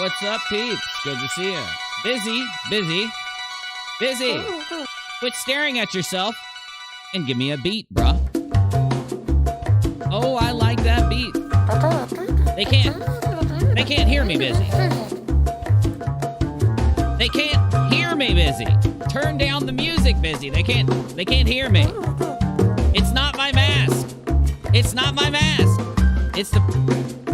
What's up, peeps? Good to see you. Busy. Quit staring at yourself and give me a beat, bruh. Oh, I like that beat. They can't hear me, Busy. They can't hear me, Busy. Turn down the music, Busy. They can't hear me. It's not my mask. It's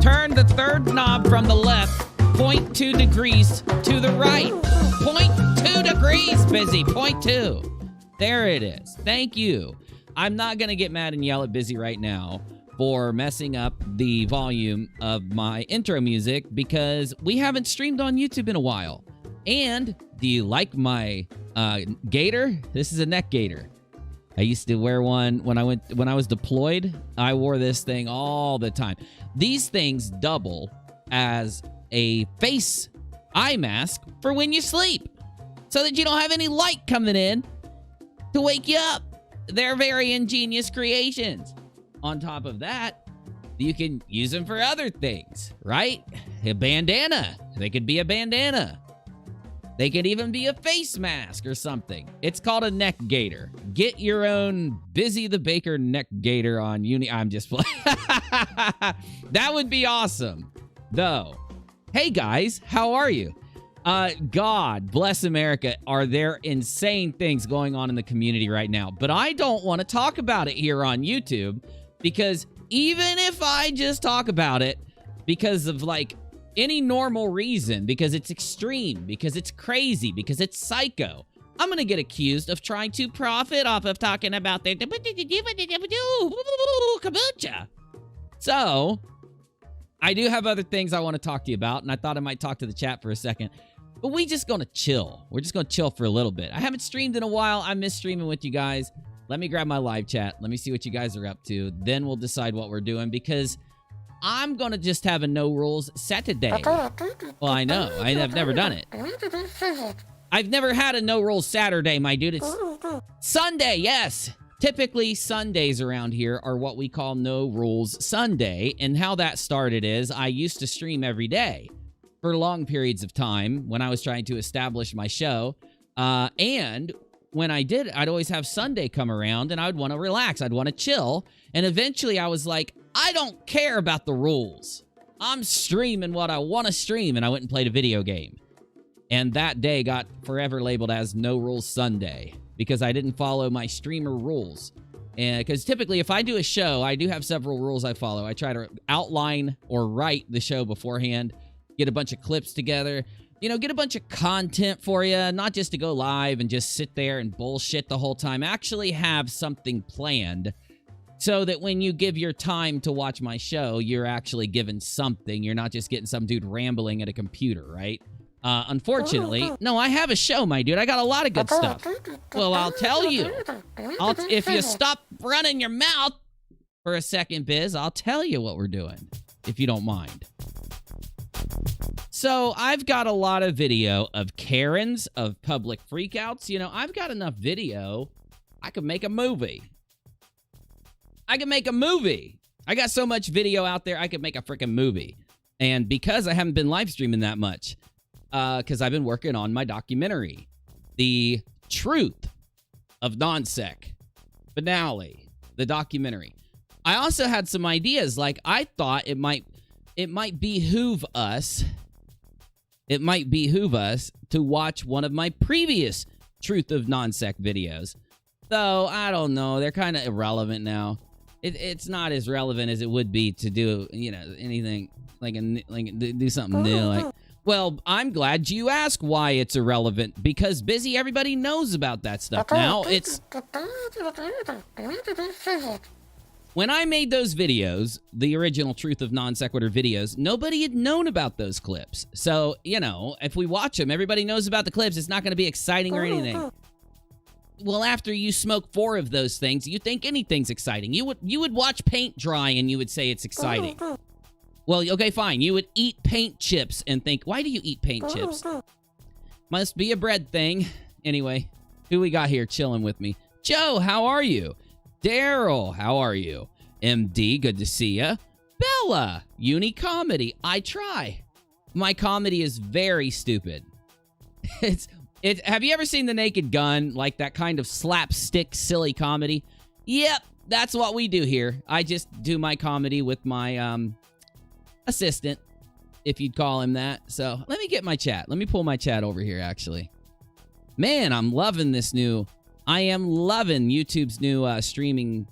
turn the third knob from the left, 0.2 degrees to the right. 0.2 degrees, Busy. 0.2. There it is. Thank you. I'm not going to get mad and yell at Busy right now for messing up the volume of my intro music because we haven't streamed on YouTube in a while. And do you like my gaiter? This is a neck gaiter. I used to wear one when I was deployed. I wore this thing all the time. These things double as a face eye mask for when you sleep, so that you don't have any light coming in to wake you up. They're very ingenious creations. On top of that, you can use them for other things, right? A bandana. They could be a bandana. They could even be a face mask or something. It's called a neck gaiter. Get your own Busy the Baker neck gaiter on I'm just playing. That would be awesome, though. Hey, guys, how are you? God bless America. Are there insane things going on in the community right now? But I don't want to talk about it here on YouTube, because even if I just talk about it because of, like, any normal reason, because it's extreme, because it's crazy, because it's psycho, I'm going to get accused of trying to profit off of talking about the kombucha. So, I do have other things I want to talk to you about, and I thought I might talk to the chat for a second, but we just going to chill. We're just going to chill for a little bit. I haven't streamed in a while. I miss streaming with you guys. Let me grab my live chat. Let me see what you guys are up to. Then we'll decide what we're doing, because I'm going to just have a no rules Saturday. Well, I know. I've never done it. I've never had a no rules Saturday, my dude. It's Sunday, yes. Typically, Sundays around here are what we call no rules Sunday. And how that started is I used to stream every day for long periods of time when I was trying to establish my show. And when I did, I'd always have Sunday come around and I would want to relax. I'd want to chill. And eventually I was like, I don't care about the rules. I'm streaming what I want to stream. And I went and played a video game. And that day got forever labeled as No Rules Sunday, because I didn't follow my streamer rules. And because typically if I do a show, I do have several rules I follow. I try to outline or write the show beforehand, get a bunch of clips together, get a bunch of content for you, not just to go live and just sit there and bullshit the whole time. Actually have something planned so that when you give your time to watch my show, you're actually given something. You're not just getting some dude rambling at a computer, right? Unfortunately, no, I have a show, my dude. I got a lot of good stuff. Well, I'll tell you. If you stop running your mouth for a second, Biz, I'll tell you what we're doing, if you don't mind. So, I've got a lot of video of Karens, of public freakouts. I've got enough video, I could make a movie. I got so much video out there, I could make a freaking movie. And because I haven't been live streaming that much, because I've been working on my documentary, The Truth of NonSec finale, the documentary. I also had some ideas. Like, I thought it might behoove us. It might behoove us to watch one of my previous Truth of NonSec videos. Though, I don't know. They're kind of irrelevant now. It's not as relevant as it would be to do, anything do something new. Like, well, I'm glad you asked why it's irrelevant, because Busy, everybody knows about that stuff now. When I made those videos, the original Truth of Non Sequitur videos, nobody had known about those clips. So, if we watch them, everybody knows about the clips. It's not going to be exciting or anything. Well, after you smoke 4 of those things, you think anything's exciting. You would watch paint dry and you would say it's exciting. Well, okay, fine. You would eat paint chips and think, why do you eat paint chips? Must be a bread thing. Anyway, who we got here chilling with me? Joe, how are you? Daryl, how are you? MD, good to see ya. Bella, Uni Comedy, I try. my comedy is very stupid. Have you ever seen The Naked Gun? Like that kind of slapstick, silly comedy? Yep, that's what we do here. I just do my comedy with my assistant, if you'd call him that. So let me get my chat. Let me pull my chat over here, actually. Man, I'm loving this new... I am loving YouTube's new streaming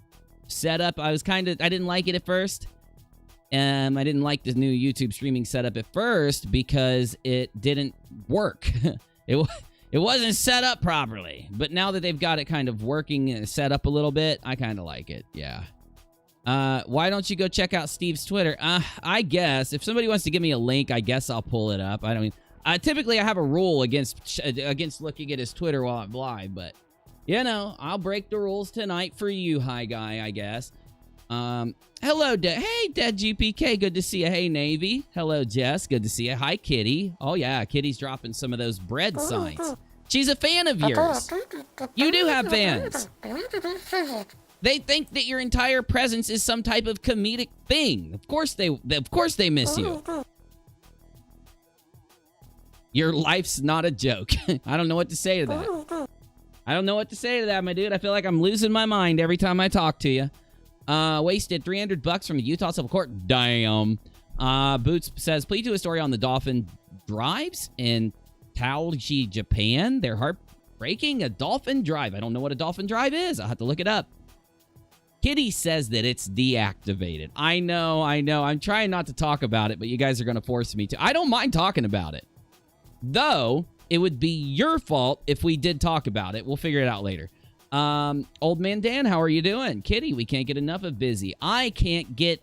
setup. I didn't like it at first. I didn't like the new YouTube streaming setup at first because it didn't work. It wasn't set up properly. But now that they've got it kind of working and set up a little bit, I kind of like it. Yeah. Why don't you go check out Steve's Twitter? I guess if somebody wants to give me a link, I guess I'll pull it up. Typically I have a rule against looking at his Twitter while I'm live, but you know, I'll break the rules tonight for you, hi guy, I guess. Hello, hey, Dead GPK, good to see you. Hey, Navy. Hello, Jess, good to see you. Hi, Kitty. Oh, yeah, Kitty's dropping some of those bread signs. She's a fan of yours. You do have fans. They think that your entire presence is some type of comedic thing. Of course they miss you. Your life's not a joke. I don't know what to say to that. I don't know what to say to that, my dude. I feel like I'm losing my mind every time I talk to you. Wasted $300 from a Utah Supreme Court. Damn. Boots says, please do a story on the dolphin drives in Taoji, Japan. They're heartbreaking. A dolphin drive. I don't know what a dolphin drive is. I'll have to look it up. Kitty says that it's deactivated. I know. I'm trying not to talk about it, but you guys are going to force me to. I don't mind talking about it. Though, it would be your fault if we did talk about it. We'll figure it out later. Old man Dan, how are you doing? Kitty, we can't get enough of busy. I can get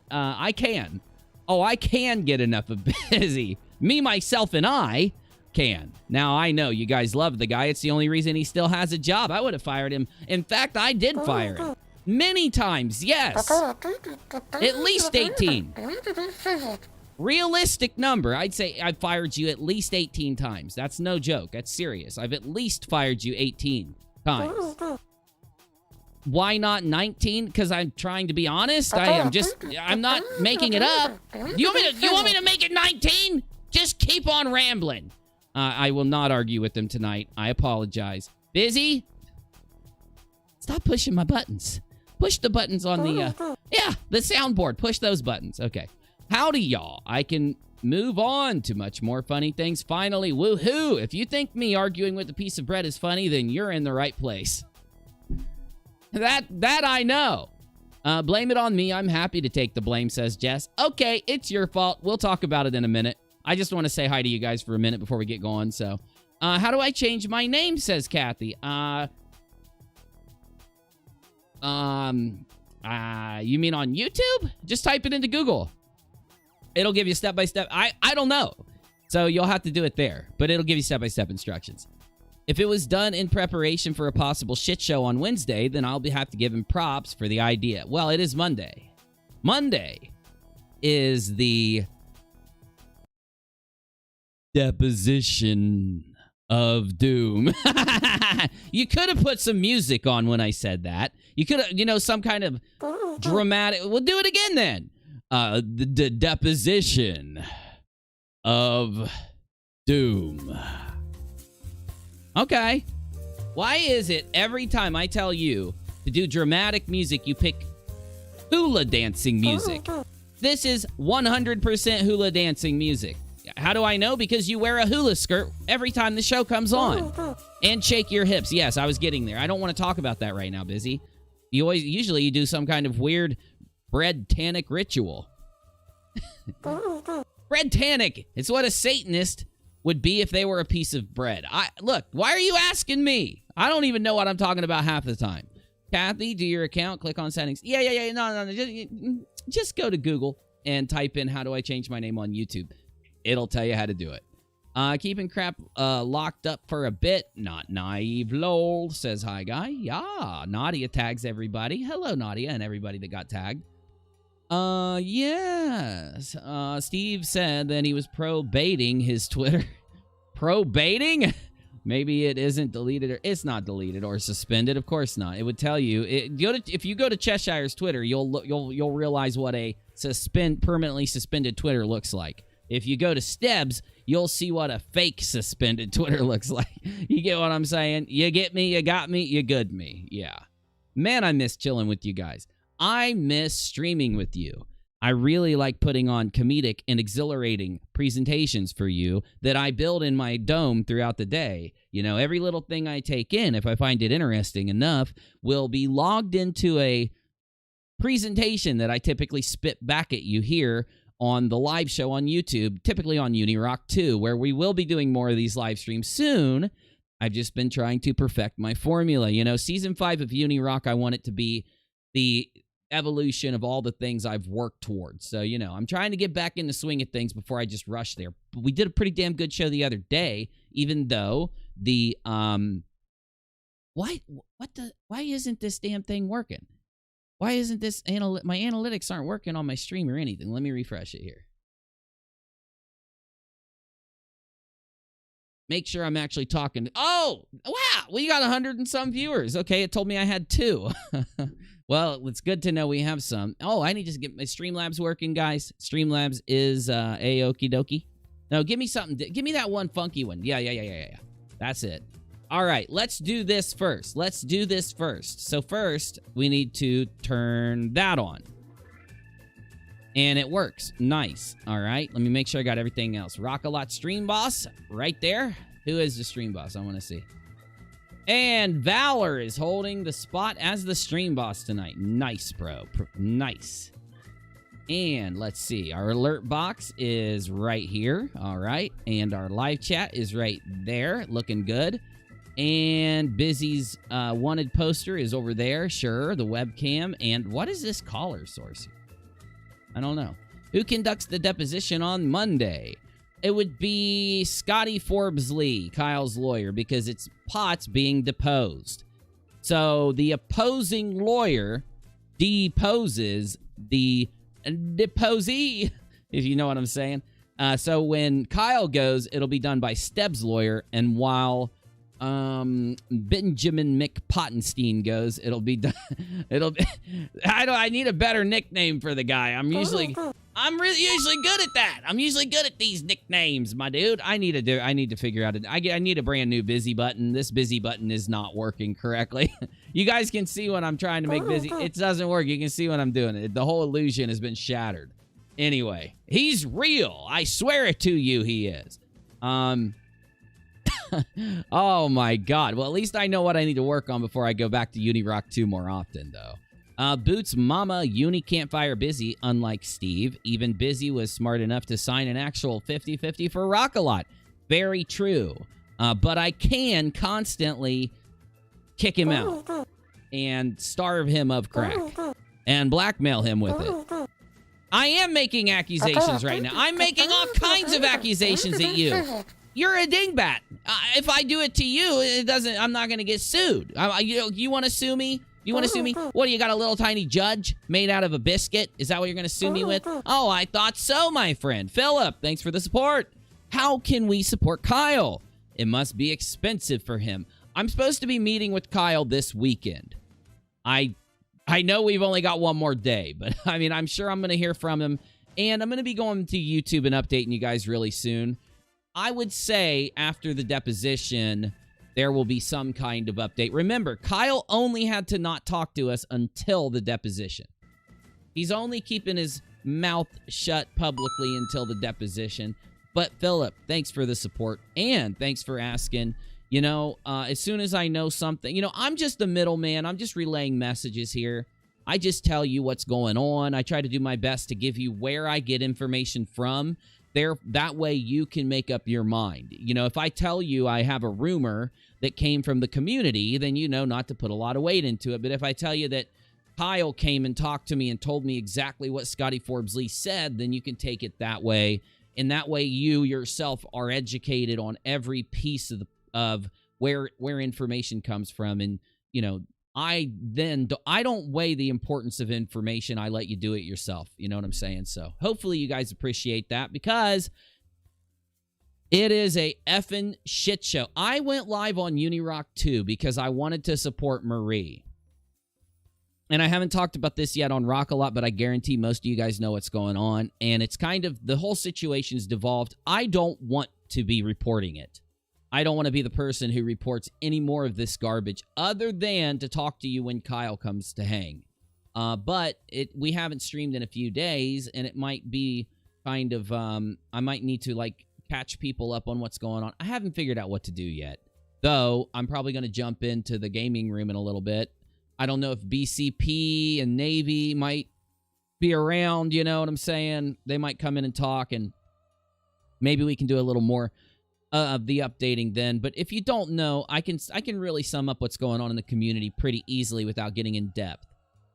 enough of busy. Me, myself, and I can. Now, I know you guys love the guy. It's the only reason he still has a job. I would have fired him. In fact, I did fire him. Many times, yes. At least 18. Realistic number. I'd say I've fired you at least 18 times. That's no joke. That's serious. I've at least fired you 18 times. Why not 19? Because I'm trying to be honest. I'm not making it up. You want me to make it 19? Just keep on rambling. I will not argue with them tonight. I apologize. Busy? Stop pushing my buttons. Push the buttons on the soundboard. Push those buttons. Okay. Howdy, y'all. I can move on to much more funny things. Finally, woohoo! If you think me arguing with a piece of bread is funny, then you're in the right place. That I know. Blame it on me. I'm happy to take the blame, says Jess. Okay, it's your fault. We'll talk about it in a minute. I just want to say hi to you guys for a minute before we get going. So, how do I change my name, says Kathy. You mean on YouTube? Just type it into Google. It'll give you step-by-step. I don't know. So you'll have to do it there. But it'll give you step-by-step instructions. If it was done in preparation for a possible shit show on Wednesday, then I'll have to give him props for the idea. Well, it is Monday. Monday is the deposition of doom. You could have put some music on when I said that. You could have, some kind of dramatic... We'll do it again then. The deposition of doom. Okay. Why is it every time I tell you to do dramatic music, you pick hula dancing music? This is 100% hula dancing music. How do I know? Because you wear a hula skirt every time the show comes on. And shake your hips. Yes, I was getting there. I don't want to talk about that right now, Busy. Usually you do some kind of weird bread tannic ritual. Bread tannic. It's what a Satanist would be if they were a piece of bread. Look, why are you asking me? I don't even know what I'm talking about half the time. Kathy, do your account, click on settings. Yeah. No. Just go to Google and type in, how do I change my name on YouTube? It'll tell you how to do it. Keeping crap locked up for a bit. Not naive, lol, says hi, guy. Yeah, Nadia tags everybody. Hello, Nadia, and everybody that got tagged. Yes. Steve said that he was pro-baiting his Twitter. Pro-baiting? Maybe it isn't deleted, or it's not deleted or suspended. Of course not. It would tell you. If you go to Cheshire's Twitter, you'll realize what a permanently suspended Twitter looks like. If you go to Stebs, you'll see what a fake suspended Twitter looks like. You get what I'm saying? You get me, you got me, you good me. Yeah. Man, I miss chilling with you guys. I miss streaming with you. I really like putting on comedic and exhilarating presentations for you that I build in my dome throughout the day. You know, every little thing I take in, if I find it interesting enough, will be logged into a presentation that I typically spit back at you here on the live show on YouTube, typically on UNIRock 2, where we will be doing more of these live streams soon. I've just been trying to perfect my formula. You know, Season 5 of UNIRock, I want it to be the evolution of all the things I've worked towards. So, you know, I'm trying to get back in the swing of things before I just rush there. But we did a pretty damn good show the other day, even though the, why isn't this damn thing working? Why isn't this, my analytics aren't working on my stream or anything. Let me refresh it here. Make sure I'm actually talking. Oh, wow, we got 100 and some viewers. Okay, it told me I had 2. Well, it's good to know we have some. Oh, I need to get my Streamlabs working, guys. Streamlabs is a-okie dokie. No, give me something. Give me that one funky one. Yeah. That's it. All right, let's do this first. So first, we need to turn that on. And it works. Nice. All right, let me make sure I got everything else. rockAlot Stream Boss right there. Who is the Stream Boss? I want to see. And Valor is holding the spot as the Stream Boss tonight. Nice, bro. Nice. And let's see. Our alert box is right here. All right. And our live chat is right there. Looking good. And Busy's wanted poster is over there. Sure. The webcam. And what is this caller source? I don't know. Who conducts the deposition on Monday? It would be Scotty Forbes Lee, Kyle's lawyer, because it's Potts being deposed. So the opposing lawyer deposes the deposee, if you know what I'm saying. So when Kyle goes, it'll be done by Steb's lawyer, and while Benjamin McPottenstein goes, it'll be done. I need a better nickname for the guy. I'm usually good at that. I'm usually good at these nicknames, my dude. I need to figure out I need a brand new busy button. This busy button is not working correctly. You guys can see when I'm trying to make busy. It doesn't work. You can see when I'm doing it. The whole illusion has been shattered. Anyway, he's real. I swear it to you, he is. Oh my God. Well, at least I know what I need to work on before I go back to UNIRock 2 more often, though. Boots Mama, Uni can't fire Busy, unlike Steve. Even Busy was smart enough to sign an actual 50-50 for rockAlot. Very true. But I can constantly kick him out and starve him of crack and blackmail him with it. I am making accusations right now. I'm making all kinds of accusations at you. You're a dingbat. If I do it to you, I'm not going to get sued. You want to sue me? You want to sue me? What, you got a little tiny judge made out of a biscuit? Is that what you're going to sue me with? Oh, I thought so, my friend. Philip, thanks for the support. How can we support Kyle? It must be expensive for him. I'm supposed to be meeting with Kyle this weekend. I know we've only got one more day, but I mean, I'm sure I'm going to hear from him. And I'm going to be going to YouTube and updating you guys really soon. I would say after the deposition, there will be some kind of update. Remember, Kyle only had to not talk to us until the deposition. He's only keeping his mouth shut publicly until the deposition. But Philip, thanks for the support, and thanks for asking. You know, as soon as I know something, you know, I'm just the middleman. I'm just relaying messages here. I just tell you what's going on. I try to do my best to give you where I get information from. That way you can make up your mind. You know, if I tell you I have a rumor that came from the community, then you know not to put a lot of weight into it. But if I tell you that Kyle came and talked to me and told me exactly what Scotty Forbes Lee said, then you can take it that way. And that way you yourself are educated on every piece of where information comes from. And, you know, I don't weigh the importance of information. I let you do it yourself. You know what I'm saying? So hopefully you guys appreciate that, because it is a effing shit show. I went live on UNIRock 2 because I wanted to support Marie. And I haven't talked about this yet on rockAlot, but I guarantee most of you guys know what's going on. And it's kind of, the whole situation's devolved. I don't want to be reporting it. I don't want to be the person who reports any more of this garbage other than to talk to you when Kyle comes to hang. But we haven't streamed in a few days, and it might be kind of, I might need to, like, catch people up on what's going on. I haven't figured out what to do yet. Though, I'm probably going to jump into the gaming room in a little bit. I don't know if BCP and Navy might be around, you know what I'm saying? They might come in and talk, and maybe we can do a little more of the updating then. But if you don't know, I can really sum up what's going on in the community pretty easily without getting in depth.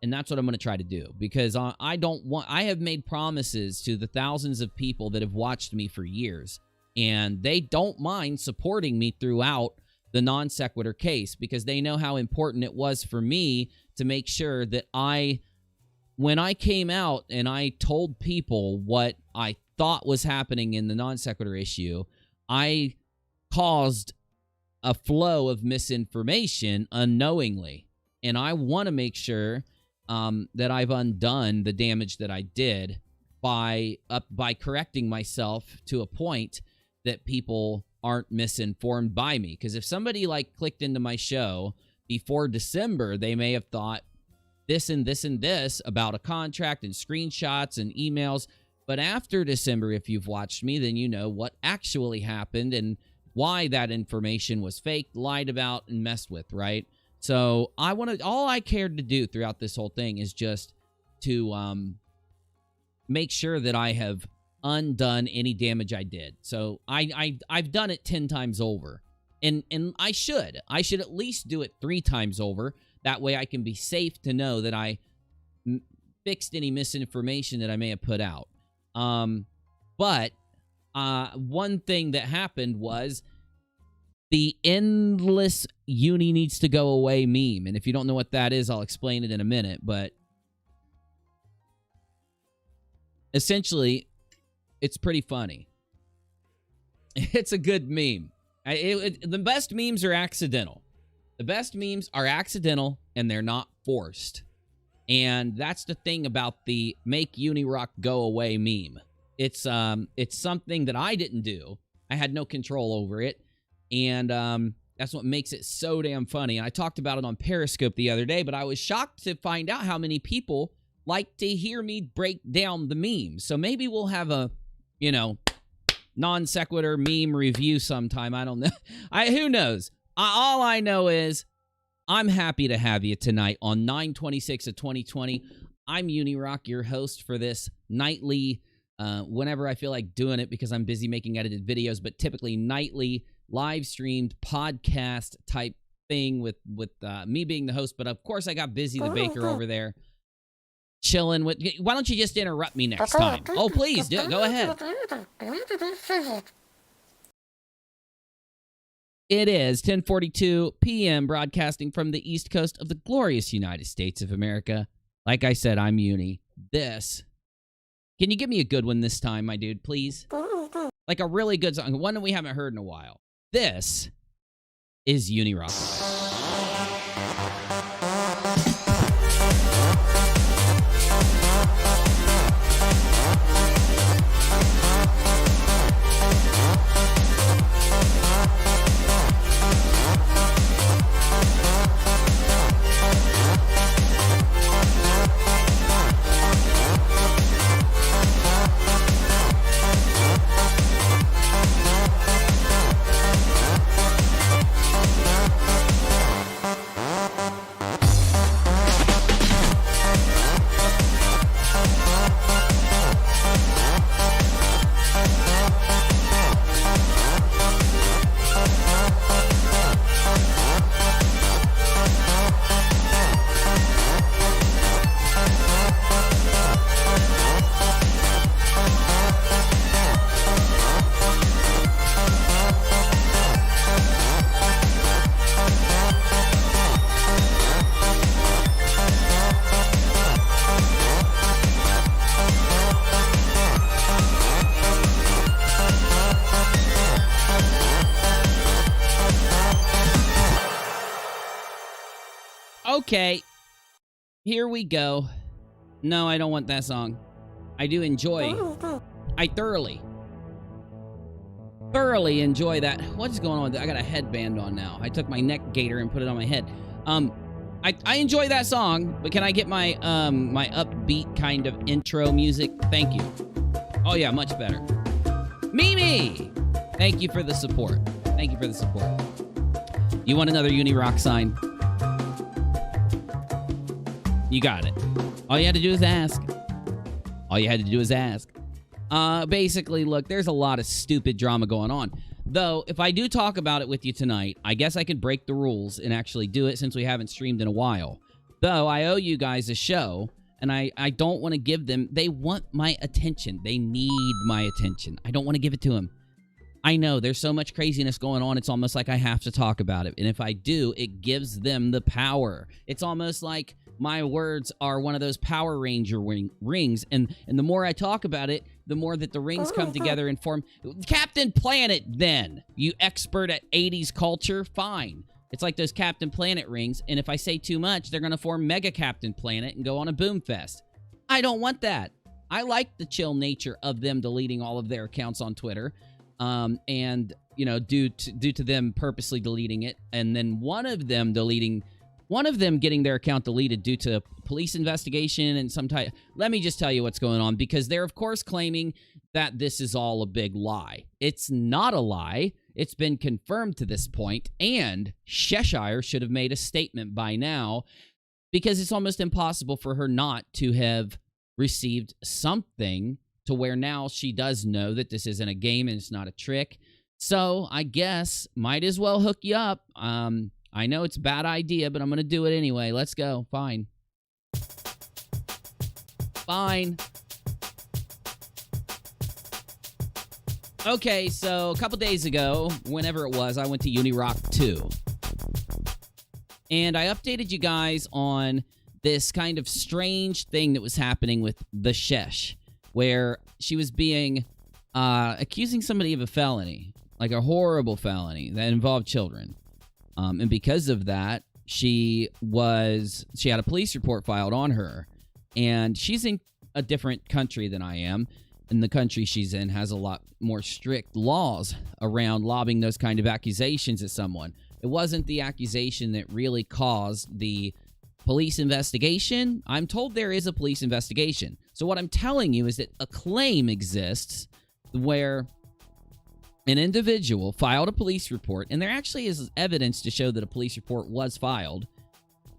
And that's what I'm going to try to do, because I have made promises to the thousands of people that have watched me for years, and they don't mind supporting me throughout the non sequitur case, because they know how important it was for me to make sure that when I came out and I told people what I thought was happening in the non sequitur issue, I caused a flow of misinformation unknowingly. And I want to make sure that I've undone the damage that I did by correcting myself to a point that people aren't misinformed by me. Because if somebody like clicked into my show before December, they may have thought this and this and this about a contract and screenshots and emails. But after December, if you've watched me, then you know what actually happened and why that information was faked, lied about, and messed with, right? So all I cared to do throughout this whole thing is just to make sure that I have undone any damage I did. So I've done it 10 times over, and I should at least do it 3 times over. That way I can be safe to know that I fixed any misinformation that I may have put out. But one thing that happened was the endless uni needs to go away meme. And if you don't know what that is, I'll explain it in a minute. But essentially, it's pretty funny. It's a good meme. The best memes are accidental. The best memes are accidental, and they're not forced. And that's the thing about the make UNIRock go away meme. It's something that I didn't do. I had no control over it. And that's what makes it so damn funny. And I talked about it on Periscope the other day, but I was shocked to find out how many people like to hear me break down the memes. So maybe we'll have a, non sequitur meme review sometime. I don't know. Who knows? All I know is I'm happy to have you tonight on 9/26 of 2020. I'm UNIRock, your host for this nightly, whenever I feel like doing it because I'm busy making edited videos, but typically nightly live streamed podcast type thing with me being the host. But of course I got Busy the Baker over there chilling with. Why don't you just interrupt me next time? Oh, please go ahead. It is 10:42 p.m. broadcasting from the East Coast of the glorious United States of America. Like I said, I'm Uni. This. Can you give me a good one this time, my dude, please? Like a really good song, one that we haven't heard in a while. This is UNIRock. Okay, here we go. No, I don't want that song. I do enjoy. I thoroughly enjoy that. What's going on? I got a headband on now. I took my neck gaiter and put it on my head. I enjoy that song, but can I get my my upbeat kind of intro music? Thank you. Oh yeah, much better. Mimi! Thank you for the support. Thank you for the support. You want another UNIRock sign? You got it. All you had to do is ask. All you had to do is ask. Basically, look, there's a lot of stupid drama going on. Though, if I do talk about it with you tonight, I guess I could break the rules and actually do it since we haven't streamed in a while. Though, I owe you guys a show, and I don't want to give them... They want my attention. They need my attention. I don't want to give it to them. I know, there's so much craziness going on, it's almost like I have to talk about it. And if I do, it gives them the power. It's almost like my words are one of those Power Ranger rings, and the more I talk about it, the more that the rings come together and form... Captain Planet, then! You expert at 80s culture? Fine. It's like those Captain Planet rings, and if I say too much, they're going to form Mega Captain Planet and go on a boom fest. I don't want that. I like the chill nature of them deleting all of their accounts on Twitter, and, you know, due to them purposely deleting it, and then one of them getting their account deleted due to police investigation and some type... Let me just tell you what's going on, because they're, of course, claiming that this is all a big lie. It's not a lie. It's been confirmed to this point, and Cheshire should have made a statement by now, because it's almost impossible for her not to have received something to where now she does know that this isn't a game and it's not a trick. So, I guess, might as well hook you up. I know it's a bad idea, but I'm going to do it anyway. Let's go. Fine. Fine. Okay, so a couple days ago, whenever it was, I went to UNIRock 2. And I updated you guys on this kind of strange thing that was happening with the Shesh, where she was being accusing somebody of a felony, like a horrible felony that involved children. And because of that, she had a police report filed on her. And she's in a different country than I am. And the country she's in has a lot more strict laws around lobbing those kind of accusations at someone. It wasn't the accusation that really caused the police investigation. I'm told there is a police investigation. So what I'm telling you is that a claim exists where an individual filed a police report, and there actually is evidence to show that a police report was filed.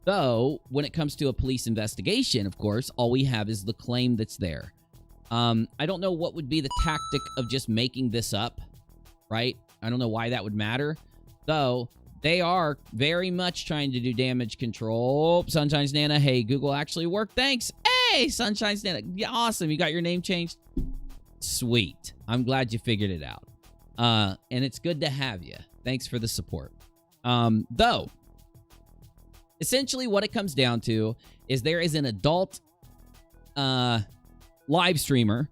Though, when it comes to a police investigation, of course, all we have is the claim that's there. I don't know what would be the tactic of just making this up, right? I don't know why that would matter. Though, they are very much trying to do damage control. Sunshine's Nana, hey, Google actually worked. Thanks. Hey, Sunshine's Nana. Yeah, awesome. You got your name changed? Sweet. I'm glad you figured it out. And it's good to have you. Thanks for the support. Though, essentially what it comes down to is there is an adult live streamer,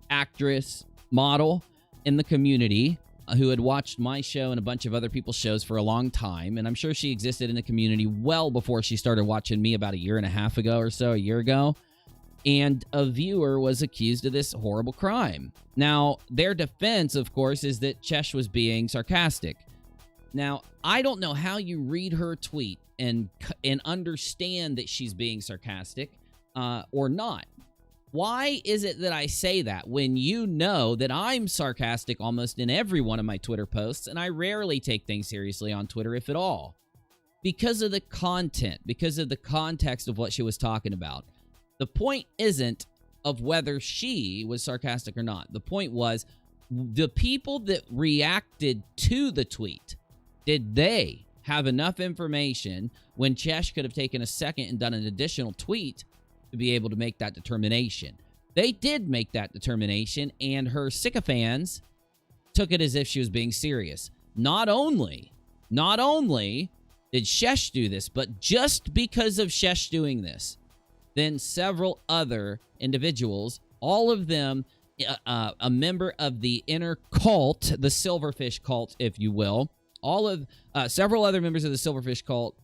actress, model in the community who had watched my show and a bunch of other people's shows for a long time, and I'm sure she existed in the community well before she started watching me about a year and a half ago or so, a year ago, and a viewer was accused of this horrible crime. Now, their defense, of course, is that Chesh was being sarcastic. Now, I don't know how you read her tweet and understand that she's being sarcastic or not. Why is it that I say that when you know that I'm sarcastic almost in every one of my Twitter posts, and I rarely take things seriously on Twitter, if at all? Because of the content, because of the context of what she was talking about. The point isn't of whether she was sarcastic or not. The point was, the people that reacted to the tweet, did they have enough information when Chesh could have taken a second and done an additional tweet to be able to make that determination? They did make that determination, and her sycophants took it as if she was being serious. Not only did Shesh do this, but just because of Shesh doing this, then several other individuals, all of them a member of the inner cult, the Silverfish cult, if you will, several other members of the Silverfish cult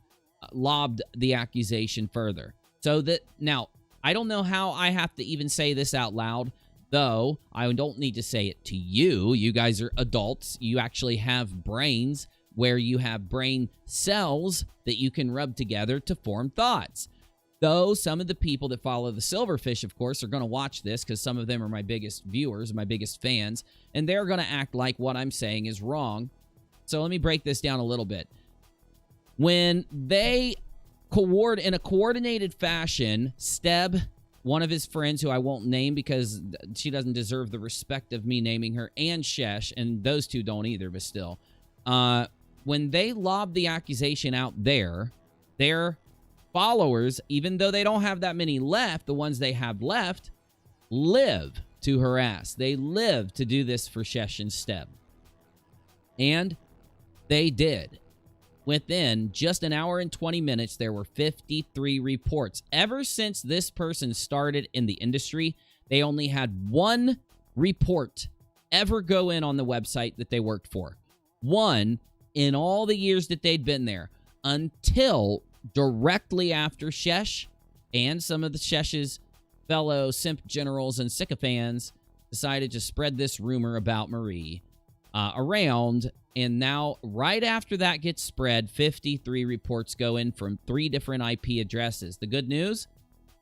lobbed the accusation further. So that, now, I don't know how I have to even say this out loud, though I don't need to say it to you. You guys are adults. You actually have brains where you have brain cells that you can rub together to form thoughts. Though some of the people that follow the Silverfish, of course, are going to watch this because some of them are my biggest viewers, my biggest fans, and they're going to act like what I'm saying is wrong. So let me break this down a little bit. When they in a coordinated fashion, Steb, one of his friends who I won't name because she doesn't deserve the respect of me naming her, and Shesh, and those two don't either, but still. When they lob the accusation out there, their followers, even though they don't have that many left, the ones they have left, live to harass. They live to do this for Shesh and Steb. And they did. Within just an hour and 20 minutes, there were 53 reports. Ever since this person started in the industry, they only had one report ever go in on the website that they worked for. One in all the years that they'd been there, until directly after Shesh and some of the Shesh's fellow simp generals and sycophants decided to spread this rumor about Marie around. And now, right after that gets spread, 53 reports go in from 3 different IP addresses. The good news,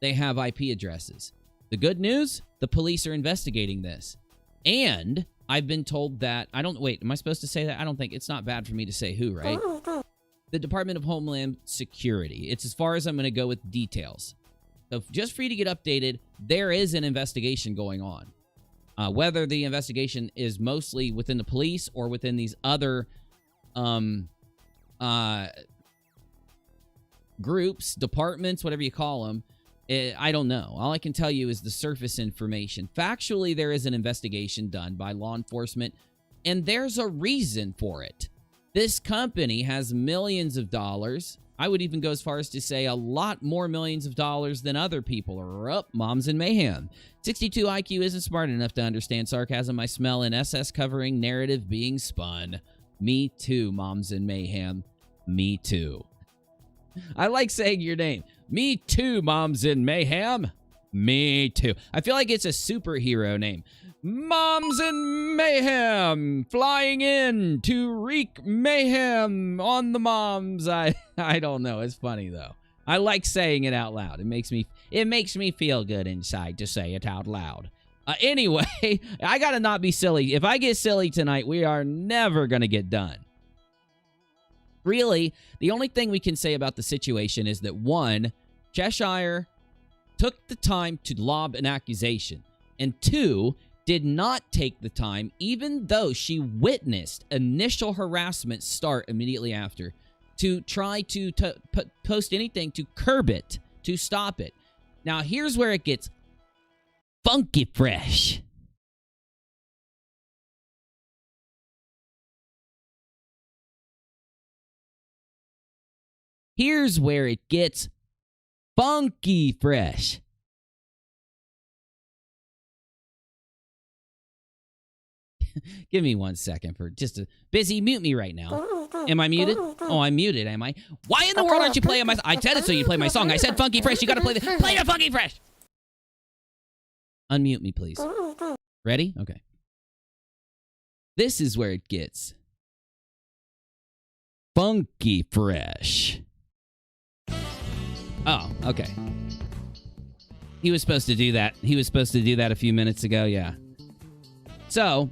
they have IP addresses. The good news, the police are investigating this. And I've been told that, wait, am I supposed to say that? I don't think, it's not bad for me to say who, right? The Department of Homeland Security. It's as far as I'm going to go with details. So just for you to get updated, there is an investigation going on. Whether the investigation is mostly within the police or within these other groups, departments, whatever you call them, I don't know. All I can tell you is the surface information. Factually, there is an investigation done by law enforcement, and there's a reason for it. This company has millions of dollars. I would even go as far as to say a lot more millions of dollars than other people are up. Moms in Mayhem. 62 IQ isn't smart enough to understand sarcasm. I smell an SS covering narrative being spun. Me too, Moms in Mayhem. Me too. I like saying your name. Me too, Moms in Mayhem. Me too. I feel like it's a superhero name. Moms in Mayhem, flying in to wreak mayhem on the moms. I don't know. It's funny though. I like saying it out loud. It makes me feel good inside to say it out loud. Anyway, I gotta not be silly. If I get silly tonight, we are never gonna get done. Really, the only thing we can say about the situation is that, one, Cheshire took the time to lob an accusation, and two, did not take the time, even though she witnessed initial harassment start immediately after, to try to post anything to curb it, to stop it. Now, here's where it gets funky fresh. Here's where it gets funky fresh. Give me 1 second for just a busy. Mute me right now. Am I muted? Oh, I'm muted, am I? Why in the world aren't you playing my... I said it so you play my song. I said funky fresh. You gotta play the funky fresh. Unmute me, please. Ready? Okay. This is where it gets funky fresh. Oh, okay. He was supposed to do that. He was supposed to do that a few minutes ago, yeah. So,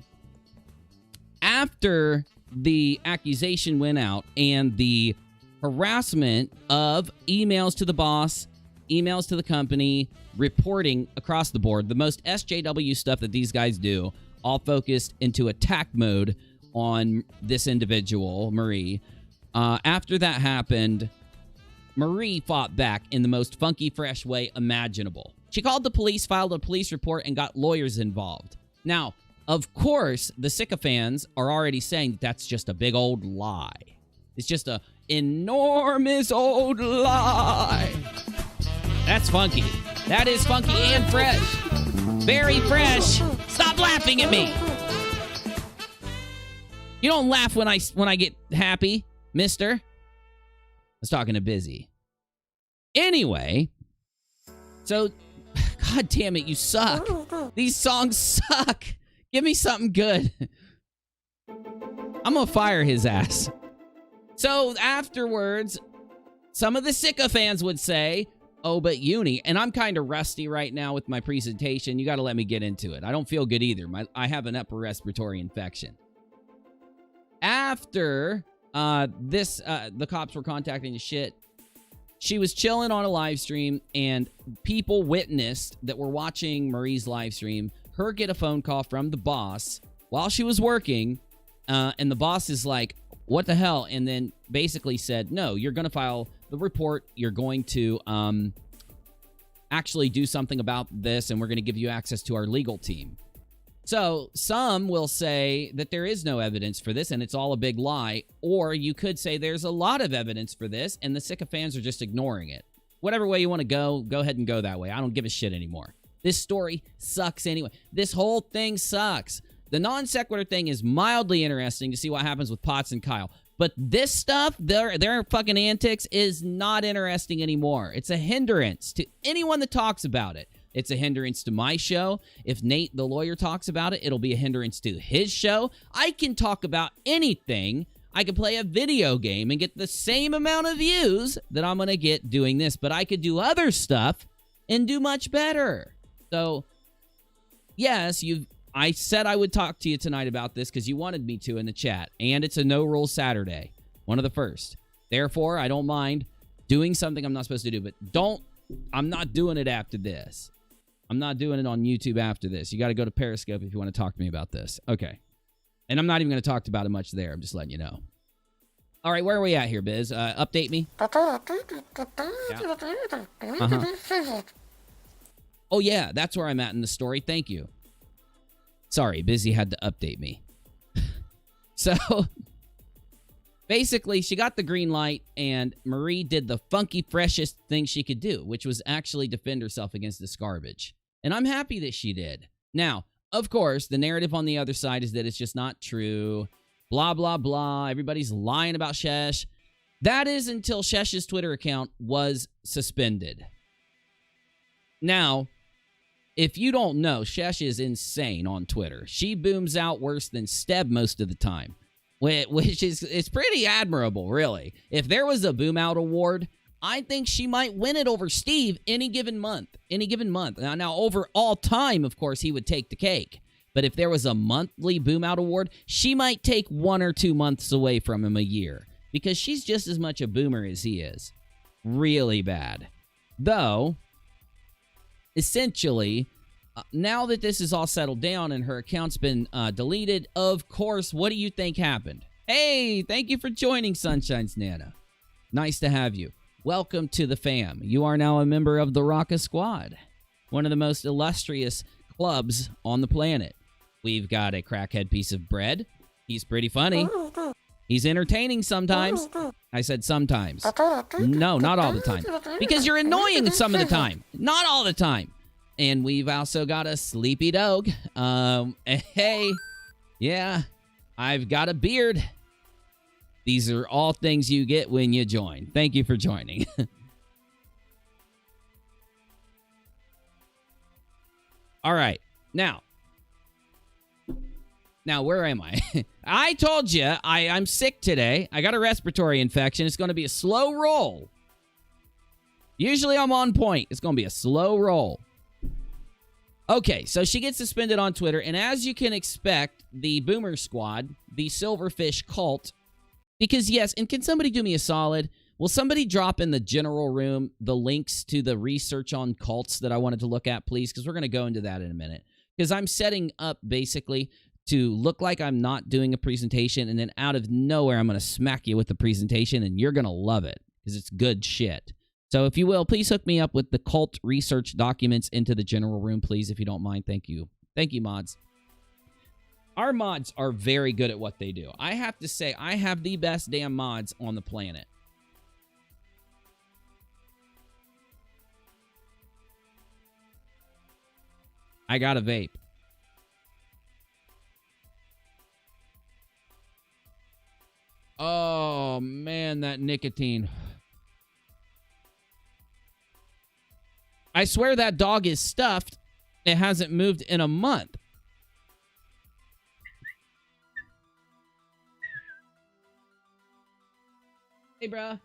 after the accusation went out and the harassment of emails to the boss, emails to the company, reporting across the board, the most SJW stuff that these guys do, all focused into attack mode on this individual, Marie. After that happened, Marie fought back in the most funky, fresh way imaginable. She called the police, filed a police report, and got lawyers involved. Now, of course, the sycophants are already saying that that's just a big old lie. It's just a enormous old lie. That's funky. That is funky and fresh. Very fresh. Stop laughing at me. You don't laugh when I get happy, mister. I was talking to Busy. Anyway, So, God damn it, you suck. These songs suck. Give me something good. I'm gonna fire his ass. So afterwards, some of the sycophants would say, oh, but Uni, and I'm kind of rusty right now with my presentation. You got to let me get into it. I don't feel good either. I have an upper respiratory infection. After the cops were contacting the shit, she was chilling on a live stream, and people witnessed that were watching Marie's live stream, her get a phone call from the boss while she was working, and the boss is like, what the hell? And then basically said, no, you're going to file the report. You're going to actually do something about this, and we're going to give you access to our legal team. So some will say that there is no evidence for this, and it's all a big lie. Or you could say there's a lot of evidence for this, and the sycophants are just ignoring it. Whatever way you want to go ahead and go that way. I don't give a shit anymore. This story sucks anyway. This whole thing sucks. The non sequitur thing is mildly interesting to see what happens with Potts and Kyle. But this stuff, their fucking antics, is not interesting anymore. It's a hindrance to anyone that talks about it. It's a hindrance to my show. If Nate, the lawyer, talks about it, it'll be a hindrance to his show. I can talk about anything. I can play a video game and get the same amount of views that I'm going to get doing this. But I could do other stuff and do much better. So, yes, I said I would talk to you tonight about this because you wanted me to in the chat. And it's a no-rules Saturday. One of the first. Therefore, I don't mind doing something I'm not supposed to do. But I'm not doing it after this. I'm not doing it on YouTube after this. You got to go to Periscope if you want to talk to me about this. Okay. And I'm not even going to talk about it much there. I'm just letting you know. All right, where are we at here, Biz? Update me. Yeah. Oh, yeah, that's where I'm at in the story. Thank you. Sorry, Busy had to update me. So, basically, she got the green light, and Marie did the funky, freshest thing she could do, which was actually defend herself against this garbage. And I'm happy that she did. Now, of course, the narrative on the other side is that it's just not true. Blah, blah, blah. Everybody's lying about Shesh. That is until Shesh's Twitter account was suspended. Now, if you don't know, Shesh is insane on Twitter. She booms out worse than Steb most of the time, which is it's pretty admirable, really. If there was a boom out award, I think she might win it over Steve any given month. Now, over all time, of course, he would take the cake. But if there was a monthly boom out award, she might take 1 or 2 months away from him a year because she's just as much a boomer as he is. Really bad. Though, essentially, now that this is all settled down and her account's been deleted, of course, what do you think happened? Hey, thank you for joining, Sunshine's Nana. Nice to have you. Welcome to the fam. You are now a member of the Rocka Squad, one of the most illustrious clubs on the planet. We've got a crackhead piece of bread. He's pretty funny. He's entertaining sometimes. I said sometimes. No, not all the time. Because you're annoying some of the time. Not all the time. And we've also got a sleepy dog. Hey, yeah, I've got a beard. These are all things you get when you join. Thank you for joining. All right. Now, where am I? I told you I'm sick today. I got a respiratory infection. It's going to be a slow roll. Usually I'm on point. It's going to be a slow roll. Okay, so she gets suspended on Twitter, and as you can expect, the Boomer Squad, the Silverfish cult, because yes, and can somebody do me a solid? Will somebody drop in the general room the links to the research on cults that I wanted to look at, please? Because we're going to go into that in a minute. Because I'm setting up, basically, to look like I'm not doing a presentation, and then out of nowhere, I'm going to smack you with the presentation, and you're going to love it, because it's good shit. So if you will, please hook me up with the cult research documents into the general room, please, if you don't mind. Thank you. Thank you, mods. Our mods are very good at what they do. I have to say, I have the best damn mods on the planet. I got a vape. Oh, man, that nicotine. I swear that dog is stuffed. It hasn't moved in a month. Hey, bro.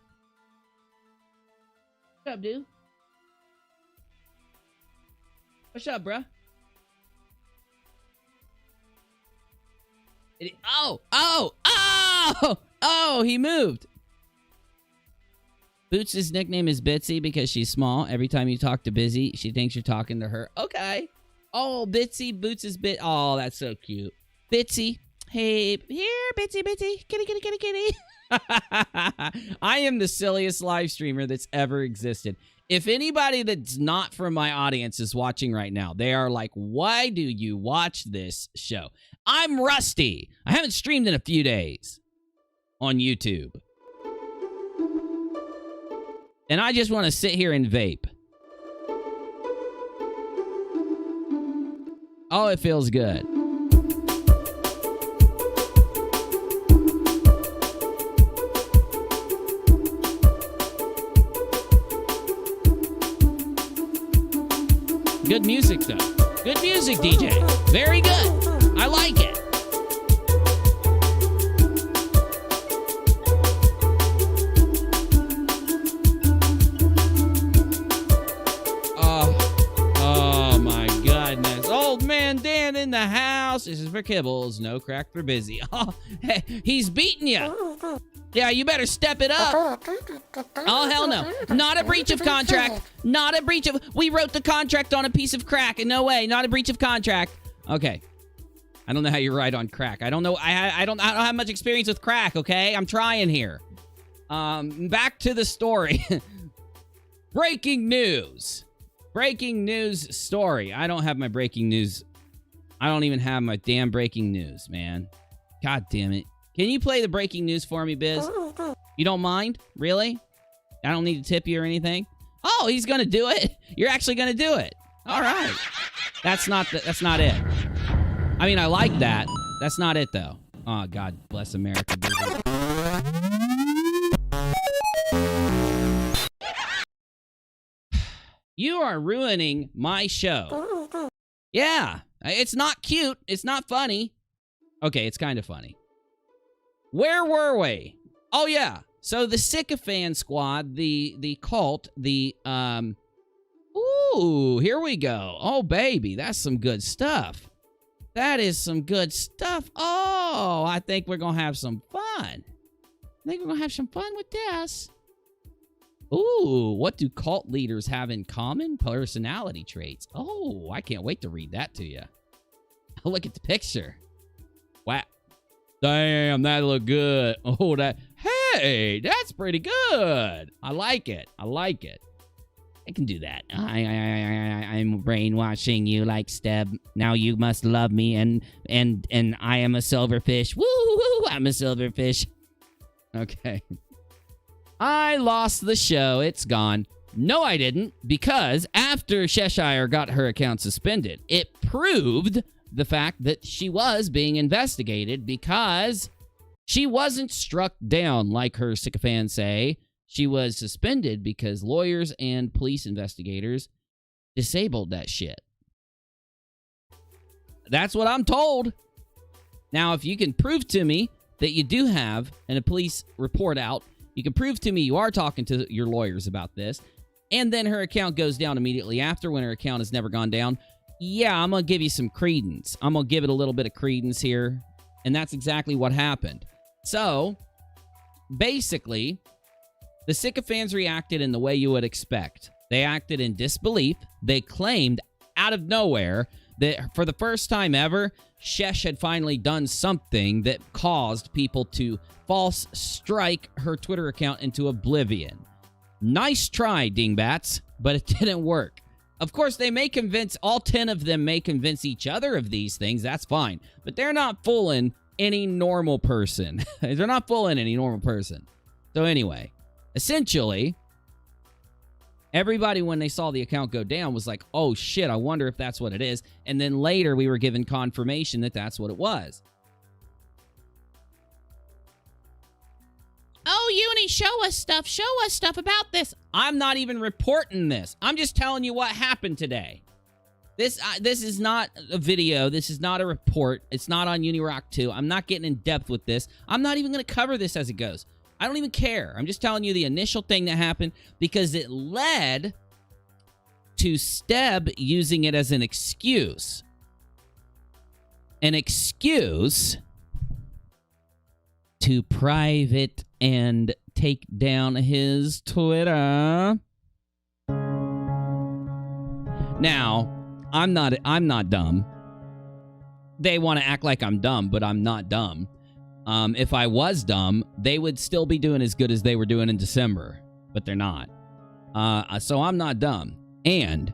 What's up, dude? What's up, bro? Oh, he moved. Boots' nickname is Bitsy because she's small. Every time you talk to Busy, she thinks you're talking to her. Okay. Oh, Bitsy. Boots is Bit. Oh, that's so cute. Bitsy. Hey, here, Bitsy, Bitsy. Kitty, kitty, kitty, kitty. I am the silliest live streamer that's ever existed. If anybody that's not from my audience is watching right now, they are like, why do you watch this show? I'm rusty. I haven't streamed in a few days on YouTube. And I just want to sit here and vape. Oh, it feels good. Good music, though. Good music, DJ. Very good. I like it. Oh my goodness. Old man Dan in the house. This is for Kibbles. No crack for Busy. Oh, hey, he's beating you. Yeah, you better step it up. Oh, hell no. Not a breach of contract. Not a breach of... We wrote the contract on a piece of crack. And no way. Not a breach of contract. Okay. I don't know how you write on crack. I don't know. I don't have much experience with crack, okay? I'm trying here. Back to the story. Breaking news. Breaking news story. I don't have my breaking news. I don't even have my damn breaking news, man. God damn it. Can you play the breaking news for me, Biz? You don't mind? Really? I don't need to tip you or anything? Oh, he's gonna do it. You're actually gonna do it. All right. That's not it. I mean, I like that. That's not it, though. Oh, God bless America, Busy. You are ruining my show. Yeah. It's not cute. It's not funny. Okay, it's kind of funny. Where were we? Oh, yeah. So the Sycophant Squad, the cult, ooh, here we go. Oh, baby, that's some good stuff. That is some good stuff. Oh, I think we're going to have some fun. I think we're going to have some fun with this. Ooh, what do cult leaders have in common? Personality traits. Oh, I can't wait to read that to you. Look at the picture. Wow. Damn, that look good. Oh, hey, that's pretty good. I like it. I like it. I can do that. I'm brainwashing you like Steb. Now you must love me, and I am a silverfish. Woo, I'm a silverfish. Okay. I lost the show. It's gone. No, I didn't, because after Cheshire got her account suspended, it proved the fact that she was being investigated because she wasn't struck down like her sycophants say. She was suspended because lawyers and police investigators disabled that shit. That's what I'm told. Now, if you can prove to me that you do have a police report out, you can prove to me you are talking to your lawyers about this, and then her account goes down immediately after when her account has never gone down, yeah, I'm going to give you some credence. I'm going to give it a little bit of credence here. And that's exactly what happened. So, basically, the sycophants reacted in the way you would expect. They acted in disbelief. They claimed out of nowhere that for the first time ever, Shesh had finally done something that caused people to false strike her Twitter account into oblivion. Nice try, dingbats, but it didn't work. Of course, they may convince, all 10 of them may convince each other of these things. That's fine. But they're not fooling any normal person. They're not fooling any normal person. So anyway, essentially, everybody, when they saw the account go down, was like, oh shit, I wonder if that's what it is. And then later, we were given confirmation that that's what it was. Oh, Uni, show us stuff about this. I'm not even reporting this. I'm just telling you what happened today. This is not a video. This is not a report. It's not on UNIRock 2. I'm not getting in depth with this. I'm not even going to cover this as it goes. I don't even care. I'm just telling you the initial thing that happened because it led to Steb using it as an excuse. An excuse to private and take down his Twitter. Now, I'm not dumb. They want to act like I'm dumb, but I'm not dumb. If I was dumb, they would still be doing as good as they were doing in December, but they're not. So I'm not dumb. And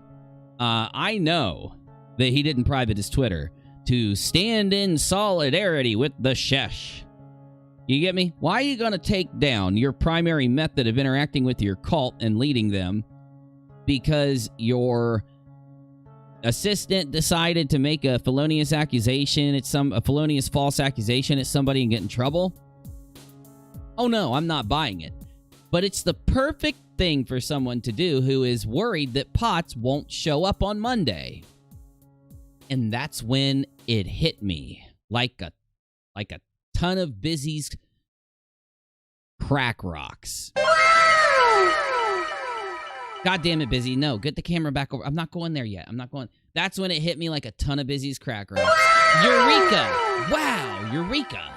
I know that he didn't private his Twitter to stand in solidarity with the Shesh. You get me? Why are you going to take down your primary method of interacting with your cult and leading them because your assistant decided to make a felonious accusation? It's a felonious false accusation at somebody and get in trouble? Oh no, I'm not buying it. But it's the perfect thing for someone to do who is worried that Potts won't show up on Monday. And that's when it hit me like a ton of Busy's crack rocks. God damn it, Busy. No, get the camera back over. I'm not going there yet. I'm not going. That's when it hit me like a ton of Busy's crack rocks. Eureka! Wow, Eureka.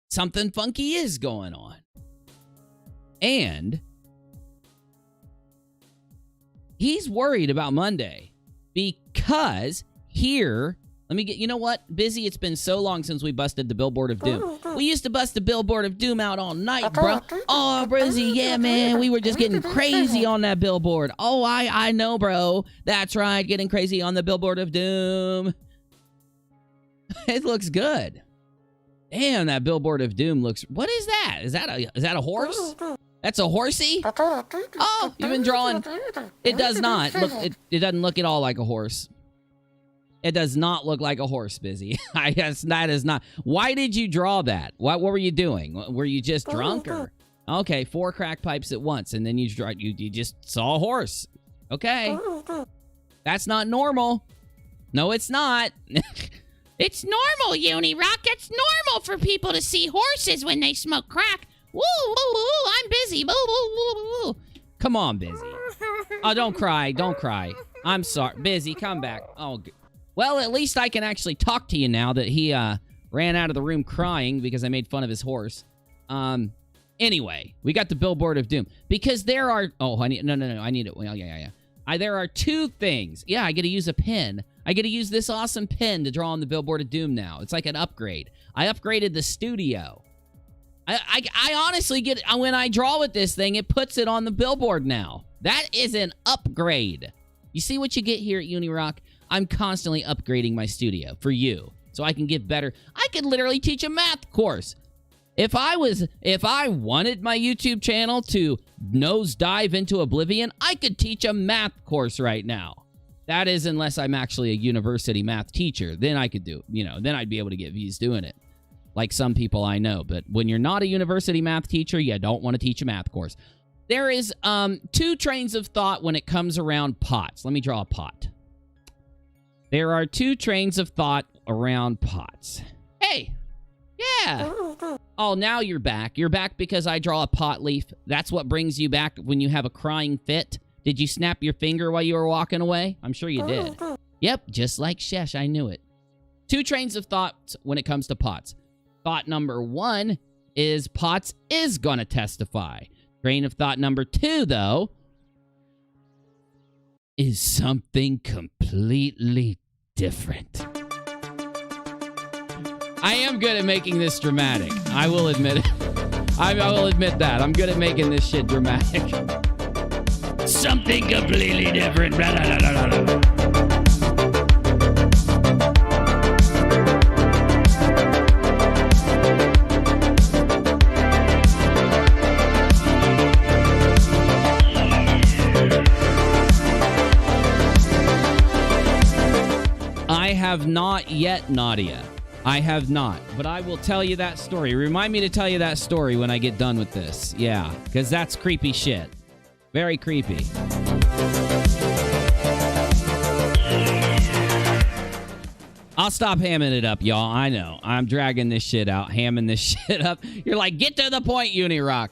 Something funky is going on. And he's worried about Monday because here, let me get, you know what, Busy, it's been so long since we busted the billboard of doom. We used to bust the billboard of doom out all night, bro. Oh, Busy, yeah, man, we were just getting crazy on that billboard. Oh, I know, bro. That's right, getting crazy on the billboard of doom. It looks good. Damn, that billboard of doom looks, what is that? Is that a horse? That's a horsey? Oh, you've been drawing. It does not look, it doesn't look at all like a horse. It does not look like a horse, Busy. I guess that is not. Why did you draw that? What were you doing? Were you just drunk or? Okay, 4 crack pipes at once, and then you just saw a horse. Okay. That's not normal. No, it's not. It's normal, UNIRock. It's normal for people to see horses when they smoke crack. Woo, woo, woo, I'm busy. Woo, woo, woo, woo. Come on, Busy. Oh, don't cry. Don't cry. I'm sorry. Busy, come back. Oh, well, at least I can actually talk to you now that he ran out of the room crying because I made fun of his horse. Anyway, we got the billboard of doom. Because there are... Oh, I need... No. I need it. Well, yeah. There are 2 things. Yeah, I get to use a pen. I get to use this awesome pen to draw on the billboard of doom now. It's like an upgrade. I upgraded the studio. I honestly get... When I draw with this thing, it puts it on the billboard now. That is an upgrade. You see what you get here at UNIRock? I'm constantly upgrading my studio for you so I can get better. I could literally teach a math course. If I wanted my YouTube channel to nosedive into oblivion, I could teach a math course right now. That is, unless I'm actually a university math teacher. Then I could do, then I'd be able to get views doing it. Like some people I know. But when you're not a university math teacher, you don't want to teach a math course. There is 2 trains of thought when it comes around pots. Let me draw a pot. There are 2 trains of thought around pots. Hey! Yeah! Oh, now you're back. You're back because I draw a pot leaf. That's what brings you back when you have a crying fit. Did you snap your finger while you were walking away? I'm sure you did. Yep, just like Shesh. I knew it. 2 trains of thought when it comes to pots. Thought number 1 is Potts is gonna testify. Train of thought number 2, though, is something completely different. I am good at making this dramatic. I will admit it. I will admit that. I'm good at making this shit dramatic. Something completely different. Blah, blah, blah, blah, blah. I have not yet, Nadia. I have not, but I will tell you that story. Remind me to tell you that story when I get done with this. Yeah, because that's creepy shit. Very creepy. I'll stop hamming it up, y'all. I know. I'm dragging this shit out, hamming this shit up. You're like, get to the point, UNIRock.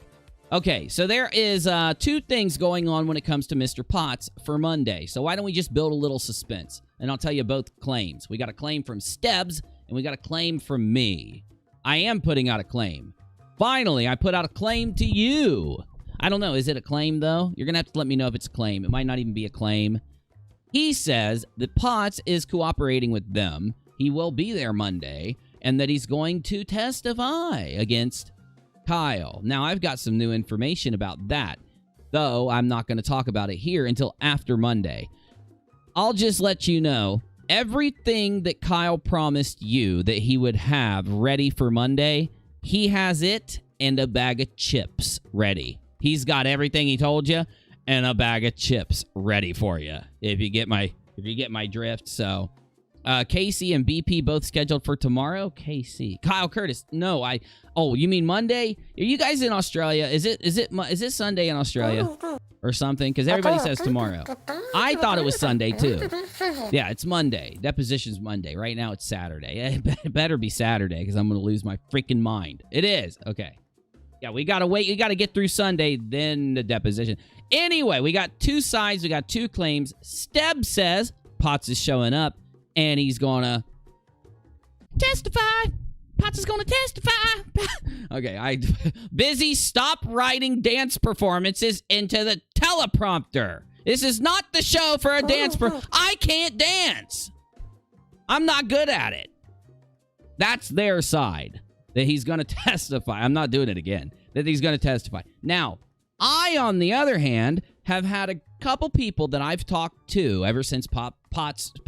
Okay, so there is 2 things going on when it comes to Mr. Potts for Monday. So why don't we just build a little suspense? And I'll tell you both claims. We got a claim from Stebbs, and we got a claim from me. I am putting out a claim. Finally, I put out a claim to you. I don't know. Is it a claim, though? You're going to have to let me know if it's a claim. It might not even be a claim. He says that Potts is cooperating with them. He will be there Monday, and that he's going to testify against Kyle. Now, I've got some new information about that, though I'm not going to talk about it here until after Monday. I'll just let you know, everything that Kyle promised you that he would have ready for Monday, he has it and a bag of chips ready. He's got everything he told you and a bag of chips ready for you, if you get my drift. So Casey and BP both scheduled for tomorrow. Kyle Curtis. No, oh, you mean Monday? Are you guys in Australia? Is it Sunday in Australia or something? Because everybody says tomorrow. I thought it was Sunday too. Yeah, it's Monday. Deposition's Monday. Right now it's Saturday. It better be Saturday because I'm going to lose my freaking mind. It is. Okay. Yeah, we got to wait. We got to get through Sunday, then the deposition. Anyway, we got 2 sides. We got 2 claims. Steb says Potts is showing up, and he's going to testify. Potts is going to testify. Okay, Busy, stop writing dance performances into the teleprompter. This is not the show for a dance I can't dance. I'm not good at it. That's their side. That he's going to testify. I'm not doing it again. That he's going to testify. Now, I, on the other hand, have had a couple people that I've talked to ever since Potts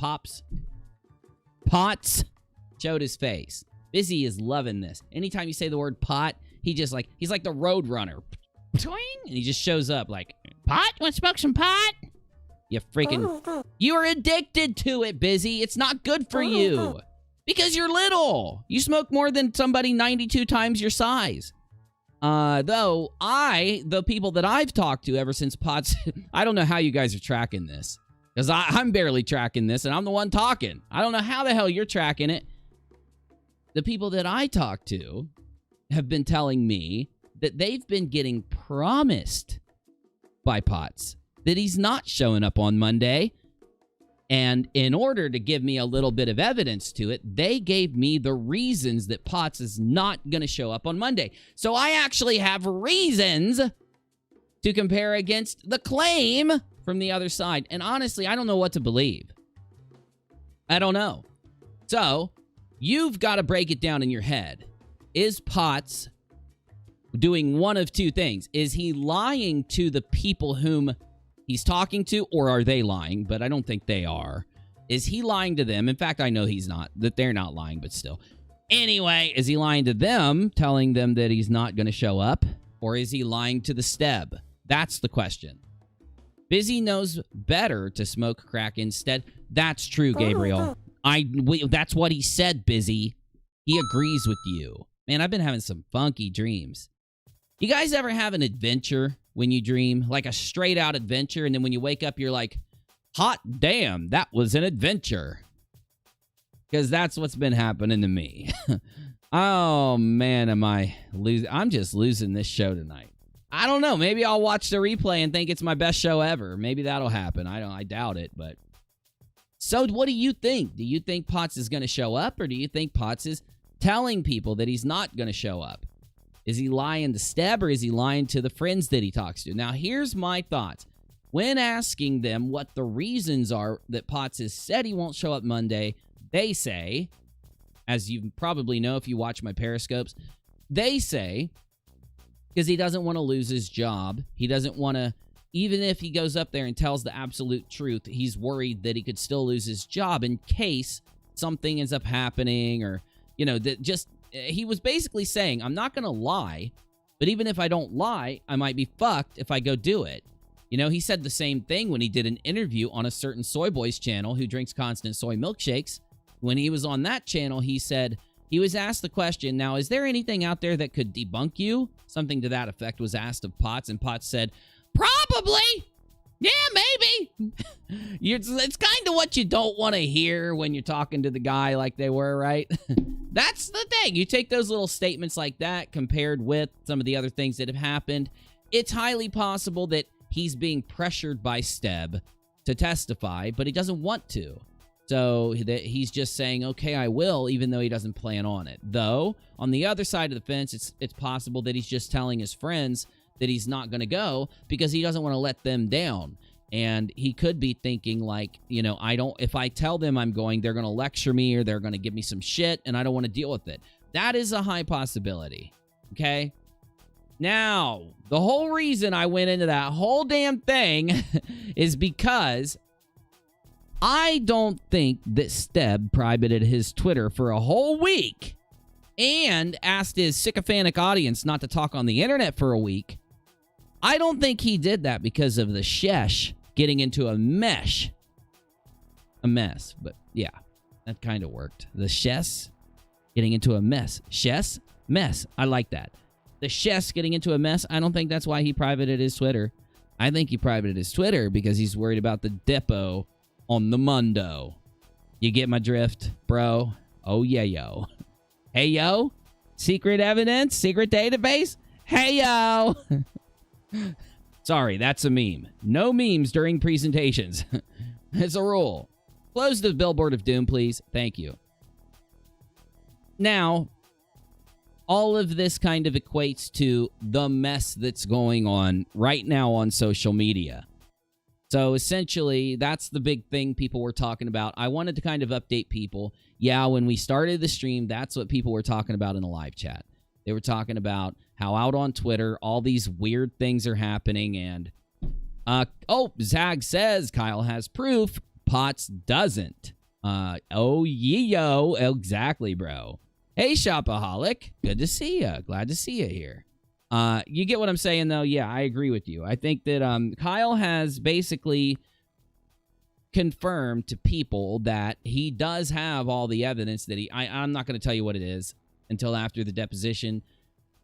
showed his face. Busy is loving this. Anytime you say the word pot, he's like the road runner. And he just shows up like, pot? Want to smoke some pot? You're addicted to it, Busy. It's not good for you. Because you're little. You smoke more than somebody 92 times your size. Though, the people that I've talked to ever since Potts, I don't know how you guys are tracking this. Because I'm barely tracking this, and I'm the one talking. I don't know how the hell you're tracking it. The people that I talk to have been telling me that they've been getting promised by Potts that he's not showing up on Monday. And in order to give me a little bit of evidence to it, they gave me the reasons that Potts is not going to show up on Monday. So I actually have reasons to compare against the claim from the other side. And honestly, I don't know what to believe. I don't know. So you've got to break it down in your head. Is Potts doing one of 2 things? Is he lying to the people whom he's talking to, or are they lying? But I don't think they are. Is he lying to them? In fact, I know he's not, that they're not lying, but still. Anyway, is he lying to them, telling them that he's not going to show up? Or is he lying to the Steb? That's the question. Busy knows better to smoke crack instead. That's true, Gabriel. That's what he said, Busy. He agrees with you. Man, I've been having some funky dreams. You guys ever have an adventure when you dream? Like a straight out adventure, and then when you wake up, you're like, hot damn, that was an adventure. Because that's what's been happening to me. Oh, man, I'm just losing this show tonight. I don't know. Maybe I'll watch the replay and think it's my best show ever. Maybe that'll happen. I doubt it, but... So what do you think? Do you think Potts is going to show up, or do you think Potts is telling people that he's not going to show up? Is he lying to Steb, or is he lying to the friends that he talks to? Now, here's my thoughts. When asking them what the reasons are that Potts has said he won't show up Monday, they say, as you probably know if you watch my Periscopes, they say because he doesn't want to lose his job. He doesn't want to, even if he goes up there and tells the absolute truth, he's worried that he could still lose his job in case something ends up happening, or, you know, that just... He was basically saying, I'm not going to lie, but even if I don't lie, I might be fucked if I go do it. You know, he said the same thing when he did an interview on a certain Soy Boys channel who drinks constant soy milkshakes. When he was on that channel, he said, He was asked the question, now, is there anything out there that could debunk you? Something to that effect was asked of Potts, and Potts said, probably. Yeah, maybe. It's kind of what you don't want to hear when you're talking to the guy like they were, right? That's the thing. You take those little statements like that compared with some of the other things that have happened, it's highly possible that he's being pressured by Steb to testify, but he doesn't want to. So that he's just saying, okay, I will, even though he doesn't plan on it. Though, on the other side of the fence, it's possible that he's just telling his friends that he's not going to go because he doesn't want to let them down. And he could be thinking like, you know, if I tell them I'm going, they're going to lecture me or they're going to give me some shit and I don't want to deal with it. That is a high possibility. Okay. Now, the whole reason I went into that whole damn thing is because I don't think that Steb privated his Twitter for a whole week and asked his sycophantic audience not to talk on the internet for a week. I don't think he did that because of the shesh getting into a mess, but yeah, that kind of worked. The Shess getting into a mess. Shess? Mess. I like that. The Shess getting into a mess. I don't think that's why he privated his Twitter. I think he privated his Twitter because he's worried about the depot on the Mundo. You get my drift, bro? Oh, yeah, yo. Hey, yo. Secret evidence? Secret database? Hey, yo. Sorry, that's a meme. No memes during presentations. It's a rule. Close the billboard of doom, please. Thank you. Now, all of this kind of equates to the mess that's going on right now on social media. So essentially, that's the big thing people were talking about. I wanted to kind of update people. Yeah, when we started the stream, that's what people were talking about in the live chat. They were talking about how out on Twitter, all these weird things are happening. And, Zag says Kyle has proof. Potts doesn't. Yo. Exactly, bro. Hey, Shopaholic. Good to see you. Glad to see you here. You get what I'm saying, though? Yeah, I agree with you. I think that Kyle has basically confirmed to people that he does have all the evidence that I'm not going to tell you what it is until after the deposition.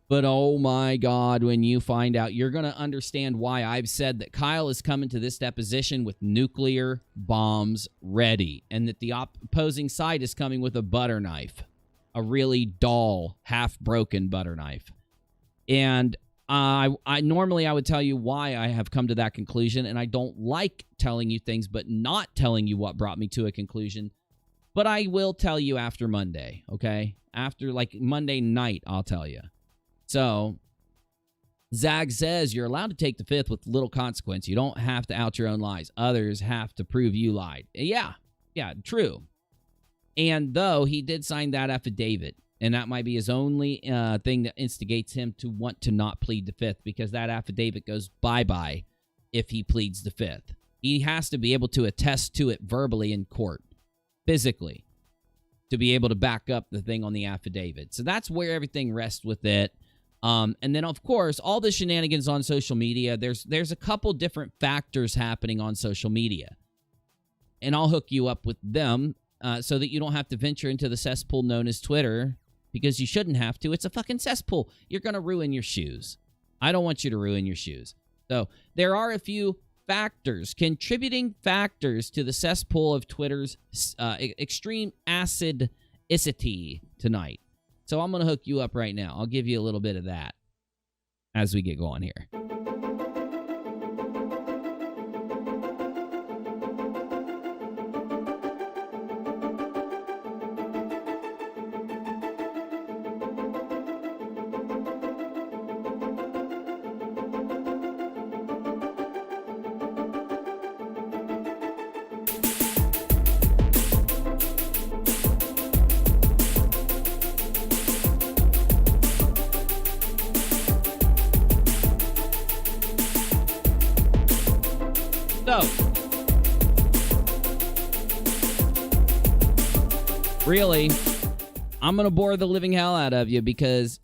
But oh my God, when you find out, you're going to understand why I've said that Kyle is coming to this deposition with nuclear bombs ready, and that the opposing side is coming with a butter knife, a really dull, half-broken butter knife. And I normally I would tell you why I have come to that conclusion, and I don't like telling you things but not telling you what brought me to a conclusion. But I will tell you after Monday, okay? After, like, Monday night, I'll tell you. So, Zag says you're allowed to take the fifth with little consequence. You don't have to out your own lies. Others have to prove you lied. Yeah, true. And though he did sign that affidavit, and that might be his only thing that instigates him to want to not plead the fifth, because that affidavit goes bye-bye if he pleads the fifth. He has to be able to attest to it verbally in court, physically, to be able to back up the thing on the affidavit. So that's where everything rests with it. And then, of course, all the shenanigans on social media, there's a couple different factors happening on social media. And I'll hook you up with them so that you don't have to venture into the cesspool known as Twitter, because you shouldn't have to. It's a fucking cesspool. You're going to ruin your shoes. I don't want you to ruin your shoes. So there are a few factors, contributing factors to the cesspool of Twitter's extreme acidicity tonight. So I'm going to hook you up right now. I'll give you a little bit of that as we get going here. So, really, I'm going to bore the living hell out of you, because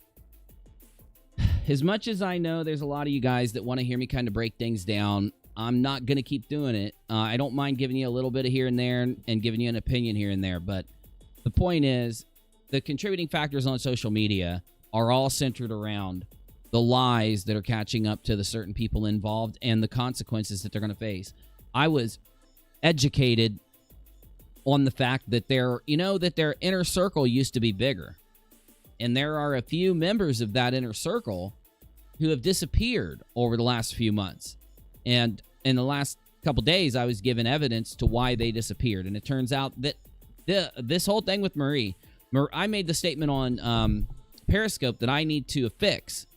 as much as I know there's a lot of you guys that want to hear me kind of break things down, I'm not going to keep doing it. I don't mind giving you a little bit of here and there and giving you an opinion here and there, but the point is, the contributing factors on social media are all centered around the lies that are catching up to the certain people involved and the consequences that they're going to face. I was educated on the fact that their inner circle used to be bigger. And there are a few members of that inner circle who have disappeared over the last few months. And in the last couple days, I was given evidence to why they disappeared. And it turns out that this whole thing with Marie, I made the statement on Periscope that I need to fix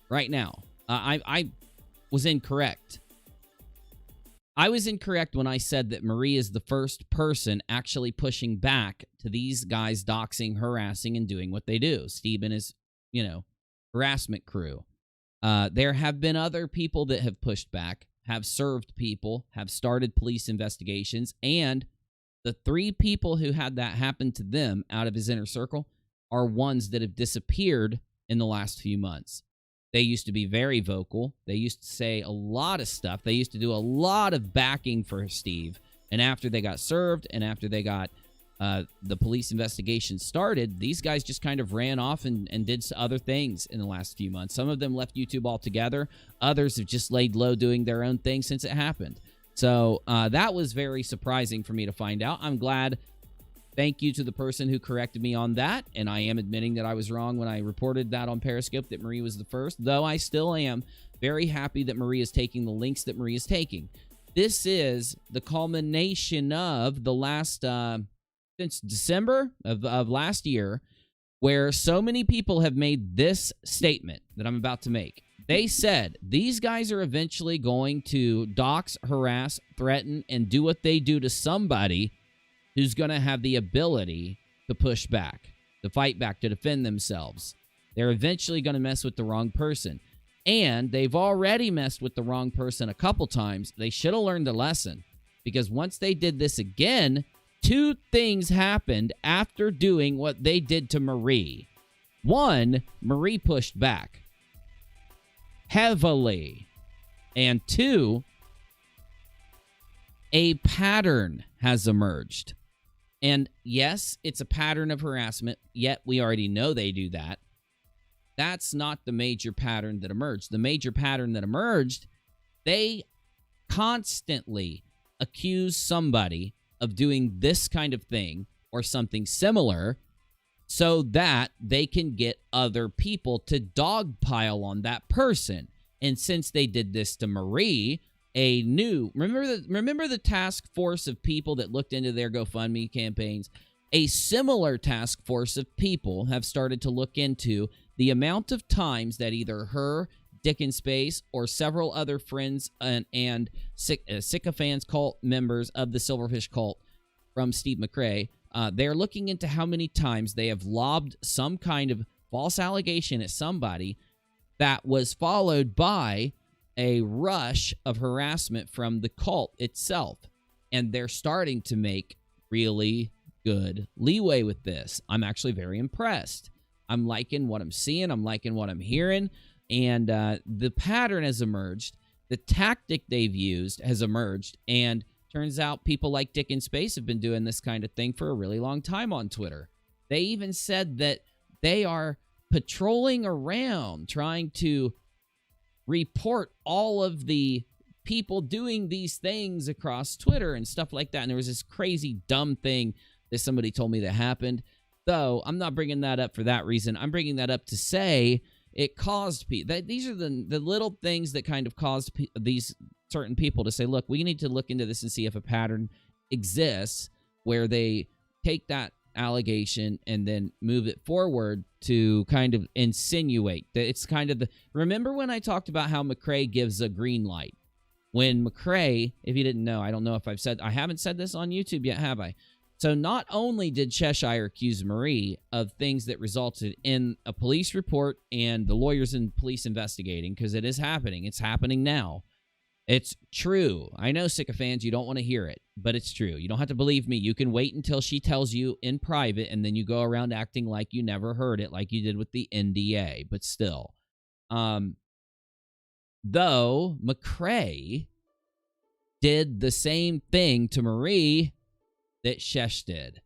right now. I was incorrect. I was incorrect when I said that Marie is the first person actually pushing back to these guys doxing, harassing, and doing what they do. Steve and his, harassment crew. There have been other people that have pushed back, have served people, have started police investigations, and the 3 people who had that happen to them out of his inner circle are ones that have disappeared in the last few months. They used to be very vocal. They used to say a lot of stuff. They used to do a lot of backing for Steve. And after they got served and after they got the police investigation started, these guys just kind of ran off and did other things in the last few months. Some of them left YouTube altogether. Others have just laid low doing their own thing since it happened. So that was very surprising for me to find out. I'm glad. Thank you to the person who corrected me on that, and I am admitting that I was wrong when I reported that on Periscope that Marie was the first, though I still am very happy that Marie is taking the links that Marie is taking. This is the culmination of the last, since December of last year, where so many people have made this statement that I'm about to make. They said these guys are eventually going to dox, harass, threaten, and do what they do to somebody who's going to have the ability to push back, to fight back, to defend themselves. They're eventually going to mess with the wrong person. And they've already messed with the wrong person a couple times. They should have learned a lesson. Because once they did this again, 2 things happened after doing what they did to Marie. 1, Marie pushed back heavily. And 2, a pattern has emerged. And yes, it's a pattern of harassment, yet we already know they do that. That's not the major pattern that emerged. The major pattern that emerged, they constantly accuse somebody of doing this kind of thing or something similar so that they can get other people to dogpile on that person. And since they did this to Marie, remember the task force of people that looked into their GoFundMe campaigns? A similar task force of people have started to look into the amount of times that either her, Dick in Space, or several other friends and sycophants cult members of the Silverfish cult from Steve McRae, they're looking into how many times they have lobbed some kind of false allegation at somebody that was followed by a rush of harassment from the cult itself. And they're starting to make really good leeway with this. I'm actually very impressed. I'm liking what I'm seeing. I'm liking what I'm hearing. And the pattern has emerged. The tactic they've used has emerged. And turns out people like Dick in Space have been doing this kind of thing for a really long time on Twitter. They even said that they are patrolling around trying to report all of the people doing these things across Twitter and stuff like that. And there was this crazy dumb thing that somebody told me that happened. Though I'm not bringing that up for that reason. I'm bringing that up to say it caused people. These are the little things that kind of caused these certain people to say, look, we need to look into this and see if a pattern exists where they take that allegation and then move it forward to kind of insinuate that it's kind of the... Remember when I talked about how McRae gives a green light? When McRae, if you didn't know, I don't know if I haven't said this on YouTube yet, have I? So not only did Cheshire accuse Marie of things that resulted in a police report and the lawyers and police investigating, because it is happening. It's happening now. It's true. I know, sycophants, you don't want to hear it, but it's true. You don't have to believe me. You can wait until she tells you in private, and then you go around acting like you never heard it, like you did with the NDA, but still. Though McRae did the same thing to Marie that Shesh did.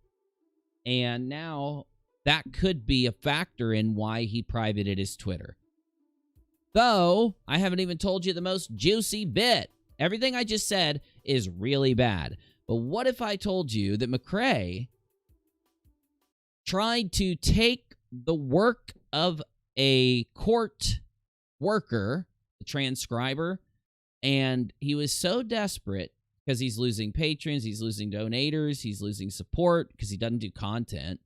And now that could be a factor in why he privated his Twitter. Though, I haven't even told you the most juicy bit. Everything I just said is really bad. But what if I told you that McCrae tried to take the work of a court worker, a transcriber, and he was so desperate because he's losing patrons, he's losing donators, he's losing support because he doesn't do content.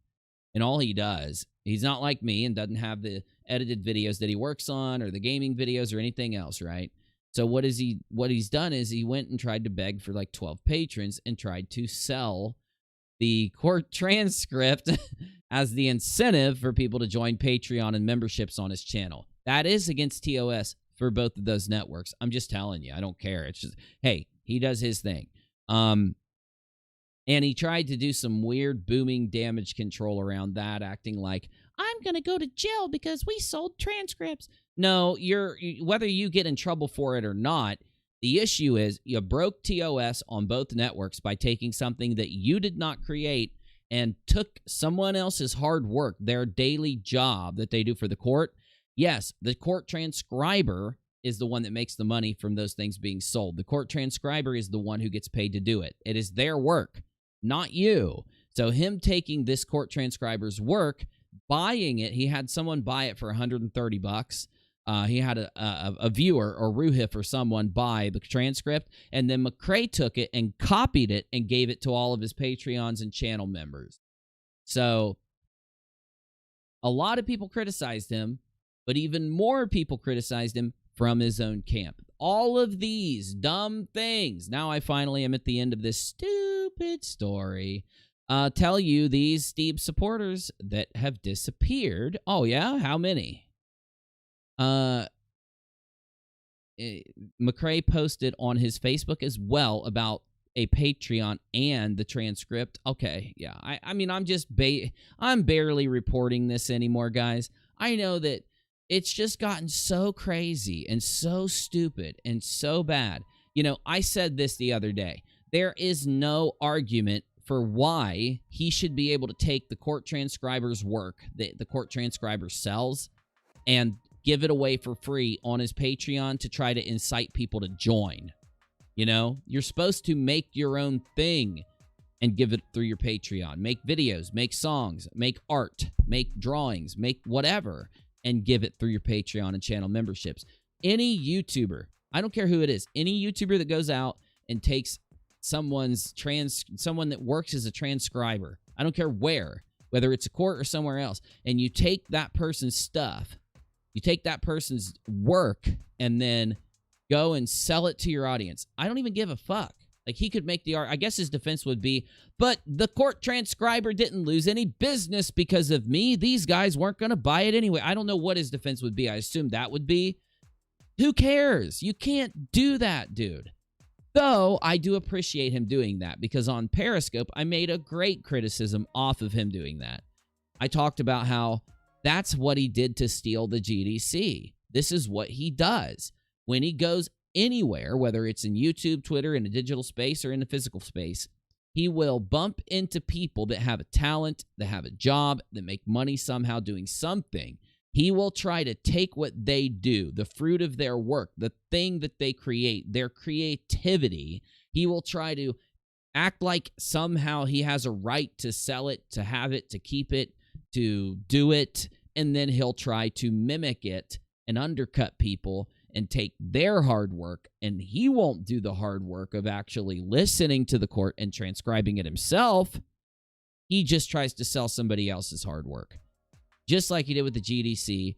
And all he does, he's not like me and doesn't have the edited videos that he works on or the gaming videos or anything else, right? So what he's done is he went and tried to beg for like 12 patrons and tried to sell the court transcript as the incentive for people to join Patreon and memberships on his channel. That is against TOS for both of those networks. I'm just telling you. I don't care. It's just, hey, he does his thing. And he tried to do some weird booming damage control around that, acting like, I'm going to go to jail because we sold transcripts. No, whether you get in trouble for it or not, the issue is you broke TOS on both networks by taking something that you did not create and took someone else's hard work, their daily job that they do for the court. Yes, the court transcriber is the one that makes the money from those things being sold. The court transcriber is the one who gets paid to do it. It is their work, not you. So him taking this court transcriber's work, buying it, he had someone buy it for $130. He had a viewer or Ruhif or someone buy the transcript, and then McCrae took it and copied it and gave it to all of his Patreons and channel members. So a lot of people criticized him, but even more people criticized him from his own camp. All of these dumb things. Now I finally am at the end of this stupid story. Tell you these Steve supporters that have disappeared. Oh, yeah? How many? McCrae posted on his Facebook as well about a Patreon and the transcript. Okay, yeah. I mean, I'm barely reporting this anymore, guys. I know that it's just gotten so crazy and so stupid and so bad. You know, I said this the other day. There is no argument for why he should be able to take the court transcriber's work that the court transcriber sells and give it away for free on his Patreon to try to incite people to join. You know, you're supposed to make your own thing and give it through your Patreon. Make videos, make songs, make art, make drawings, make whatever, and give it through your Patreon and channel memberships. Any YouTuber, I don't care who it is, any YouTuber that goes out and takes someone that works as a transcriber, I don't care whether it's a court or somewhere else, and you take that person's stuff, you take that person's work, and then go and sell it to your audience. I don't even give a fuck. Like, he could make the art. I guess his defense would be, but the court transcriber didn't lose any business because of me. These guys weren't going to buy it anyway. I don't know what his defense would be. I assume that would be, who cares? You can't do that, dude. Though, I do appreciate him doing that because on Periscope, I made a great criticism off of him doing that. I talked about how that's what he did to steal the GDC. This is what he does. When he goes anywhere, whether it's in YouTube, Twitter, in a digital space, or in a physical space, he will bump into people that have a talent, that have a job, that make money somehow doing something. He will try to take what they do, the fruit of their work, the thing that they create, their creativity. He will try to act like somehow he has a right to sell it, to have it, to keep it, to do it, and then he'll try to mimic it and undercut people and take their hard work, and he won't do the hard work of actually listening to the court and transcribing it himself. He just tries to sell somebody else's hard work. Just like he did with the GDC,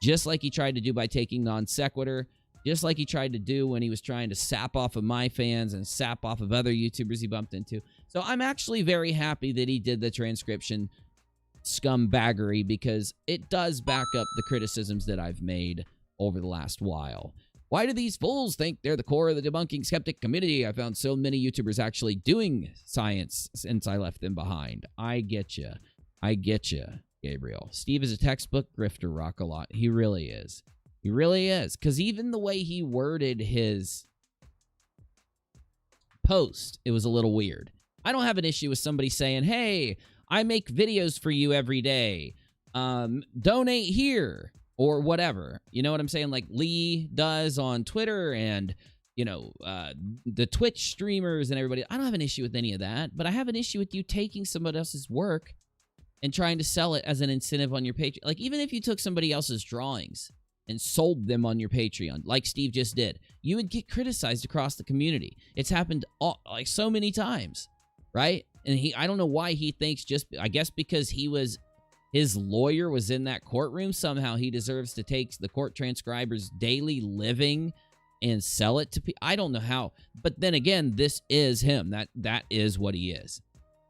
just like he tried to do by taking non sequitur, just like he tried to do when he was trying to sap off of my fans and sap off of other YouTubers he bumped into. So I'm actually very happy that he did the transcription scumbaggery because it does back up the criticisms that I've made over the last while. Why do these fools think they're the core of the debunking skeptic community? I found so many YouTubers actually doing science since I left them behind. I get you. I get you, Gabriel. Steve is a textbook grifter, rockAlot. He really is. He really is. Because even the way he worded his post, it was a little weird. I don't have an issue with somebody saying, hey, I make videos for you every day. Donate here or whatever. You know what I'm saying? Like Lee does on Twitter and, you know, the Twitch streamers and everybody. I don't have an issue with any of that, but I have an issue with you taking somebody else's work and trying to sell it as an incentive on your Patreon. Like, even if you took somebody else's drawings and sold them on your Patreon, like Steve just did, you would get criticized across the community. It's happened like so many times, right? And I don't know why he thinks I guess because his lawyer was in that courtroom, somehow he deserves to take the court transcriber's daily living and sell it to people. I don't know how. But then again, this is him. That is what he is.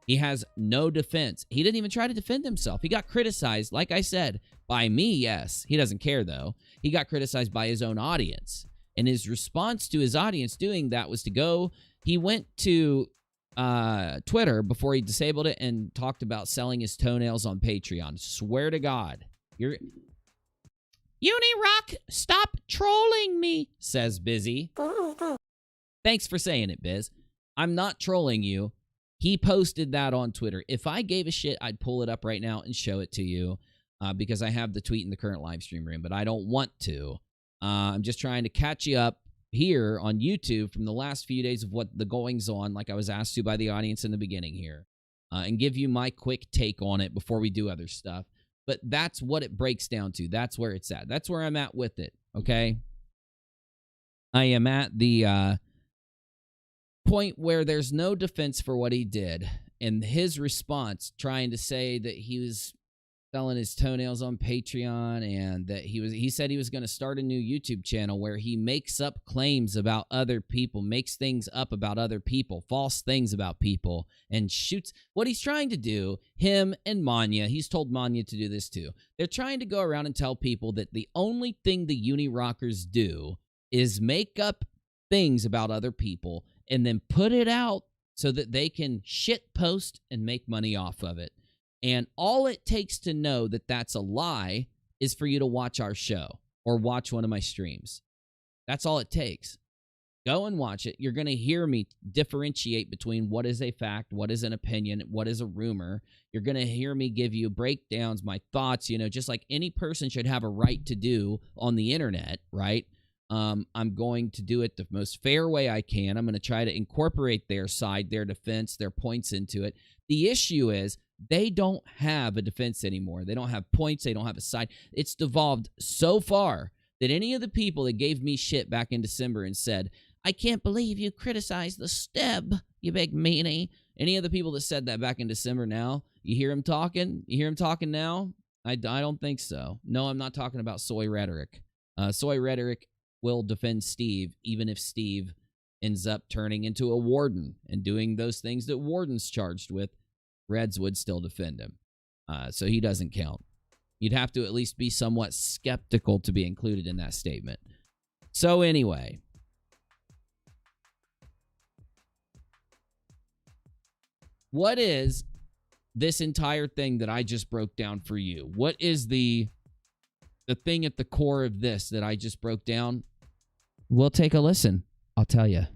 He has no defense. He didn't even try to defend himself. He got criticized, like I said, by me, yes. He doesn't care, though. He got criticized by his own audience. And his response to his audience doing that was to go, he went to Twitter before he disabled it and talked about selling his toenails on Patreon. Swear to God. UNIRock, stop trolling me, says Busy. Thanks for saying it, Biz. I'm not trolling you. He posted that on Twitter. If I gave a shit, I'd pull it up right now and show it to you because I have the tweet in the current live stream room, but I don't want to. I'm just trying to catch you up here on YouTube from the last few days of what the goings on, like I was asked to by the audience in the beginning here, and give you my quick take on it before we do other stuff. But that's what it breaks down to. That's where it's at. That's where I'm at with it, okay? I am at the point where there's no defense for what he did, and his response trying to say that he was selling his toenails on Patreon and that he said he was going to start a new YouTube channel where he makes up claims about other people, makes things up about other people, false things about people, and shoots. What he's trying to do, him and Manya, he's told Manya to do this too. They're trying to go around and tell people that the only thing the UNIRockers do is make up things about other people and then put it out so that they can shit post and make money off of it. And all it takes to know that that's a lie is for you to watch our show or watch one of my streams. That's all it takes. Go and watch it. You're going to hear me differentiate between what is a fact, what is an opinion, what is a rumor. You're going to hear me give you breakdowns, my thoughts, just like any person should have a right to do on the internet, right? I'm going to do it the most fair way I can. I'm going to try to incorporate their side, their defense, their points into it. The issue is they don't have a defense anymore. They don't have points. They don't have a side. It's devolved so far that any of the people that gave me shit back in December and said, I can't believe you criticized the steb, you big meanie. Any of the people that said that back in December now, you hear him talking? You hear him talking now? I don't think so. No, I'm not talking about soy rhetoric. Soy rhetoric will defend Steve, even if Steve ends up turning into a warden and doing those things that warden's charged with. Reds would still defend him. So he doesn't count. You'd have to at least be somewhat skeptical to be included in that statement. So anyway, what is this entire thing that I just broke down for you? What is the thing at the core of this that I just broke down? We'll take a listen. I'll tell you.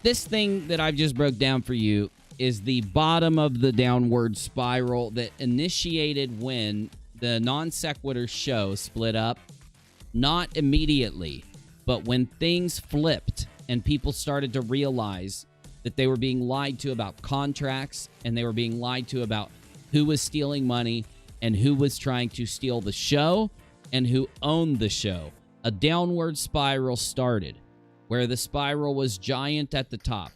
this thing that I've just broke down for you is the bottom of the downward spiral that initiated when the non sequitur show split up. Not immediately, but when things flipped and people started to realize that they were being lied to about contracts, and they were being lied to about who was stealing money and who was trying to steal the show and who owned the show. A downward spiral started where the spiral was giant at the top,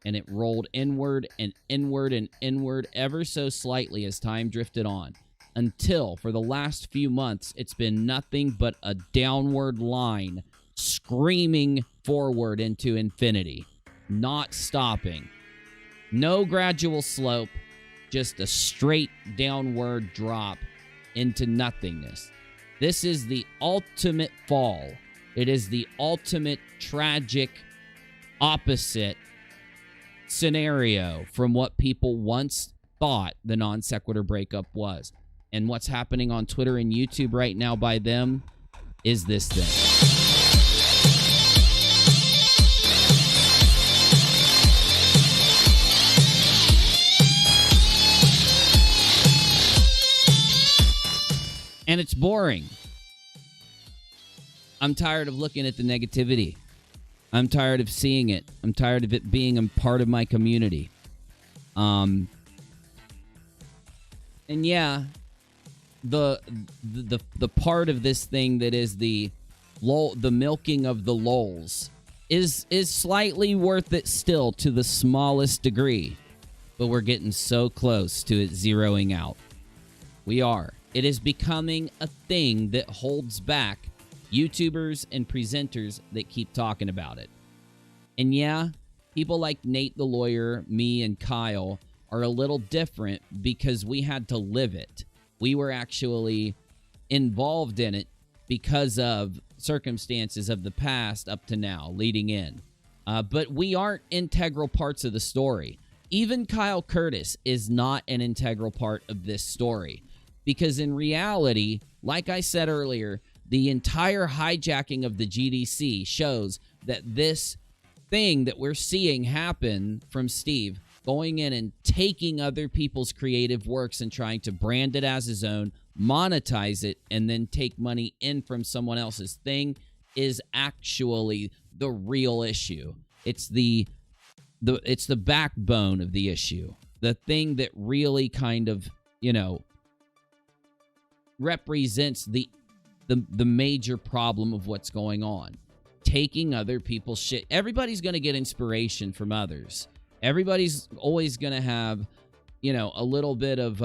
and it rolled inward and inward and inward ever so slightly as time drifted on, until for the last few months it's been nothing but a downward line screaming forward into infinity, not stopping. No gradual slope, just a straight downward drop into nothingness. This is the ultimate fall. It is the ultimate tragic opposite scenario from what people once thought the non sequitur breakup was. And what's happening on Twitter and YouTube right now by them is this thing. And it's boring. I'm tired of looking at the negativity. I'm tired of seeing it. I'm tired of it being a part of my community. And yeah, the part of this thing that is the milking of the lulz is slightly worth it still to the smallest degree. But we're getting so close to it zeroing out. We are. It is becoming a thing that holds back YouTubers and presenters that keep talking about it. And yeah, people like Nate the lawyer, me, and Kyle are a little different because we had to live it. We were actually involved in it because of circumstances of the past up to now, leading in. But we aren't integral parts of the story. Even Kyle Curtis is not an integral part of this story. Because in reality, like I said earlier, the entire hijacking of the GDC shows that this thing that we're seeing happen from Steve, going in and taking other people's creative works and trying to brand it as his own, monetize it, and then take money in from someone else's thing, is actually the real issue. It's the backbone of the issue. The thing that really kind of, represents the major problem of what's going on. Taking other people's shit. Everybody's going to get inspiration from others. Everybody's always going to have, a little bit of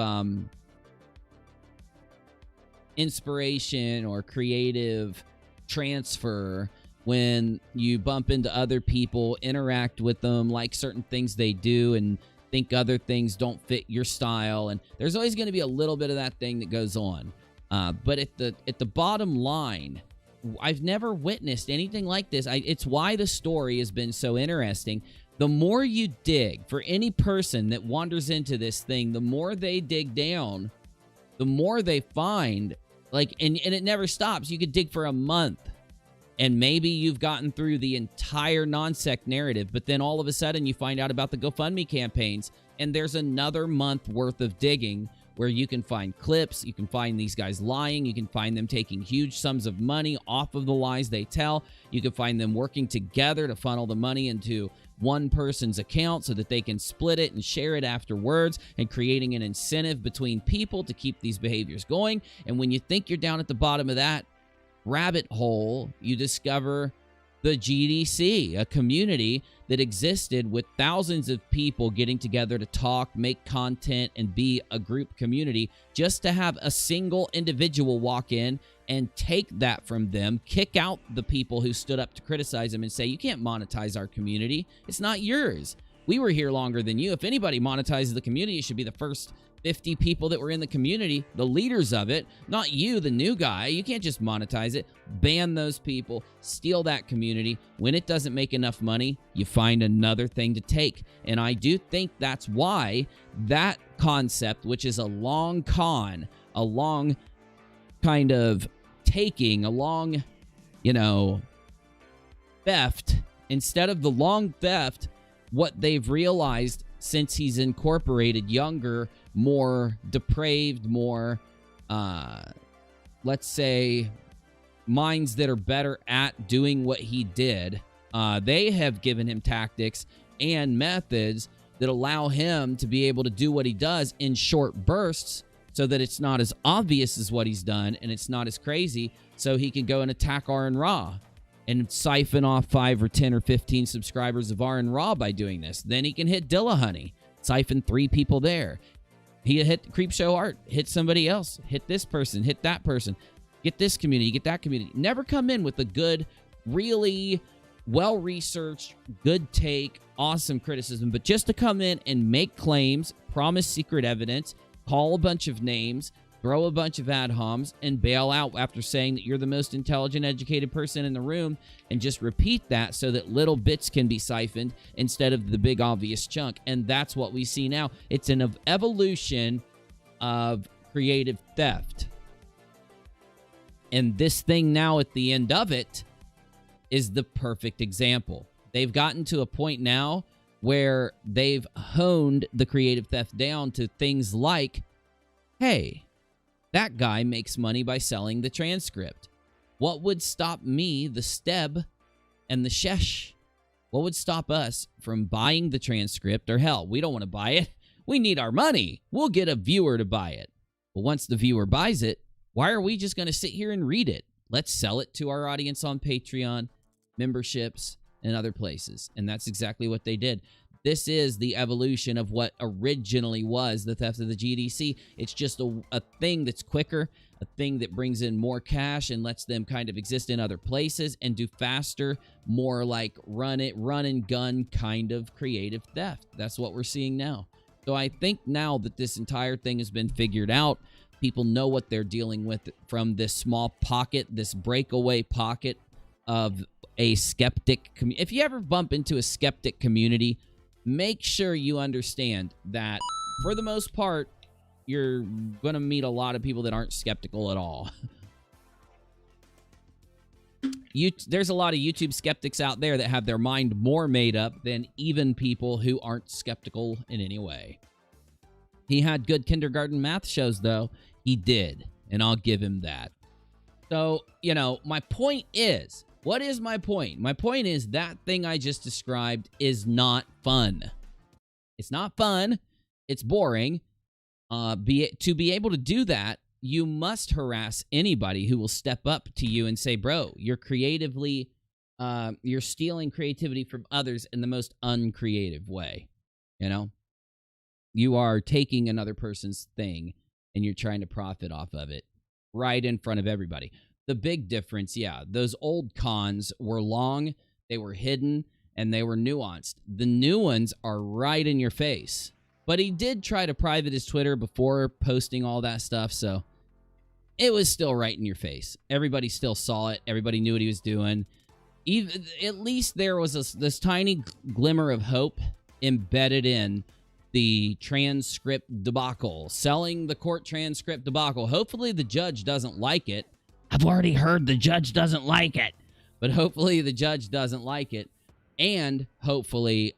inspiration or creative transfer when you bump into other people, interact with them, like certain things they do, and think other things don't fit your style. And there's always going to be a little bit of that thing that goes on. But at the bottom line, I've never witnessed anything like this. It's why the story has been so interesting. The more you dig, for any person that wanders into this thing, the more they dig down, the more they find, and it never stops. You could dig for a month, and maybe you've gotten through the entire non-sec narrative, but then all of a sudden you find out about the GoFundMe campaigns, and there's another month worth of digging where you can find clips, you can find these guys lying, you can find them taking huge sums of money off of the lies they tell, you can find them working together to funnel the money into one person's account so that they can split it and share it afterwards, and creating an incentive between people to keep these behaviors going. And when you think you're down at the bottom of that rabbit hole, you discover the GDC, a community that existed with thousands of people getting together to talk, make content, and be a group community, just to have a single individual walk in and take that from them, kick out the people who stood up to criticize them and say, you can't monetize our community. It's not yours. We were here longer than you. If anybody monetizes the community, it should be the first 50 people that were in the community, the leaders of it, not you, the new guy. You can't just monetize it. Ban those people, steal that community. When it doesn't make enough money, you find another thing to take. And I do think that's why that concept, which is a long con, a long kind of taking, a long, theft Instead of the long theft, what they've realized since he's incorporated younger, more depraved, more, let's say, minds that are better at doing what he did, they have given him tactics and methods that allow him to be able to do what he does in short bursts so that it's not as obvious as what he's done and it's not as crazy, so he can go and attack RN Raw and siphon off 5 or 10 or 15 subscribers of RN Raw by doing this. Then he can hit Dillahunny, siphon 3 people there. He hit Creepshow Art, hit somebody else, hit this person, hit that person, get this community, get that community. Never come in with a good, really well-researched, good take, awesome criticism, but just to come in and make claims, promise secret evidence, call a bunch of names, throw a bunch of ad homs, and bail out after saying that you're the most intelligent, educated person in the room, and just repeat that so that little bits can be siphoned instead of the big obvious chunk. And that's what we see now. It's an evolution of creative theft. And this thing now at the end of it is the perfect example. They've gotten to a point now where they've honed the creative theft down to things like, hey, that guy makes money by selling the transcript. What would stop me, the Steb, and the Shesh? What would stop us from buying the transcript? Or hell, we don't want to buy it. We need our money. We'll get a viewer to buy it. But once the viewer buys it, why are we just going to sit here and read it? Let's sell it to our audience on Patreon, memberships, and other places. And that's exactly what they did. This is the evolution of what originally was the theft of the GDC. It's just a thing that's quicker, a thing that brings in more cash and lets them kind of exist in other places and do faster, more like run and gun kind of creative theft. That's what we're seeing now. So I think now that this entire thing has been figured out, people know what they're dealing with from this small pocket, this breakaway pocket of a skeptic community. If you ever bump into a skeptic community, make sure you understand that for the most part, you're going to meet a lot of people that aren't skeptical at all. There's a lot of YouTube skeptics out there that have their mind more made up than even people who aren't skeptical in any way. He had good kindergarten math shows, though. He did, and I'll give him that. So, you know, my point is, what is my point? My point is that thing I just described is not fun. It's not fun. It's boring. To be able to do that, you must harass anybody who will step up to you and say, bro, you're creatively, you're stealing creativity from others in the most uncreative way. You know, you are taking another person's thing and you're trying to profit off of it right in front of everybody. The big difference, yeah, those old cons were long, they were hidden, and they were nuanced. The new ones are right in your face. But he did try to private his Twitter before posting all that stuff, so it was still right in your face. Everybody still saw it. Everybody knew what he was doing. At least there was this tiny glimmer of hope embedded in the transcript debacle, selling the court transcript debacle. Hopefully the judge doesn't like it. I've already heard the judge doesn't like it. But hopefully the judge doesn't like it. And hopefully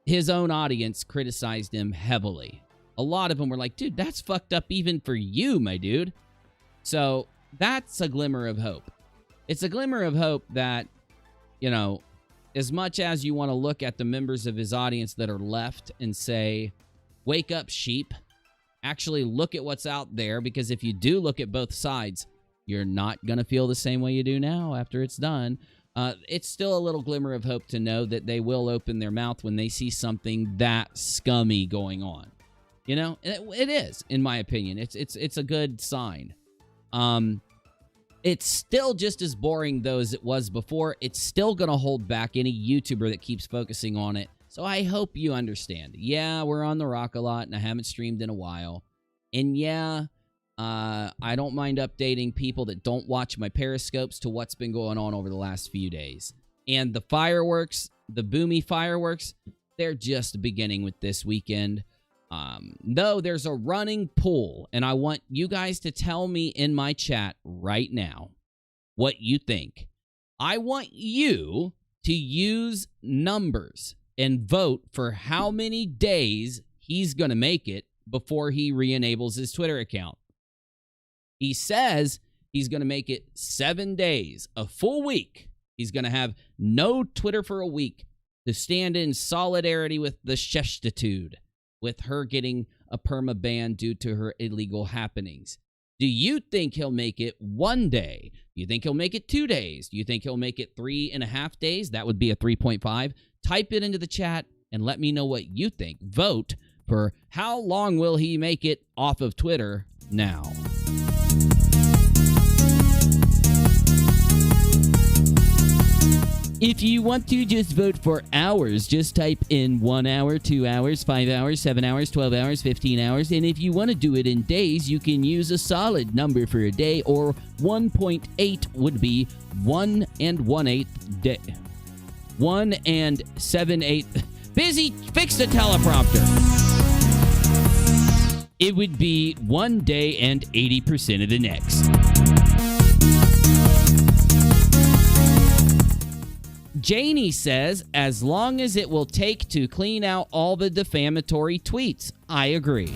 his own audience criticized him heavily. A lot of them were like, dude, that's fucked up even for you, my dude. So that's a glimmer of hope. It's a glimmer of hope that, you know, as much as you want to look at the members of his audience that are left and say, wake up, sheep. Actually look at what's out there, because if you do look at both sides, you're not going to feel the same way you do now after it's done. It's still a little glimmer of hope to know that they will open their mouth when they see something that scummy going on. You know, it is, in my opinion. It's a good sign. It's still just as boring, though, as it was before. It's still going to hold back any YouTuber that keeps focusing on it. So I hope you understand. Yeah, we're on the RockAlot, and I haven't streamed in a while. And yeah, I don't mind updating people that don't watch my Periscopes to what's been going on over the last few days. And the fireworks, the boomy fireworks, they're just beginning with this weekend. Though there's a running pool, and I want you guys to tell me in my chat right now what you think. I want you to use numbers and vote for how many days he's going to make it before he re-enables his Twitter account. He says he's going to make it 7 days, a full week. He's going to have no Twitter for a week to stand in solidarity with the shestitude, with her getting a perma-ban due to her illegal happenings. Do you think he'll make it 1 day? Do you think he'll make it 2 days? Do you think he'll make it 3.5 days? That would be a 3.5. Type it into the chat and let me know what you think. Vote for how long will he make it off of Twitter now. If you want to just vote for hours, just type in 1 hour, 2 hours, 5 hours, 7 hours, 12 hours, 15 hours. And if you want to do it in days, you can use a solid number for a day, or 1.8 would be 1 1/8 day. 1 7/8. Busy, fix the teleprompter. It would be 1 day and 80% of the next. Janie says, as long as it will take to clean out all the defamatory tweets. I agree.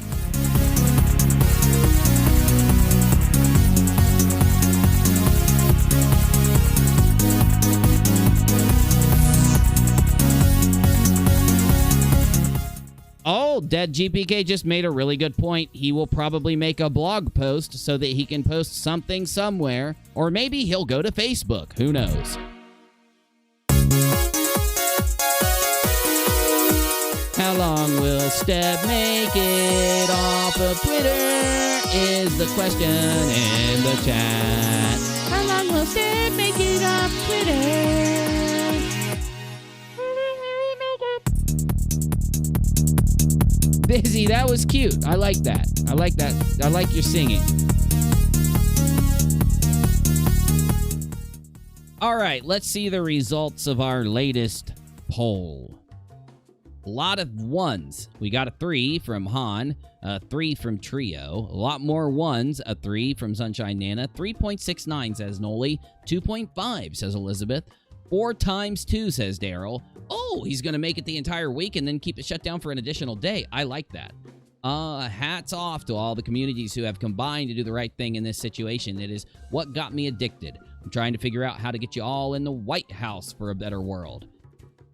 Oh, Dead GPK just made a really good point. He will probably make a blog post so that he can post something somewhere, or maybe he'll go to Facebook. Who knows? How long will Steb make it off of Twitter is the question in the chat. How long will Steb make it off Twitter? Busy, that was cute. I like that. I like that. I like your singing. All right, let's see the results of our latest poll. A lot of ones. We got a 3 from Han, a 3 from Trio, a lot more ones, a 3 from Sunshine Nana, 3.69 says Noli, 2.5 says Elizabeth, 4 times 2 says Daryl. Oh, he's going to make it the entire week and then keep it shut down for an additional day. I like that. Hats off to all the communities who have combined to do the right thing in this situation. It is what got me addicted. I'm trying to figure out how to get you all in the White House for a better world.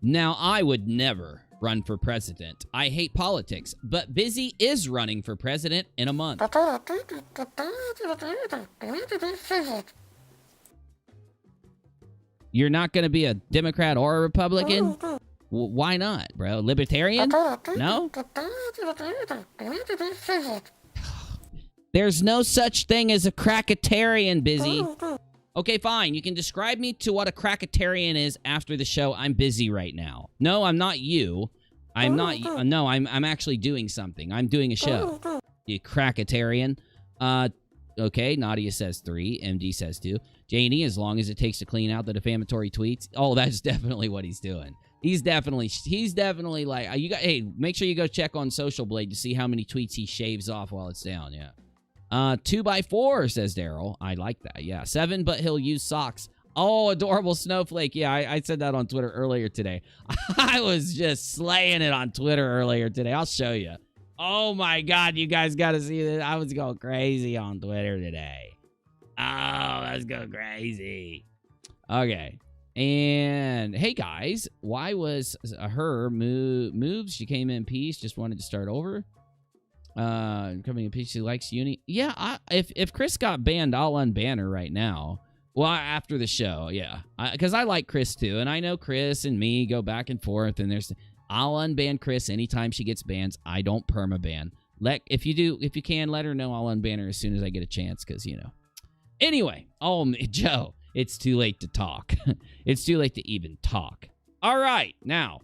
Now, I would never run for president. I hate politics, but Busy is running for president in a month. You're not going to be a Democrat or a Republican? Why not, bro? Libertarian? No? There's no such thing as a crackatarian, Busy. Okay, fine. You can describe me to what a crackatarian is after the show. I'm busy right now. No, I'm not you. I'm not. No, I'm actually doing something. I'm doing a show. You crackatarian. Okay, Nadia says 3. MD says 2. Janie, as long as it takes to clean out the defamatory tweets. Oh, that's definitely what he's doing. He's definitely like, hey, make sure you go check on Social Blade to see how many tweets he shaves off while it's down. Yeah. 2x4 says Daryl. I like that. Yeah. 7, but he'll use socks. Oh, adorable snowflake. Yeah, I said that on Twitter earlier today. I was just slaying it on Twitter earlier today. I'll show you. Oh my God, you guys got to see this. I was going crazy on Twitter today. Oh, let's go crazy. Okay. And hey guys, why was her moves? She came in peace, just wanted to start over. Coming in peace, she likes Uni. Yeah, if Chris got banned, I'll unban her right now. Well, after the show, yeah. Because I like Chris too, and I know Chris and me go back and forth, and I'll unban Chris anytime she gets bans. I don't permaban. If you can, let her know I'll unban her as soon as I get a chance, because, you know. Anyway, Joe, it's too late to talk. It's too late to even talk. All right, now,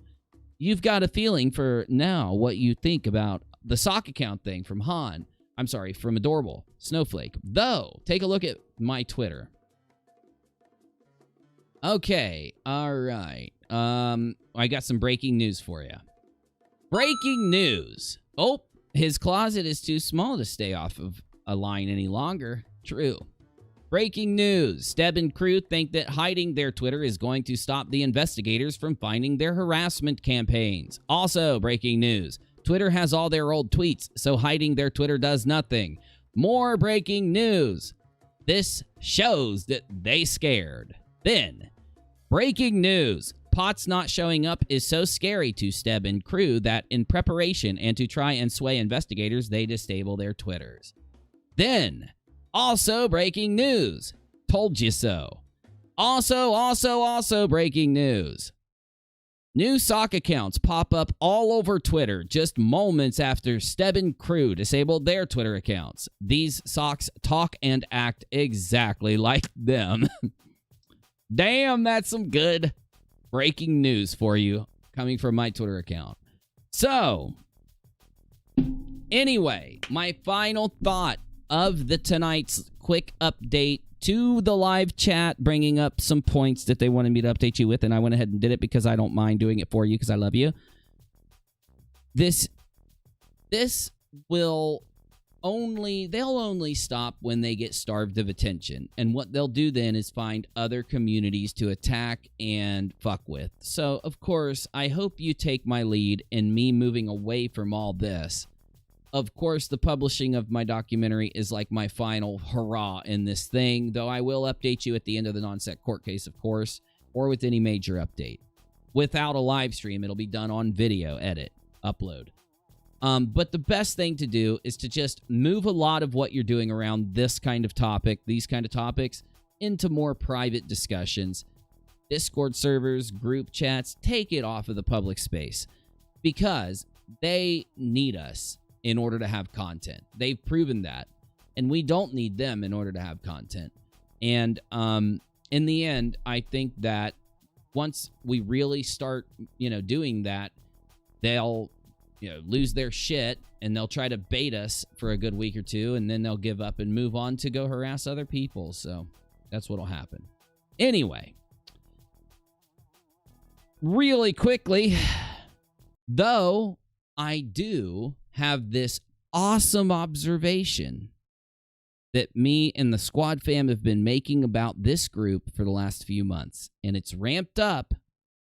you've got a feeling for now what you think about the sock account thing from Han. I'm sorry, from Adorable Snowflake. Though, take a look at my Twitter. Okay, all right. I got some breaking news for you. Breaking news. Oh, his closet is too small to stay off of a line any longer. True. Breaking news. Steb and crew think that hiding their Twitter is going to stop the investigators from finding their harassment campaigns. Also, breaking news. Twitter has all their old tweets, so hiding their Twitter does nothing. More breaking news. This shows that they scared. Then, breaking news. Potts not showing up is so scary to Steb and crew that in preparation and to try and sway investigators, they disable their Twitters. Then, also breaking news. Told you so. Also breaking news. New sock accounts pop up all over Twitter just moments after Steb and crew disabled their Twitter accounts. These socks talk and act exactly like them. Damn, that's some good breaking news for you coming from my Twitter account. So, anyway, my final thought of tonight's quick update to the live chat, bringing up some points that they wanted me to update you with, and I went ahead and did it because I don't mind doing it for you because I love you. This will they'll only stop when they get starved of attention, and what they'll do then is find other communities to attack and fuck with. So, of course, I hope you take my lead in me moving away from all this. Of course, the publishing of my documentary is like my final hurrah in this thing, though I will update you at the end of the non-sec court case, of course, or with any major update. Without a live stream, it'll be done on video, edit, upload. But the best thing to do is to just move a lot of what you're doing around this kind of topic, these kind of topics, into more private discussions. Discord servers, group chats, take it off of the public space because they need us in order to have content. They've proven that, and we don't need them in order to have content. And in the end, I think that once we really start, doing that, they'll, lose their shit and they'll try to bait us for a good week or two, and then they'll give up and move on to go harass other people. So that's what'll happen. Anyway, really quickly, though, I do have this awesome observation that me and the squad fam have been making about this group for the last few months. And it's ramped up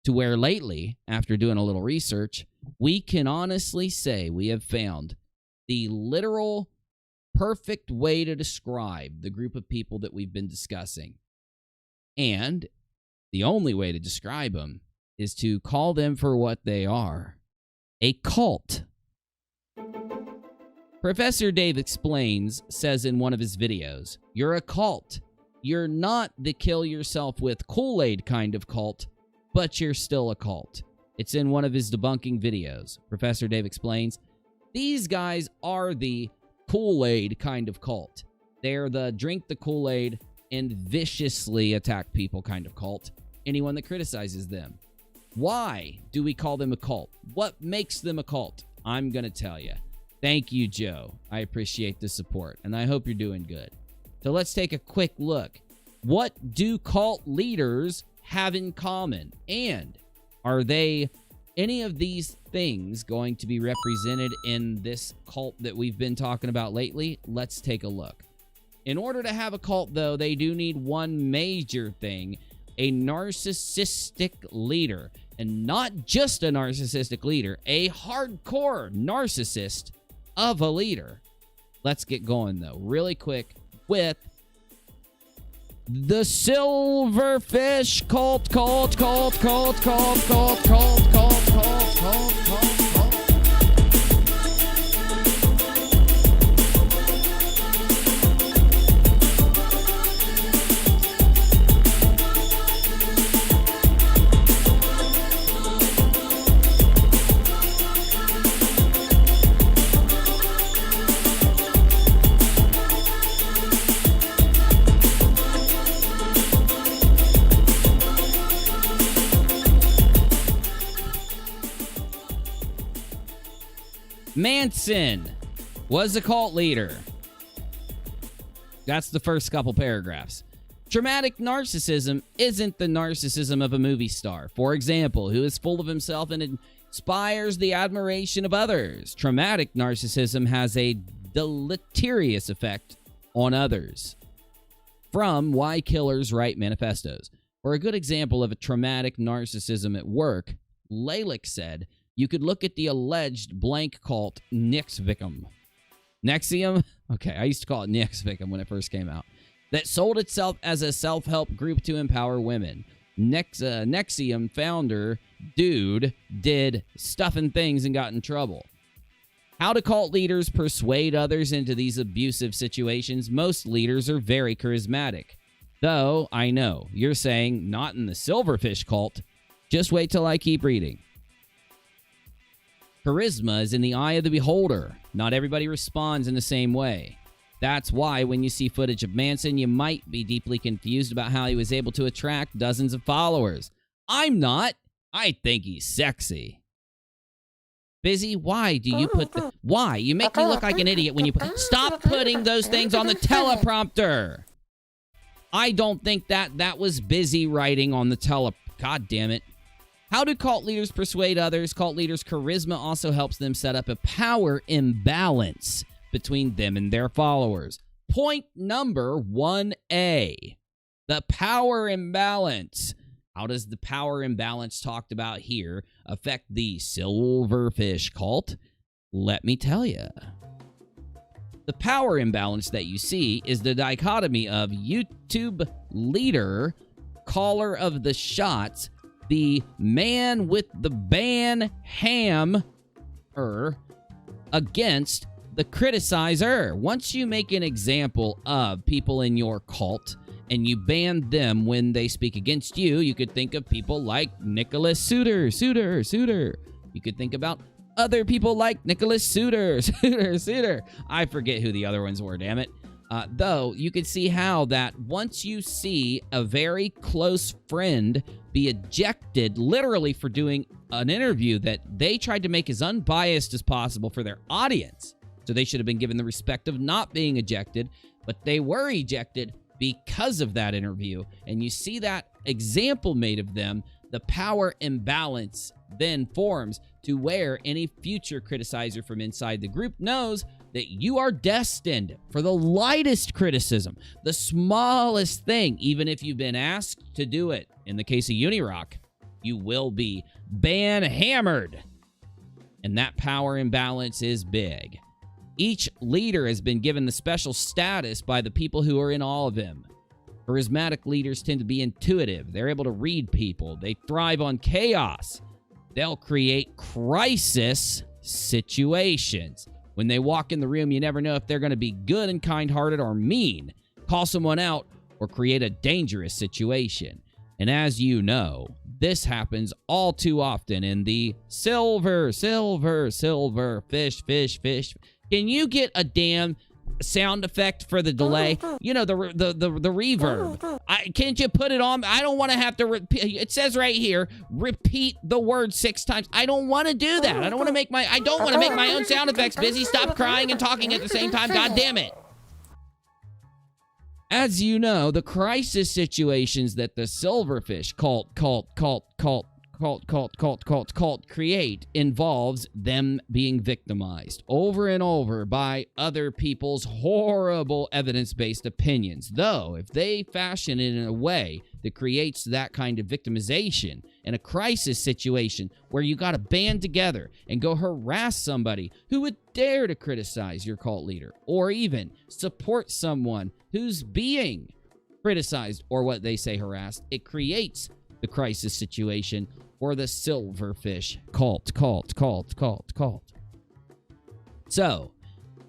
to where lately, after doing a little research, we can honestly say we have found the literal perfect way to describe the group of people that we've been discussing. And the only way to describe them is to call them for what they are: a cult. Professor Dave Explains says in one of his videos, "You're a cult. You're not the kill yourself with Kool-Aid kind of cult, but you're still a cult." It's in one of his debunking videos. Professor Dave Explains, these guys are the Kool-Aid kind of cult. They're the drink the Kool-Aid and viciously attack people kind of cult. Anyone that criticizes them. Why do we call them a cult? What makes them a cult? I'm going to tell you. Thank you, Joe. I appreciate the support, and I hope you're doing good. So let's take a quick look. What do cult leaders have in common? And are they any of these things going to be represented in this cult that we've been talking about lately? Let's take a look. In order to have a cult, though, they do need one major thing: a narcissistic leader. And not just a narcissistic leader, a hardcore narcissist of a leader. Let's get going, though, really quick with the Silverfish cult. Manson was a cult leader. That's the first couple paragraphs. Traumatic narcissism isn't the narcissism of a movie star, for example, who is full of himself and inspires the admiration of others. Traumatic narcissism has a deleterious effect on others. from Why Killers Write Manifestos. For a good example of a traumatic narcissism at work, Lalick said, you could look at the alleged blank cult Nixvicum. Nexium? Okay, I used to call it Nixvicum when it first came out. That sold itself as a self-help group to empower women. Nexium founder dude did stuff and things and got in trouble. How do cult leaders persuade others into these abusive situations? Most leaders are very charismatic. Though, I know, you're saying, not in the silverfish cult. Just wait till I keep reading. Charisma is in the eye of the beholder. Not everybody responds in the same way. That's why when you see footage of Manson, you might be deeply confused about how he was able to attract dozens of followers. I'm not. I think he's sexy. Busy, why do you put the... Why? You make me look like an idiot when you... Stop putting those things on the teleprompter. I don't think that was Busy writing on the God damn it. How do cult leaders persuade others? Cult leaders' charisma also helps them set up a power imbalance between them and their followers. Point number 1A. The power imbalance. How does the power imbalance talked about here affect the silverfish cult? Let me tell you. The power imbalance that you see is the dichotomy of YouTube leader, caller of the shots, the man with the ban hammer against the criticizer. Once you make an example of people in your cult and you ban them when they speak against you, you could think of people like Nicholas Suter. You could think about other people like Nicholas Suter. I forget who the other ones were, damn it. Though, you could see how that once you see a very close friend be ejected literally for doing an interview that they tried to make as unbiased as possible for their audience, so they should have been given the respect of not being ejected, but they were ejected because of that interview, and you see that example made of them, the power imbalance then forms to where any future criticizer from inside the group knows that you are destined for the lightest criticism, the smallest thing, even if you've been asked to do it. In the case of UNIRock, you will be ban-hammered. And that power imbalance is big. Each leader has been given the special status by the people who are in all of him. Charismatic leaders tend to be intuitive. They're able to read people. They thrive on chaos. They'll create crisis situations. When they walk in the room, you never know if they're going to be good and kind-hearted or mean, call someone out, or create a dangerous situation. And as you know, this happens all too often in the silver, fish. Can you get a damn sound effect for the delay? You know, the reverb. Can't you put it on? I don't want to have to repeat. It says right here, repeat the word 6 times. I don't want to do that. I don't want to make my own sound effects. Busy, stop crying and talking at the same time. God damn it. As you know, the crisis situations that the silverfish cult create involves them being victimized over and over by other people's horrible evidence-based opinions. Though, if they fashion it in a way that creates that kind of victimization in a crisis situation where you got to band together and go harass somebody who would dare to criticize your cult leader, or even support someone who's being criticized or what they say harassed, it creates the crisis situation or the silverfish cult. So,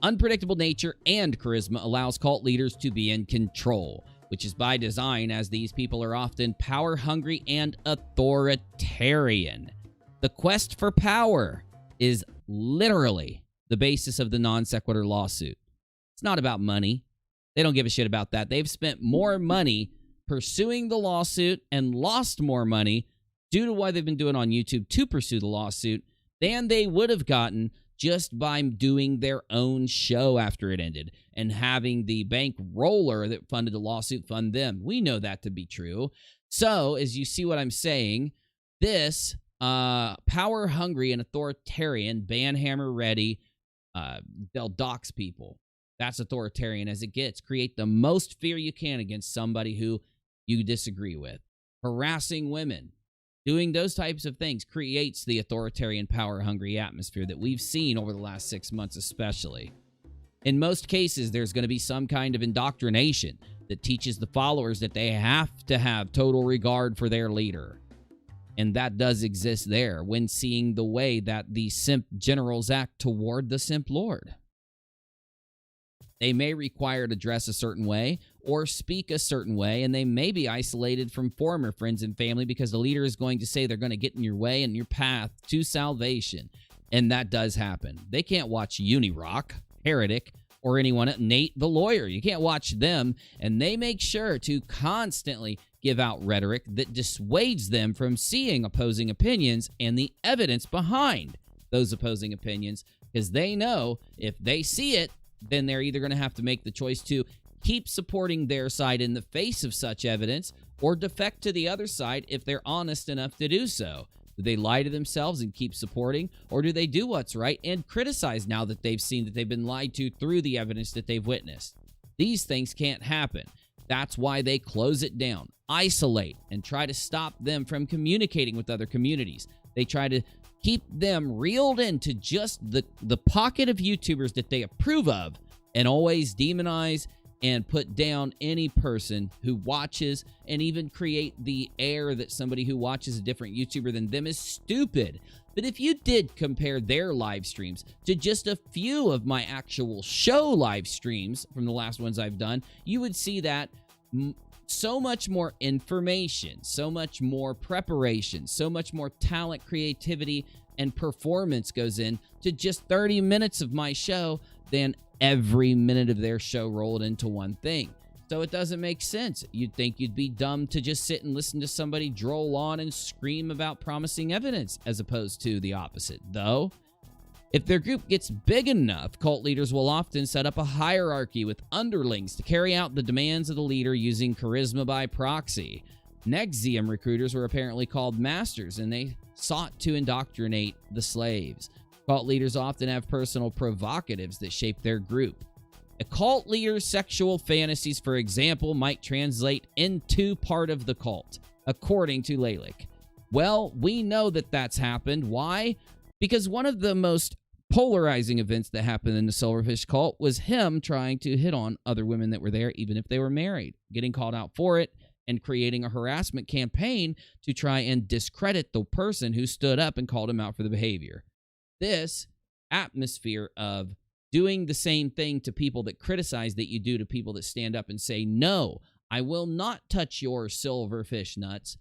unpredictable nature and charisma allows cult leaders to be in control, which is by design, as these people are often power-hungry and authoritarian. The quest for power is literally the basis of the non sequitur lawsuit. It's not about money. They don't give a shit about that. They've spent more money pursuing the lawsuit and lost more money due to what they've been doing on YouTube to pursue the lawsuit than they would have gotten just by doing their own show after it ended and having the bank roller that funded the lawsuit fund them. We know that to be true. So, as you see what I'm saying, this power-hungry and authoritarian, banhammer ready, they'll dox people. That's authoritarian as it gets. Create the most fear you can against somebody who you disagree with. Harassing women, doing those types of things creates the authoritarian, power-hungry atmosphere that we've seen over the last 6 months especially. In most cases, there's going to be some kind of indoctrination that teaches the followers that they have to have total regard for their leader. And that does exist there when seeing the way that the simp generals act toward the simp lord. They may require to dress a certain way or speak a certain way, and they may be isolated from former friends and family because the leader is going to say they're going to get in your way and your path to salvation. And that does happen. They can't watch UNIRock, Heretic, or anyone, Nate the lawyer. You can't watch them, and they make sure to constantly give out rhetoric that dissuades them from seeing opposing opinions and the evidence behind those opposing opinions, because they know if they see it, then they're either going to have to make the choice to keep supporting their side in the face of such evidence or defect to the other side if they're honest enough to do so. Do they lie to themselves and keep supporting, or do they do what's right and criticize now that they've seen that they've been lied to through the evidence that they've witnessed? These things can't happen. That's why they close it down, isolate, and try to stop them from communicating with other communities. They try to keep them reeled into just the pocket of YouTubers that they approve of and always demonize and put down any person who watches and even create the air that somebody who watches a different YouTuber than them is stupid. But if you did compare their live streams to just a few of my actual show live streams from the last ones I've done, you would see that so much more information, so much more preparation, so much more talent, creativity, and performance goes in to just 30 minutes of my show than every minute of their show rolled into one thing. So it doesn't make sense. You'd think you'd be dumb to just sit and listen to somebody droll on and scream about promising evidence as opposed to the opposite. Though, if their group gets big enough, cult leaders will often set up a hierarchy with underlings to carry out the demands of the leader using charisma by proxy. Nexium recruiters were apparently called masters, and they sought to indoctrinate the slaves. Cult leaders often have personal provocatives that shape their group. A cult leader's sexual fantasies, for example, might translate into part of the cult, according to Lalick. Well, we know that that's happened. Why? Because one of the most polarizing events that happened in the Silverfish cult was him trying to hit on other women that were there, even if they were married, getting called out for it, and creating a harassment campaign to try and discredit the person who stood up and called him out for the behavior. This atmosphere of doing the same thing to people that criticize that you do to people that stand up and say, no, I will not touch your silverfish nuts.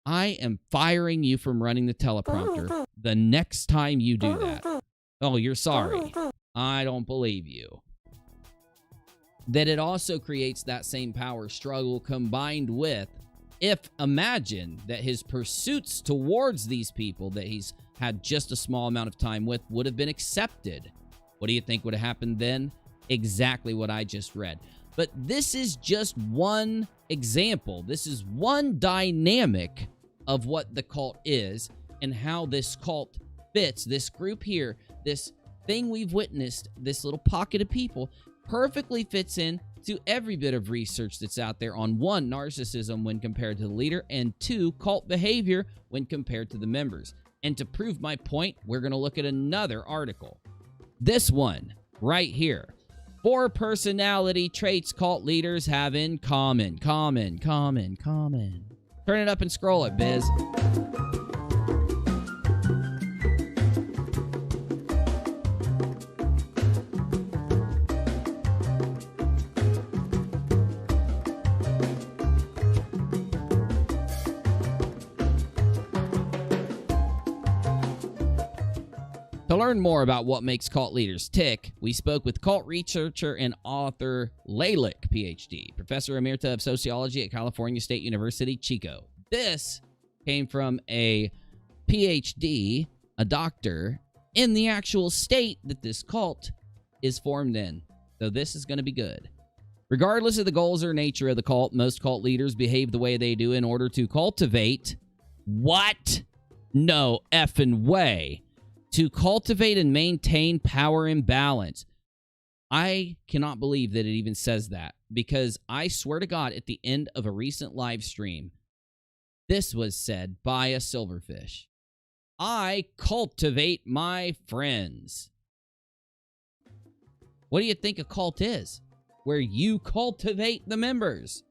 I am firing you from running the teleprompter the next time you do that. Oh, you're sorry. I don't believe you. That it also creates that same power struggle combined with, imagine that his pursuits towards these people that he's had just a small amount of time with would have been accepted. What do you think would have happened then? Exactly what I just read. But this is just one example. This is one dynamic of what the cult is and how this cult fits. This group here, this thing we've witnessed, this little pocket of people, perfectly fits in to every bit of research that's out there on 1, narcissism when compared to the leader, and 2, cult behavior when compared to the members. And to prove my point, we're going to look at another article. This one right here. 4 personality traits cult leaders have in common. Common. Turn it up and scroll it, Biz. To learn more about what makes cult leaders tick, we spoke with cult researcher and author Lalick, PhD, Professor Emerita of Sociology at California State University, Chico. This came from a PhD, a doctor, in the actual state that this cult is formed in. So this is going to be good. Regardless of the goals or nature of the cult, most cult leaders behave the way they do in order to cultivate... What? No effing way. To cultivate and maintain power imbalance. I cannot believe that it even says that, because I swear to God, at the end of a recent live stream, this was said by a silverfish. I cultivate my friends. What do you think a cult is? Where you cultivate the members.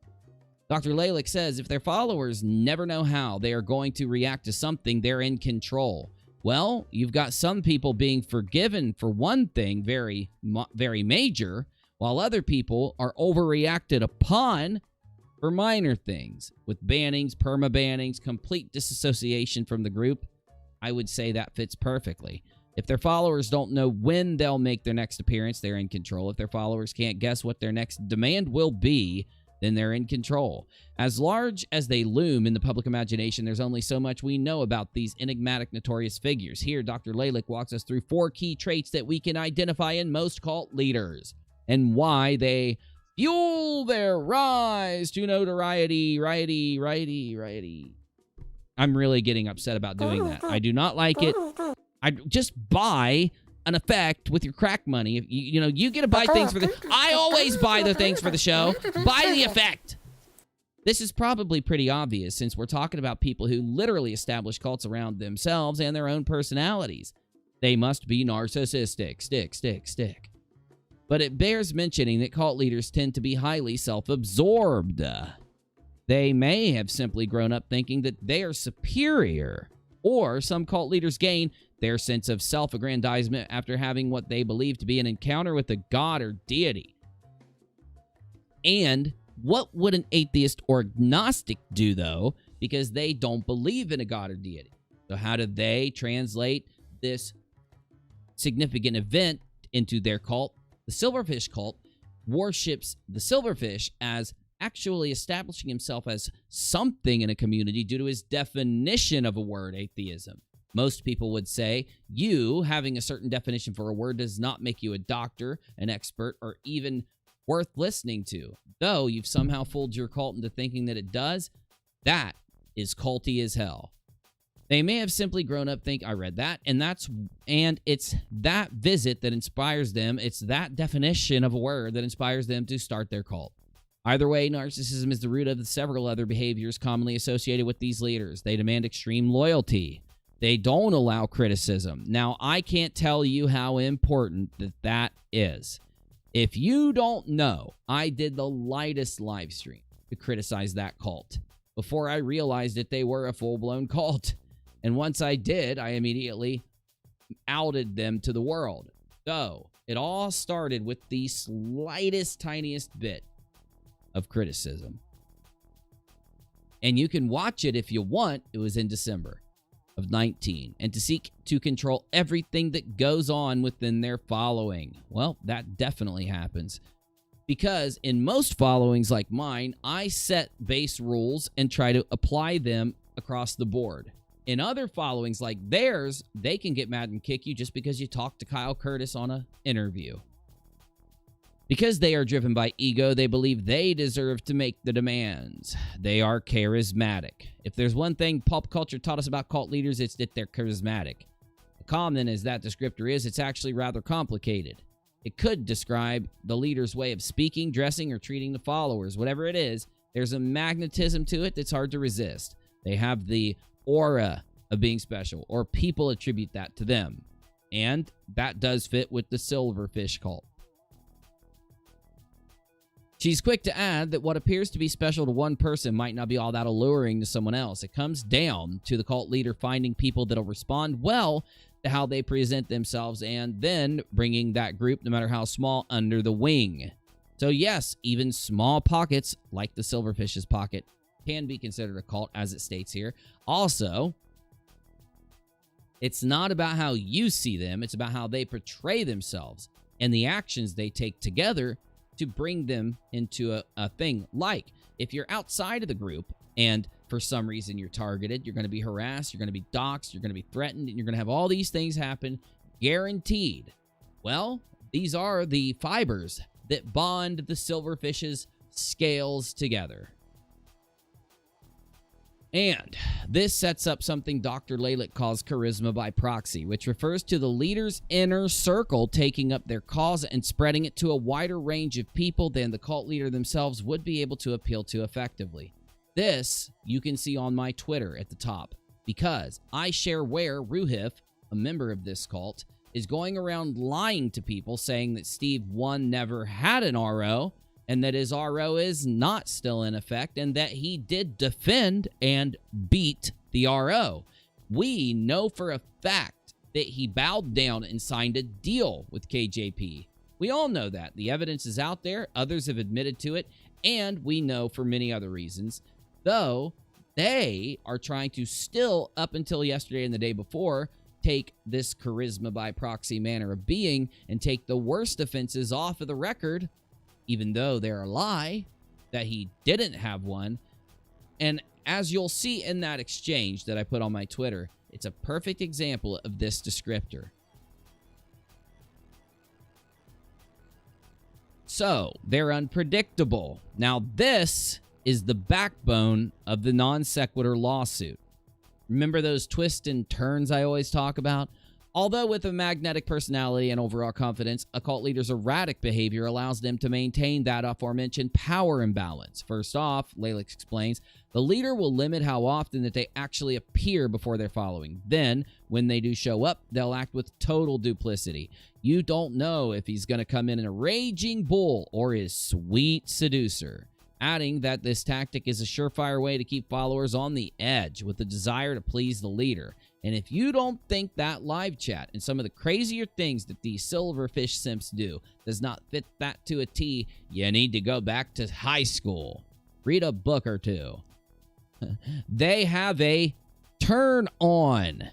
Dr. Lalick says if their followers never know how they are going to react to something, they're in control. Well, you've got some people being forgiven for one thing very, very major, while other people are overreacted upon for minor things. With bannings, perma-bannings, complete disassociation from the group, I would say that fits perfectly. If their followers don't know when they'll make their next appearance, they're in control. If their followers can't guess what their next demand will be, then they're in control. As large as they loom in the public imagination, there's only so much we know about these enigmatic, notorious figures. Here, Dr. Lalick walks us through 4 key traits that we can identify in most cult leaders and why they fuel their rise to notoriety. I'm really getting upset about doing that. I do not like it. I just buy an effect with your crack money. You get to buy things for the... I always buy the things for the show. Buy the effect. This is probably pretty obvious since we're talking about people who literally establish cults around themselves and their own personalities. They must be narcissistic. Stick. But it bears mentioning that cult leaders tend to be highly self-absorbed. They may have simply grown up thinking that they are superior. Or some cult leaders gain their sense of self-aggrandizement after having what they believe to be an encounter with a god or deity. And what would an atheist or agnostic do, though, because they don't believe in a god or deity? So how do they translate this significant event into their cult? The Silverfish cult worships the silverfish as actually establishing himself as something in a community due to his definition of a word, atheism. Most people would say you having a certain definition for a word does not make you a doctor, an expert, or even worth listening to. Though you've somehow fooled your cult into thinking that it does, that is culty as hell. They may have simply grown up think, I read that, and it's that visit that inspires them. It's that definition of a word that inspires them to start their cult. Either way, narcissism is the root of several other behaviors commonly associated with these leaders. They demand extreme loyalty. They don't allow criticism. Now, I can't tell you how important that is. If you don't know, I did the lightest live stream to criticize that cult before I realized that they were a full-blown cult. And once I did, I immediately outed them to the world. So, it all started with the slightest, tiniest bit of criticism. And you can watch it if you want. It was in December of 19. And to seek to control everything that goes on within their following. Well, that definitely happens. Because in most followings like mine, I set base rules and try to apply them across the board. In other followings like theirs, they can get mad and kick you just because you talked to Kyle Curtis on an interview. Because they are driven by ego, they believe they deserve to make the demands. They are charismatic. If there's one thing pop culture taught us about cult leaders, it's that they're charismatic. Common as that descriptor is, it's actually rather complicated. It could describe the leader's way of speaking, dressing, or treating the followers. Whatever it is, there's a magnetism to it that's hard to resist. They have the aura of being special, or people attribute that to them. And that does fit with the Silverfish cult. She's quick to add that what appears to be special to one person might not be all that alluring to someone else. It comes down to the cult leader finding people that'll respond well to how they present themselves and then bringing that group, no matter how small, under the wing. So yes, even small pockets, like the Silverfish's pocket, can be considered a cult, as it states here. Also, it's not about how you see them, it's about how they portray themselves and the actions they take together to bring them into a thing. Like, if you're outside of the group and for some reason you're targeted, you're going to be harassed, you're going to be doxxed, you're going to be threatened, and you're going to have all these things happen, guaranteed. Well, these are the fibers that bond the Silverfish's scales together. And this sets up something Dr. Lalick calls charisma by proxy, which refers to the leader's inner circle taking up their cause and spreading it to a wider range of people than the cult leader themselves would be able to appeal to effectively. This you can see on my Twitter at the top, because I share where Ruhif, a member of this cult, is going around lying to people saying that Steve 1 never had an RO, and that his RO is not still in effect, and that he did defend and beat the RO. We know for a fact that he bowed down and signed a deal with KJP. We all know that. The evidence is out there. Others have admitted to it, and we know for many other reasons. Though they are trying to still, up until yesterday and the day before, take this charisma by proxy manner of being and take the worst offenses off of the record, even though they're a lie that he didn't have one. And as you'll see in that exchange that I put on my Twitter, it's a perfect example of this descriptor. So, they're unpredictable. Now, this is the backbone of the non sequitur lawsuit. Remember those twists and turns I always talk about? Although with a magnetic personality and overall confidence, a cult leader's erratic behavior allows them to maintain that aforementioned power imbalance. First off, Lalick explains, the leader will limit how often that they actually appear before their following. Then, when they do show up, they'll act with total duplicity. You don't know if he's going to come in a raging bull or his sweet seducer. Adding that this tactic is a surefire way to keep followers on the edge with the desire to please the leader. And if you don't think that live chat and some of the crazier things that these silverfish simps do does not fit that to a T, you need to go back to high school. Read a book or two. They have a turn on.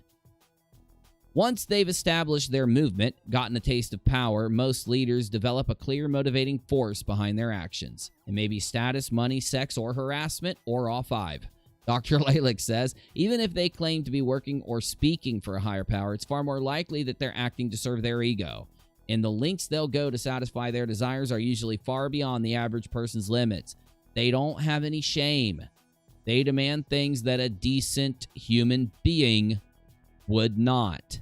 Once they've established their movement, gotten a taste of power, most leaders develop a clear motivating force behind their actions. It may be status, money, sex, or harassment, or all five. Dr. Lalick says, even if they claim to be working or speaking for a higher power, it's far more likely that they're acting to serve their ego. And the lengths they'll go to satisfy their desires are usually far beyond the average person's limits. They don't have any shame. They demand things that a decent human being would not.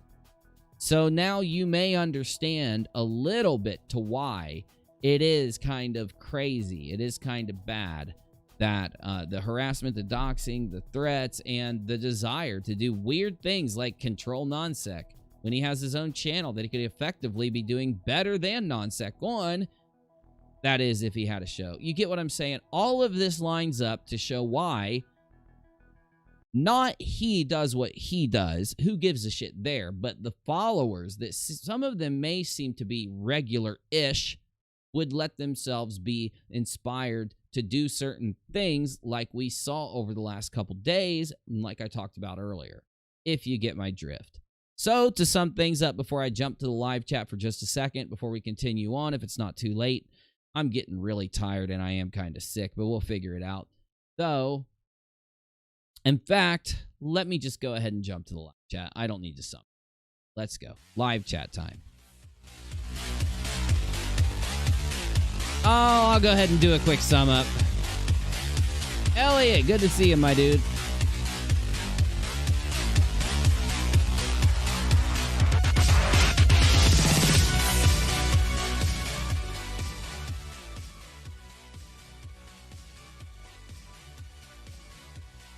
So now you may understand a little bit to why it is kind of crazy. It is kind of bad that the harassment, the doxing, the threats, and the desire to do weird things like control Nonsec when he has his own channel that he could effectively be doing better than Nonsec on. That is, if he had a show. You get what I'm saying? All of this lines up to show why not he does what he does, who gives a shit there, but the followers, that some of them may seem to be regular-ish, would let themselves be inspired to do certain things like we saw over the last couple days, and like I talked about earlier, if you get my drift. So, to sum things up before I jump to the live chat for just a second, before we continue on, if it's not too late, I'm getting really tired and I am kind of sick, but we'll figure it out. So, in fact, let me just go ahead and jump to the live chat. I don't need to sum. Let's go. Live chat time. Oh, I'll go ahead and do a quick sum up. Elliot, good to see you, my dude.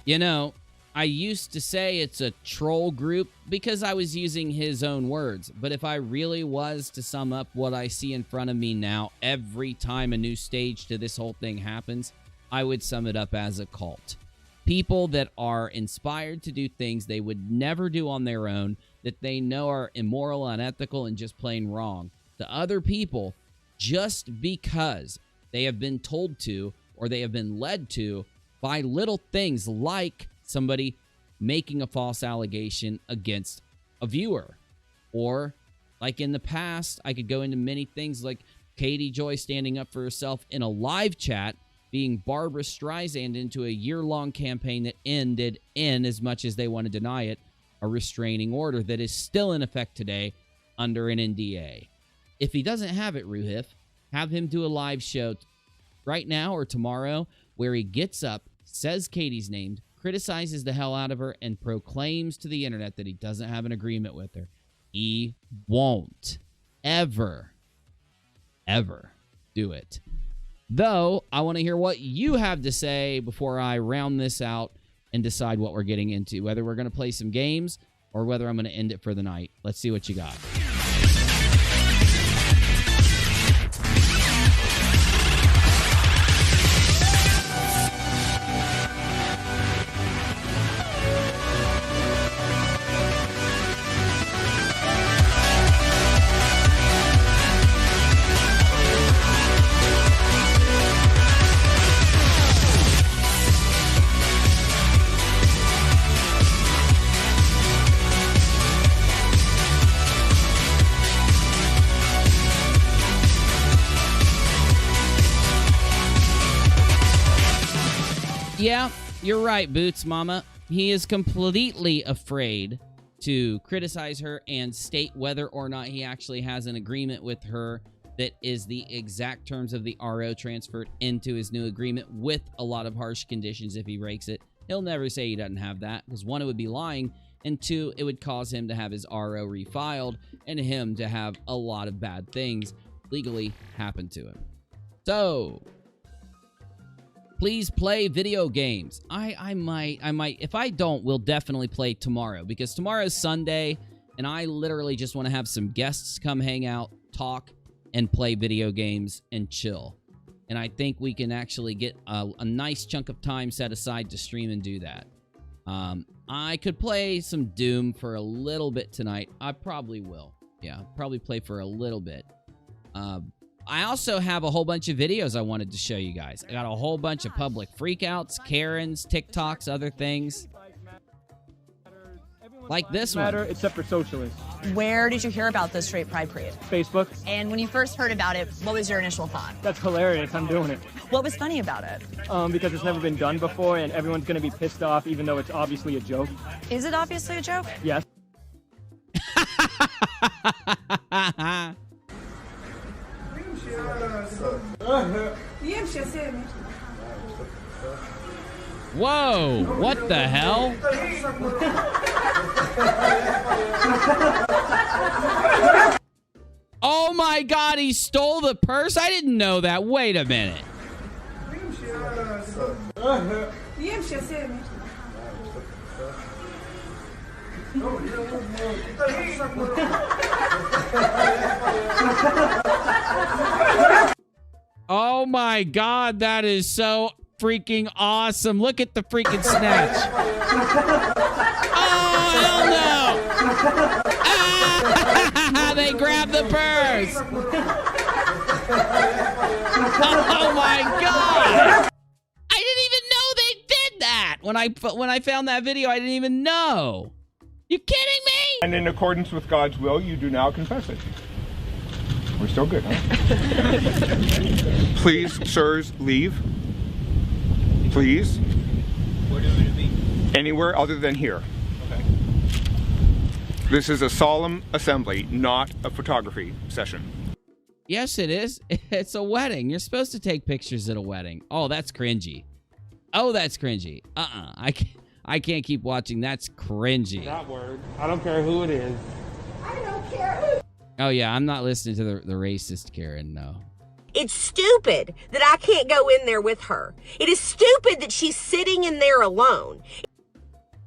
You know, I used to say it's a troll group because I was using his own words. But if I really was to sum up what I see in front of me now, every time a new stage to this whole thing happens, I would sum it up as a cult. People that are inspired to do things they would never do on their own, that they know are immoral, unethical, and just plain wrong, to other people just because they have been told to or they have been led to by little things like somebody making a false allegation against a viewer. Or, like in the past, I could go into many things like Katie Joy standing up for herself in a live chat, being Barbara Streisand into a year-long campaign that ended in, as much as they want to deny it, a restraining order that is still in effect today under an NDA. If he doesn't have it, Ruhif, have him do a live show right now or tomorrow where he gets up, says Katie's name, criticizes the hell out of her, and proclaims to the internet that he doesn't have an agreement with her, he won't ever do it. Though, I want to hear what you have to say before I round this out and decide what we're getting into, whether we're going to play some games or whether I'm going to end it for the night. Let's see what you got. Yeah, you're right, Boots Mama. He is completely afraid to criticize her and state whether or not he actually has an agreement with her that is the exact terms of the RO transferred into his new agreement with a lot of harsh conditions if he breaks it. He'll never say he doesn't have that, because one, it would be lying, and two, it would cause him to have his RO refiled and him to have a lot of bad things legally happen to him. So, please play video games. I might. If I don't, we'll definitely play tomorrow, because tomorrow's Sunday, and I literally just want to have some guests come hang out, talk, and play video games and chill. And I think we can actually get a nice chunk of time set aside to stream and do that. I could play some Doom for a little bit tonight. I probably will. Yeah, probably play for a little bit. I also have a whole bunch of videos I wanted to show you guys. I got a whole bunch of public freakouts, Karens, TikToks, other things. Like this one. Except for socialists. Where did you hear about the Straight Pride Parade? Facebook. And when you first heard about it, what was your initial thought? That's hilarious. I'm doing it. What was funny about it? Because it's never been done before, and everyone's going to be pissed off, even though it's obviously a joke. Is it obviously a joke? Yes. Whoa, what the hell? Oh my God, he stole the purse? I didn't know that. Wait a minute. Oh my God, that is so freaking awesome. Look at the freaking snatch. Oh, hell no. Ah, they grabbed the purse. Oh my God. I didn't even know they did that. When I found that video, I didn't even know. You kidding me? And in accordance with God's will, you do now confess it. We're still good, huh? Please, sirs, leave. Please. Where do we be? Anywhere other than here. Okay. This is a solemn assembly, not a photography session. Yes, it is. It's a wedding. You're supposed to take pictures at a wedding. Oh, that's cringy. Oh, that's cringy. I can't keep watching. That's cringy. That word. I don't care who it is. I don't care. Oh, yeah, I'm not listening to the racist Karen, no. It's stupid that I can't go in there with her. It is stupid that she's sitting in there alone.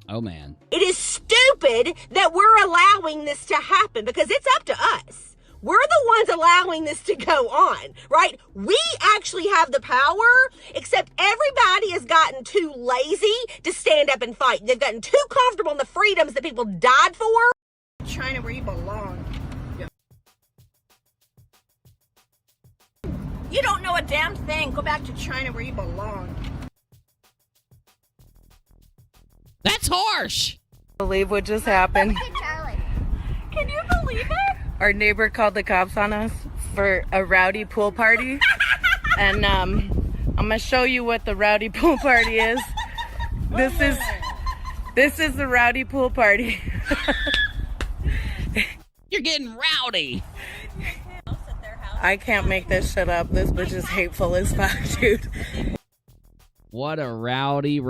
Oh, man. It is stupid that we're allowing this to happen, because it's up to us. We're the ones allowing this to go on, right? We actually have the power, except everybody has gotten too lazy to stand up and fight. They've gotten too comfortable in the freedoms that people died for. China, where you belong. You don't know a damn thing. Go back to China where you belong. That's harsh. Believe what just happened. Can you believe it? Our neighbor called the cops on us for a rowdy pool party. And I'm gonna show you what the rowdy pool party is. This is the rowdy pool party. You're getting rowdy. I can't make this shit up. This bitch is hateful as fuck, dude. What a rowdy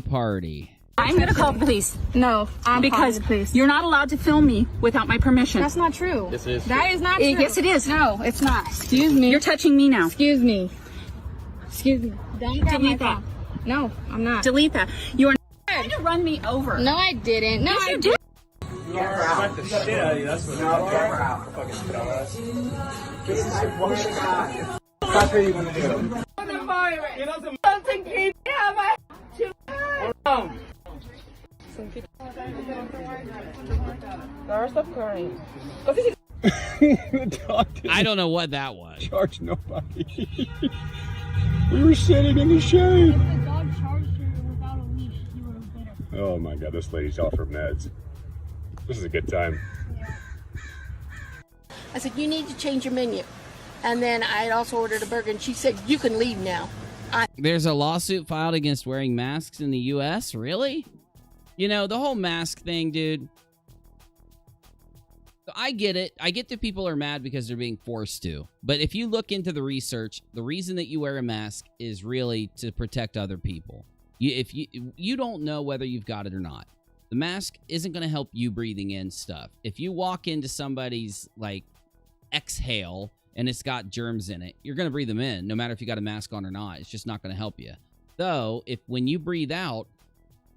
party. I'm going to call the police. No, I'm because calling the police. You're not allowed to film me without my permission. That's not true. This is That is not true. Yes, it is. No, it's not. Excuse me. You're touching me now. Excuse me. Excuse me. Don't grab Delete my that. phone. No, I'm not. Delete that. You are trying to run me over. No, I didn't. No, I didn't. I don't know what that was. Charge nobody. We were sitting in the shade. If the dog charged you without a leash, you would have bit her. Oh my god, this lady's off her meds. This is a good time. I said, you need to change your menu. And then I had also ordered a burger, and she said, you can leave now. There's a lawsuit filed against wearing masks in the U.S.? Really? You know, the whole mask thing, dude. I get it. I get that people are mad because they're being forced to. But if you look into the research, the reason that you wear a mask is really to protect other people. If you don't know whether you've got it or not. The mask isn't going to help you breathing in stuff. If you walk into somebody's, like, exhale and it's got germs in it, you're going to breathe them in, no matter if you got a mask on or not. It's just not going to help you. Though, when you breathe out,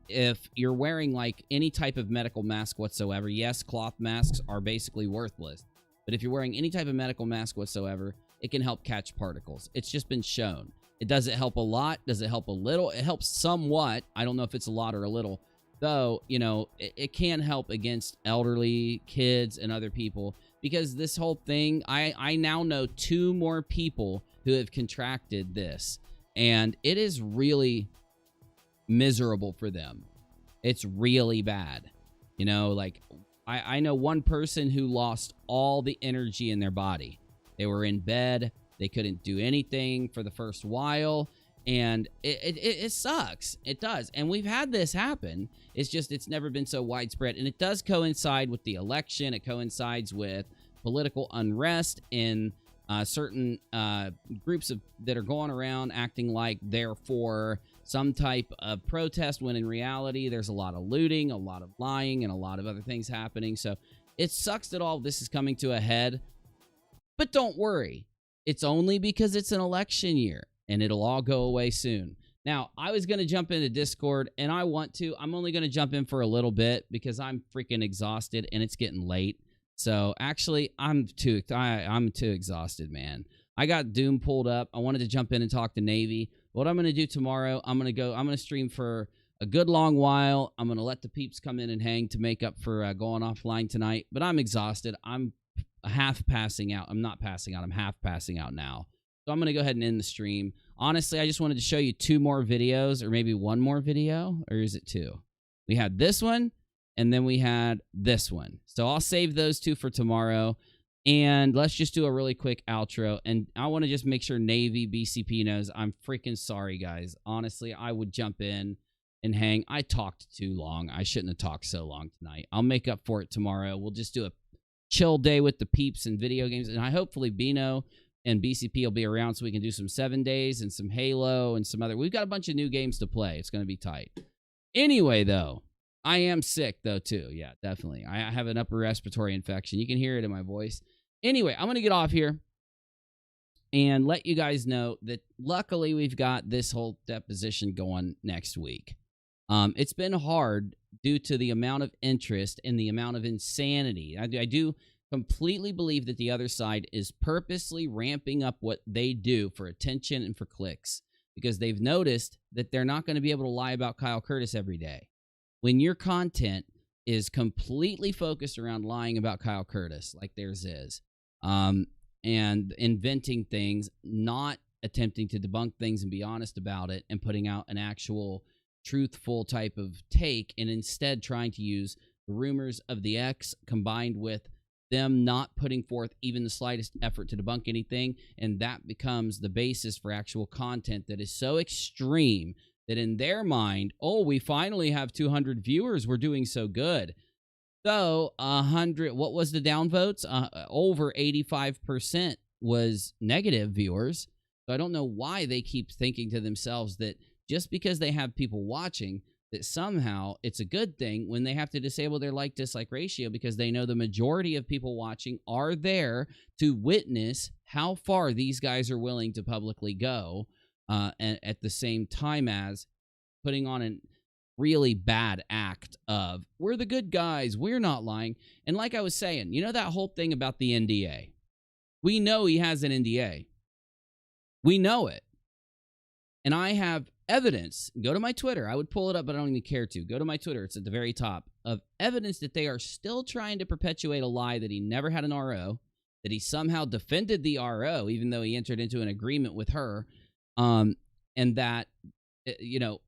if you're wearing, like, any type of medical mask whatsoever, yes, cloth masks are basically worthless. But if you're wearing any type of medical mask whatsoever, it can help catch particles. It's just been shown. Does it help a lot? Does it help a little? It helps somewhat. I don't know if it's a lot or a little. Though, you know, it can help against elderly, kids, and other people. Because this whole thing, I now know 2 more people who have contracted this. And it is really miserable for them. It's really bad. You know, like, I know one person who lost all the energy in their body. They were in bed. They couldn't do anything for the first while. And it sucks. It does. And we've had this happen. It's just, it's never been so widespread. And it does coincide with the election. It coincides with political unrest in certain groups that are going around acting like they're for some type of protest, when in reality, there's a lot of looting, a lot of lying, and a lot of other things happening. So it sucks that all of this is coming to a head. But don't worry. It's only because it's an election year. And it'll all go away soon. Now, I was going to jump into Discord, and I want to. I'm only going to jump in for a little bit because I'm freaking exhausted, and it's getting late. So, actually, I'm too exhausted, man. I got Doom pulled up. I wanted to jump in and talk to Navy. What I'm going to do tomorrow, I'm going to stream for a good long while. I'm going to let the peeps come in and hang to make up for going offline tonight. But I'm exhausted. I'm half passing out. I'm not passing out. I'm half passing out now. So I'm going to go ahead and end the stream. Honestly, I just wanted to show you 2 more videos, or maybe 1 more video, or is it 2? We had this one, and then we had this one. So I'll save those 2 for tomorrow, and let's just do a really quick outro. And I want to just make sure Navy BCP knows I'm freaking sorry, guys. Honestly, I would jump in and hang. I talked too long. I shouldn't have talked so long tonight. I'll make up for it tomorrow. We'll just do a chill day with the peeps and video games, and hopefully Bino and BCP will be around so we can do some 7 days and some Halo and some other. We've got a bunch of new games to play. It's going to be tight. Anyway, though, I am sick, though, too. Yeah, definitely. I have an upper respiratory infection. You can hear it in my voice. Anyway, I'm going to get off here and let you guys know that luckily we've got this whole deposition going next week. It's been hard due to the amount of interest and the amount of insanity. I do completely believe that the other side is purposely ramping up what they do for attention and for clicks, because they've noticed that they're not going to be able to lie about Kyle Curtis every day. When your content is completely focused around lying about Kyle Curtis, like theirs is, and inventing things, not attempting to debunk things and be honest about it, and putting out an actual truthful type of take, and instead trying to use the rumors of the X combined with them not putting forth even the slightest effort to debunk anything, and that becomes the basis for actual content that is so extreme that in their mind, oh, we finally have 200 viewers, we're doing so good. So 100, what was the downvotes? Over 85% was negative viewers. So I don't know why they keep thinking to themselves that just because they have people watching, that somehow it's a good thing when they have to disable their like-dislike ratio because they know the majority of people watching are there to witness how far these guys are willing to publicly go, and at the same time as putting on a really bad act of, we're the good guys, we're not lying. And like I was saying, you know that whole thing about the NDA? We know he has an NDA. We know it. And I have evidence. Go to my Twitter. I would pull it up, but I don't even care to. Go to my Twitter. It's at the very top of evidence that they are still trying to perpetuate a lie that he never had an RO, that he somehow defended the RO, even though he entered into an agreement with her, and that, you know,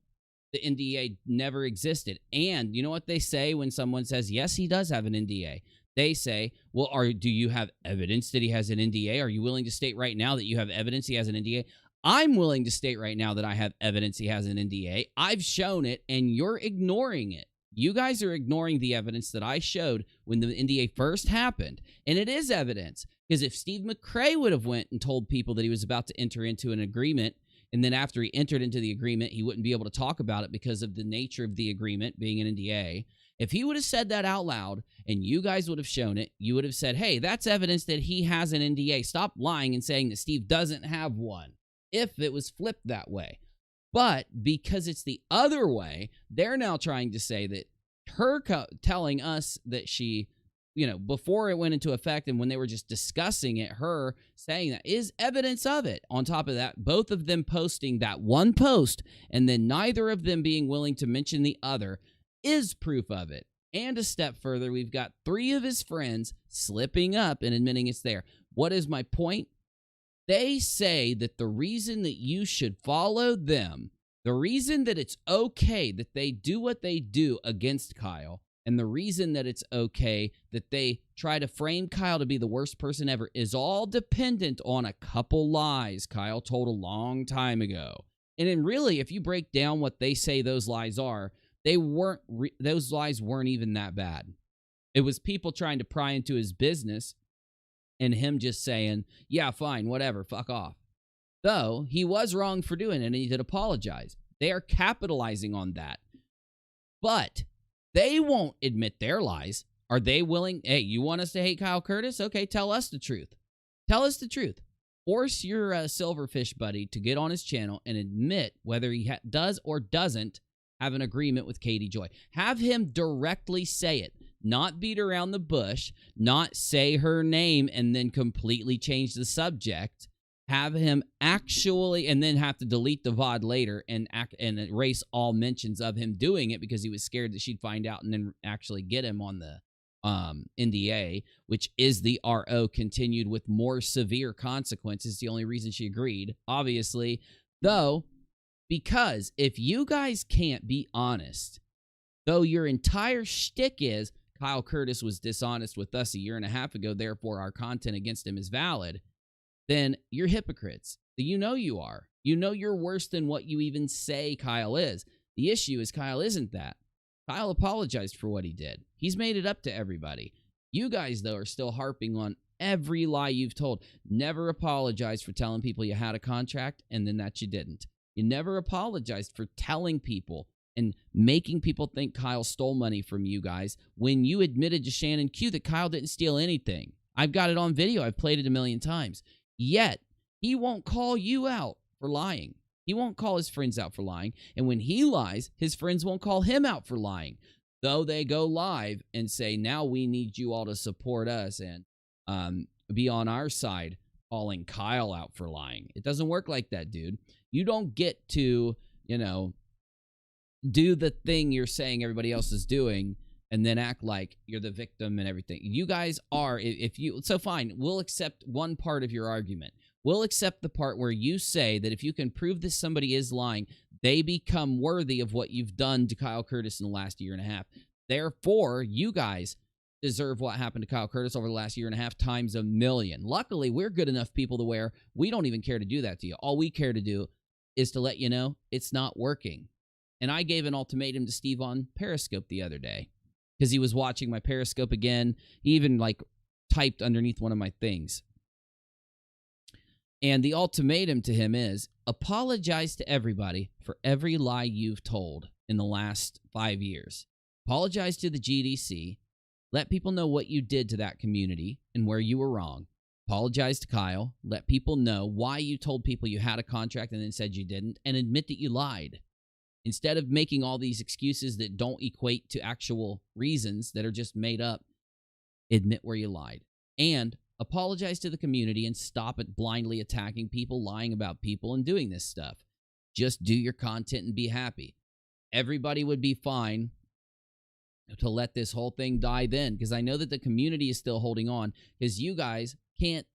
the NDA never existed. And you know what they say when someone says, yes, he does have an NDA? They say, well, do you have evidence that he has an NDA? Are you willing to state right now that you have evidence he has an NDA? I'm willing to state right now that I have evidence he has an NDA. I've shown it, and you're ignoring it. You guys are ignoring the evidence that I showed when the NDA first happened. And it is evidence, because if Steve McRae would have went and told people that he was about to enter into an agreement, and then after he entered into the agreement, he wouldn't be able to talk about it because of the nature of the agreement being an NDA. If he would have said that out loud and you guys would have shown it, you would have said, hey, that's evidence that he has an NDA. Stop lying and saying that Steve doesn't have one, if it was flipped that way. But because it's the other way, they're now trying to say that her telling us that she, you know, before it went into effect and when they were just discussing it, her saying that is evidence of it. On top of that, both of them posting that one post and then neither of them being willing to mention the other is proof of it. And a step further, we've got 3 of his friends slipping up and admitting it's there. What is my point? They say that the reason that you should follow them, the reason that it's okay that they do what they do against Kyle, and the reason that it's okay that they try to frame Kyle to be the worst person ever is all dependent on a couple lies Kyle told a long time ago. And then really, if you break down what they say those lies are, those lies weren't even that bad. It was people trying to pry into his business and him just saying, yeah, fine, whatever, fuck off. Though he was wrong for doing it and he did apologize. They are capitalizing on that. But they won't admit their lies. Are they willing? Hey, you want us to hate Kyle Curtis? Okay, tell us the truth. Tell us the truth. Force your Silverfish buddy to get on his channel and admit whether he does or doesn't have an agreement with Katie Joy. Have him directly say it. Not beat around the bush, not say her name and then completely change the subject. Have him actually, and then have to delete the VOD later and erase all mentions of him doing it because he was scared that she'd find out and then actually get him on the NDA, which is the RO continued with more severe consequences. The only reason she agreed, obviously, though, because if you guys can't be honest, though your entire shtick is Kyle Curtis was dishonest with us a year and a half ago, therefore our content against him is valid, then you're hypocrites. You know you are. You know you're worse than what you even say Kyle is. The issue is Kyle isn't that. Kyle apologized for what he did. He's made it up to everybody. You guys, though, are still harping on every lie you've told. Never apologized for telling people you had a contract and then that you didn't. You never apologized for telling people and making people think Kyle stole money from you guys when you admitted to Shannon Q that Kyle didn't steal anything. I've got it on video. I've played it a million times. Yet, he won't call you out for lying. He won't call his friends out for lying. And when he lies, his friends won't call him out for lying. Though they go live and say, now we need you all to support us and be on our side, calling Kyle out for lying. It doesn't work like that, dude. You don't get to, you know, do the thing you're saying everybody else is doing and then act like you're the victim and everything. You guys are, so fine, we'll accept one part of your argument. We'll accept the part where you say that if you can prove that somebody is lying, they become worthy of what you've done to Kyle Curtis in the last year and a half. Therefore, you guys deserve what happened to Kyle Curtis over the last year and a half times a million. Luckily, we're good enough people to where we don't even care to do that to you. All we care to do is to let you know it's not working. And I gave an ultimatum to Steve on Periscope the other day because he was watching my Periscope again. He even typed underneath one of my things. And the ultimatum to him is apologize to everybody for every lie you've told in the last 5 years. Apologize to the GDC. Let people know what you did to that community and where you were wrong. Apologize to Kyle. Let people know why you told people you had a contract and then said you didn't, and admit that you lied. Instead of making all these excuses that don't equate to actual reasons that are just made up, admit where you lied. And apologize to the community and stop it blindly attacking people, lying about people, and doing this stuff. Just do your content and be happy. Everybody would be fine to let this whole thing die then, because I know that the community is still holding on, because you guys can't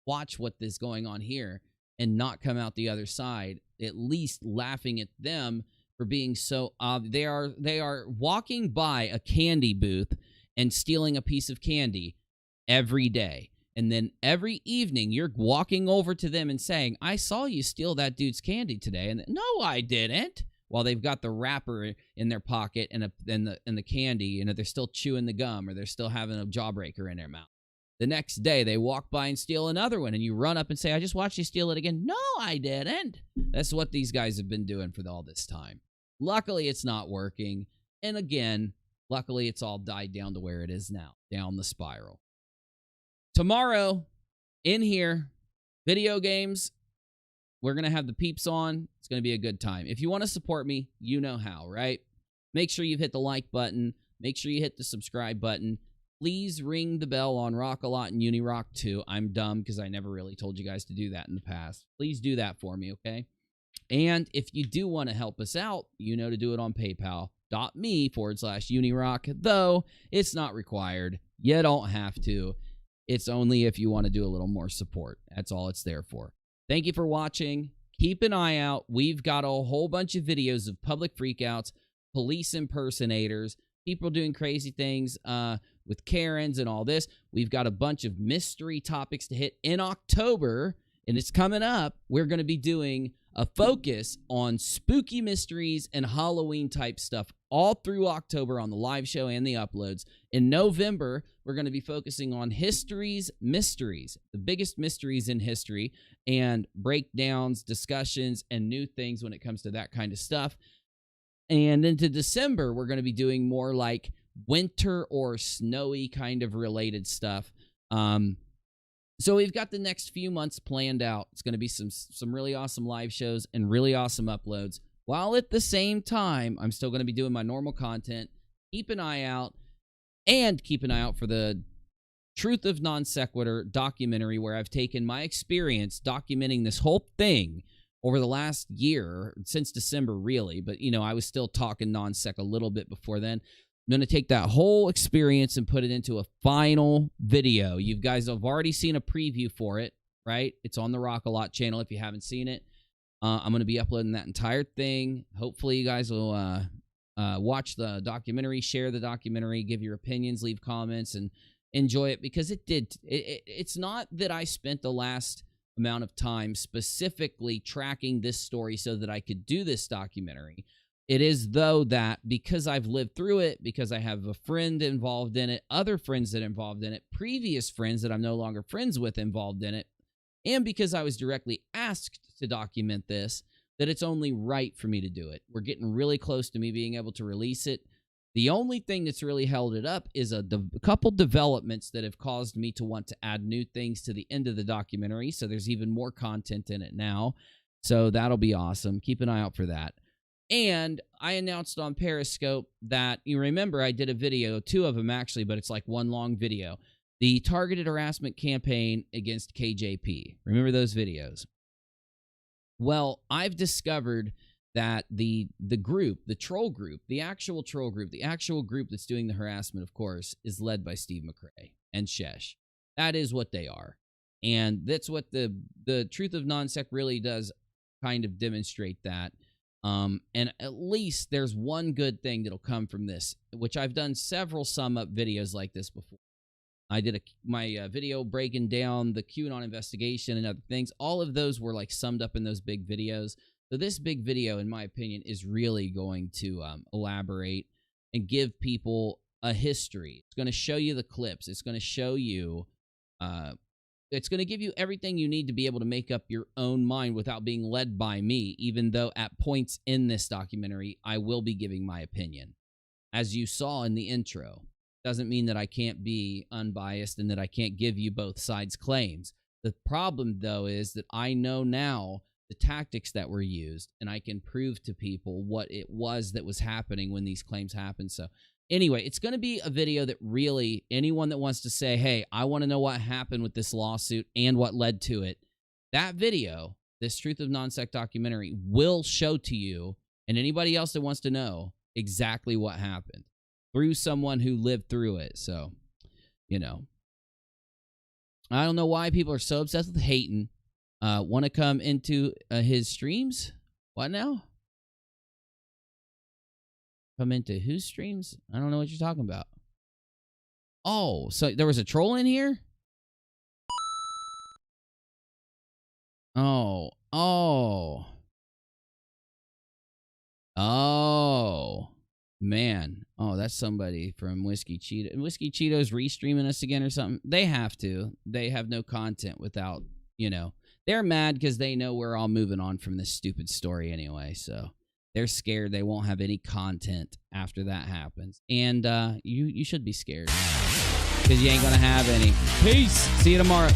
watch what is going on here and not come out the other side, at least laughing at them for being so they are walking by a candy booth and stealing a piece of candy every day. And then every evening you're walking over to them and saying, I saw you steal that dude's candy today. And no, I didn't. While they've got the wrapper in their pocket and the candy, they're still chewing the gum, or they're still having a jawbreaker in their mouth. The next day they walk by and steal another one, and you run up and say, I just watched you steal it again. No, I didn't. That's what these guys have been doing for all this time. Luckily, it's not working. And again, luckily, it's all died down to where it is now, down the spiral. Tomorrow, in here, video games, we're going to have the peeps on. It's going to be a good time. If you want to support me, you know how, right? Make sure you've hit the like button. Make sure you hit the subscribe button. Please ring the bell on RockAlot and UNIRock too. I'm dumb because I never really told you guys to do that in the past. Please do that for me, okay? And if you do want to help us out, you know to do it on PayPal.me/UNIRock, though it's not required. You don't have to. It's only if you want to do a little more support. That's all it's there for. Thank you for watching. Keep an eye out. We've got a whole bunch of videos of public freakouts, police impersonators, people doing crazy things with Karens and all this. We've got a bunch of mystery topics to hit in October, and it's coming up. We're going to be doing a focus on spooky mysteries and Halloween type stuff all through October on the live show and the uploads. In November, we're going to be focusing on history's mysteries, the biggest mysteries in history, and breakdowns, discussions, and new things when it comes to that kind of stuff. And into December, we're going to be doing more like winter or snowy kind of related stuff. So we've got the next few months planned out. It's going to be some really awesome live shows and really awesome uploads. While at the same time, I'm still going to be doing my normal content. Keep an eye out, and keep an eye out for the Truth of Non Sequitur documentary, where I've taken my experience documenting this whole thing over the last year, since December really, but I was still talking non-sec a little bit before then. I'm going to take that whole experience and put it into a final video. You guys have already seen a preview for it, right? It's on the RockAlot channel if you haven't seen it. I'm going to be uploading that entire thing. Hopefully you guys will watch the documentary, share the documentary, give your opinions, leave comments, and enjoy it, because it's not that I spent the last amount of time specifically tracking this story so that I could do this documentary. It is, though, that because I've lived through it, because I have a friend involved in it, other friends that are involved in it, previous friends that I'm no longer friends with involved in it, and because I was directly asked to document this, that it's only right for me to do it. We're getting really close to me being able to release it. The only thing that's really held it up is a couple developments that have caused me to want to add new things to the end of the documentary, so there's even more content in it now. So that'll be awesome. Keep an eye out for that. And I announced on Periscope that, you remember I did a video, 2 of them actually, but it's like one long video. The targeted harassment campaign against KJP. Remember those videos? Well, I've discovered that the group, the troll group, the actual troll group, the actual group that's doing the harassment, of course, is led by Steve McRae and Shesh. That is what they are. And that's what the Truth of Non-Sec really does kind of demonstrate that. And at least there's one good thing that'll come from this, which I've done several sum-up videos like this before. I did my video breaking down the QAnon investigation and other things. All of those were like summed up in those big videos. So this big video, in my opinion, is really going to elaborate and give people a history. It's going to show you the clips. It's going to show you It's going to give you everything you need to be able to make up your own mind without being led by me, even though at points in this documentary, I will be giving my opinion. As you saw in the intro, doesn't mean that I can't be unbiased and that I can't give you both sides' claims. The problem, though, is that I know now the tactics that were used, and I can prove to people what it was that was happening when these claims happened. So anyway, it's going to be a video that really, anyone that wants to say, hey, I want to know what happened with this lawsuit and what led to it, that video, this Truth of Non-Sec documentary, will show to you, and anybody else that wants to know, exactly what happened through someone who lived through it. So, you know, I don't know why people are so obsessed with hating. Want to come into his streams? What now? Come into whose streams? I don't know what you're talking about. Oh, so there was a troll in here? Oh. Man. Oh, that's somebody from Whiskey Cheeto. Whiskey Cheeto's restreaming us again or something? They have to. They have no content without, you know. They're mad because they know we're all moving on from this stupid story anyway, so they're scared they won't have any content after that happens. And you should be scared because you ain't gonna have any. Peace. See you tomorrow.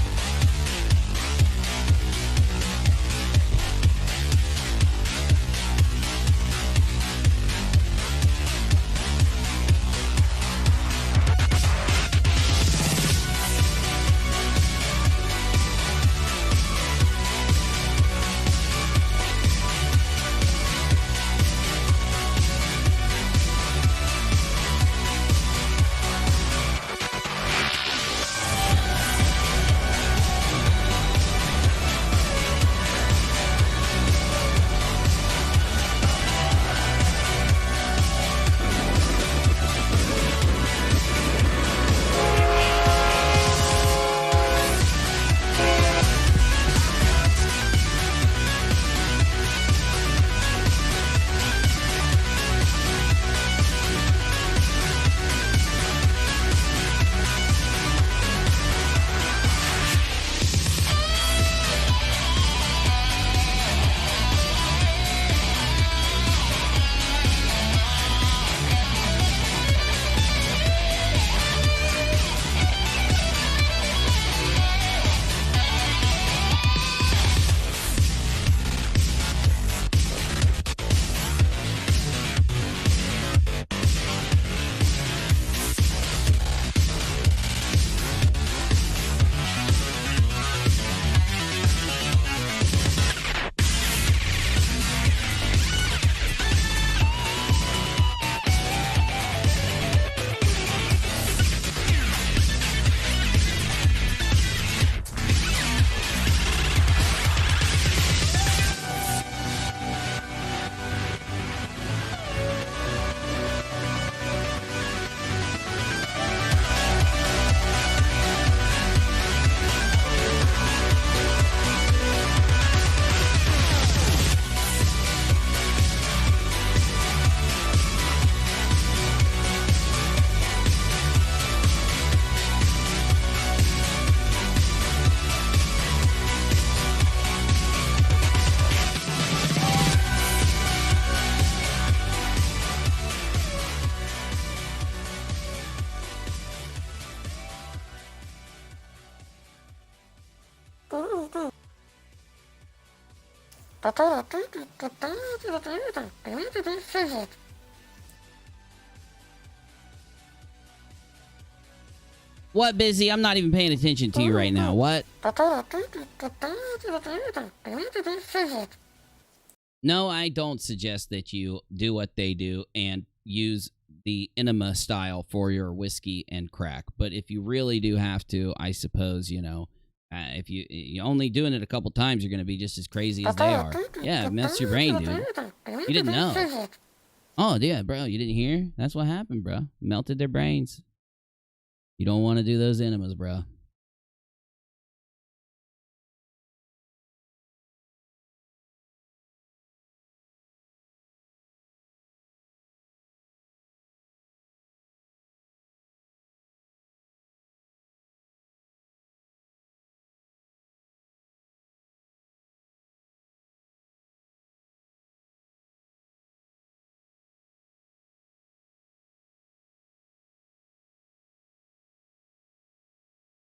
What, Busy? I'm not even paying attention to you right now. What? No, I don't suggest that you do what they do and use the enema style for your whiskey and crack. But if you really do have to, I suppose, you know, if you're only doing it a couple times, you're going to be just as crazy as they are. Yeah, mess your brain, dude. You didn't know. Oh, yeah, bro, you didn't hear? That's what happened, bro. Melted their brains. You don't want to do those enemas, bro.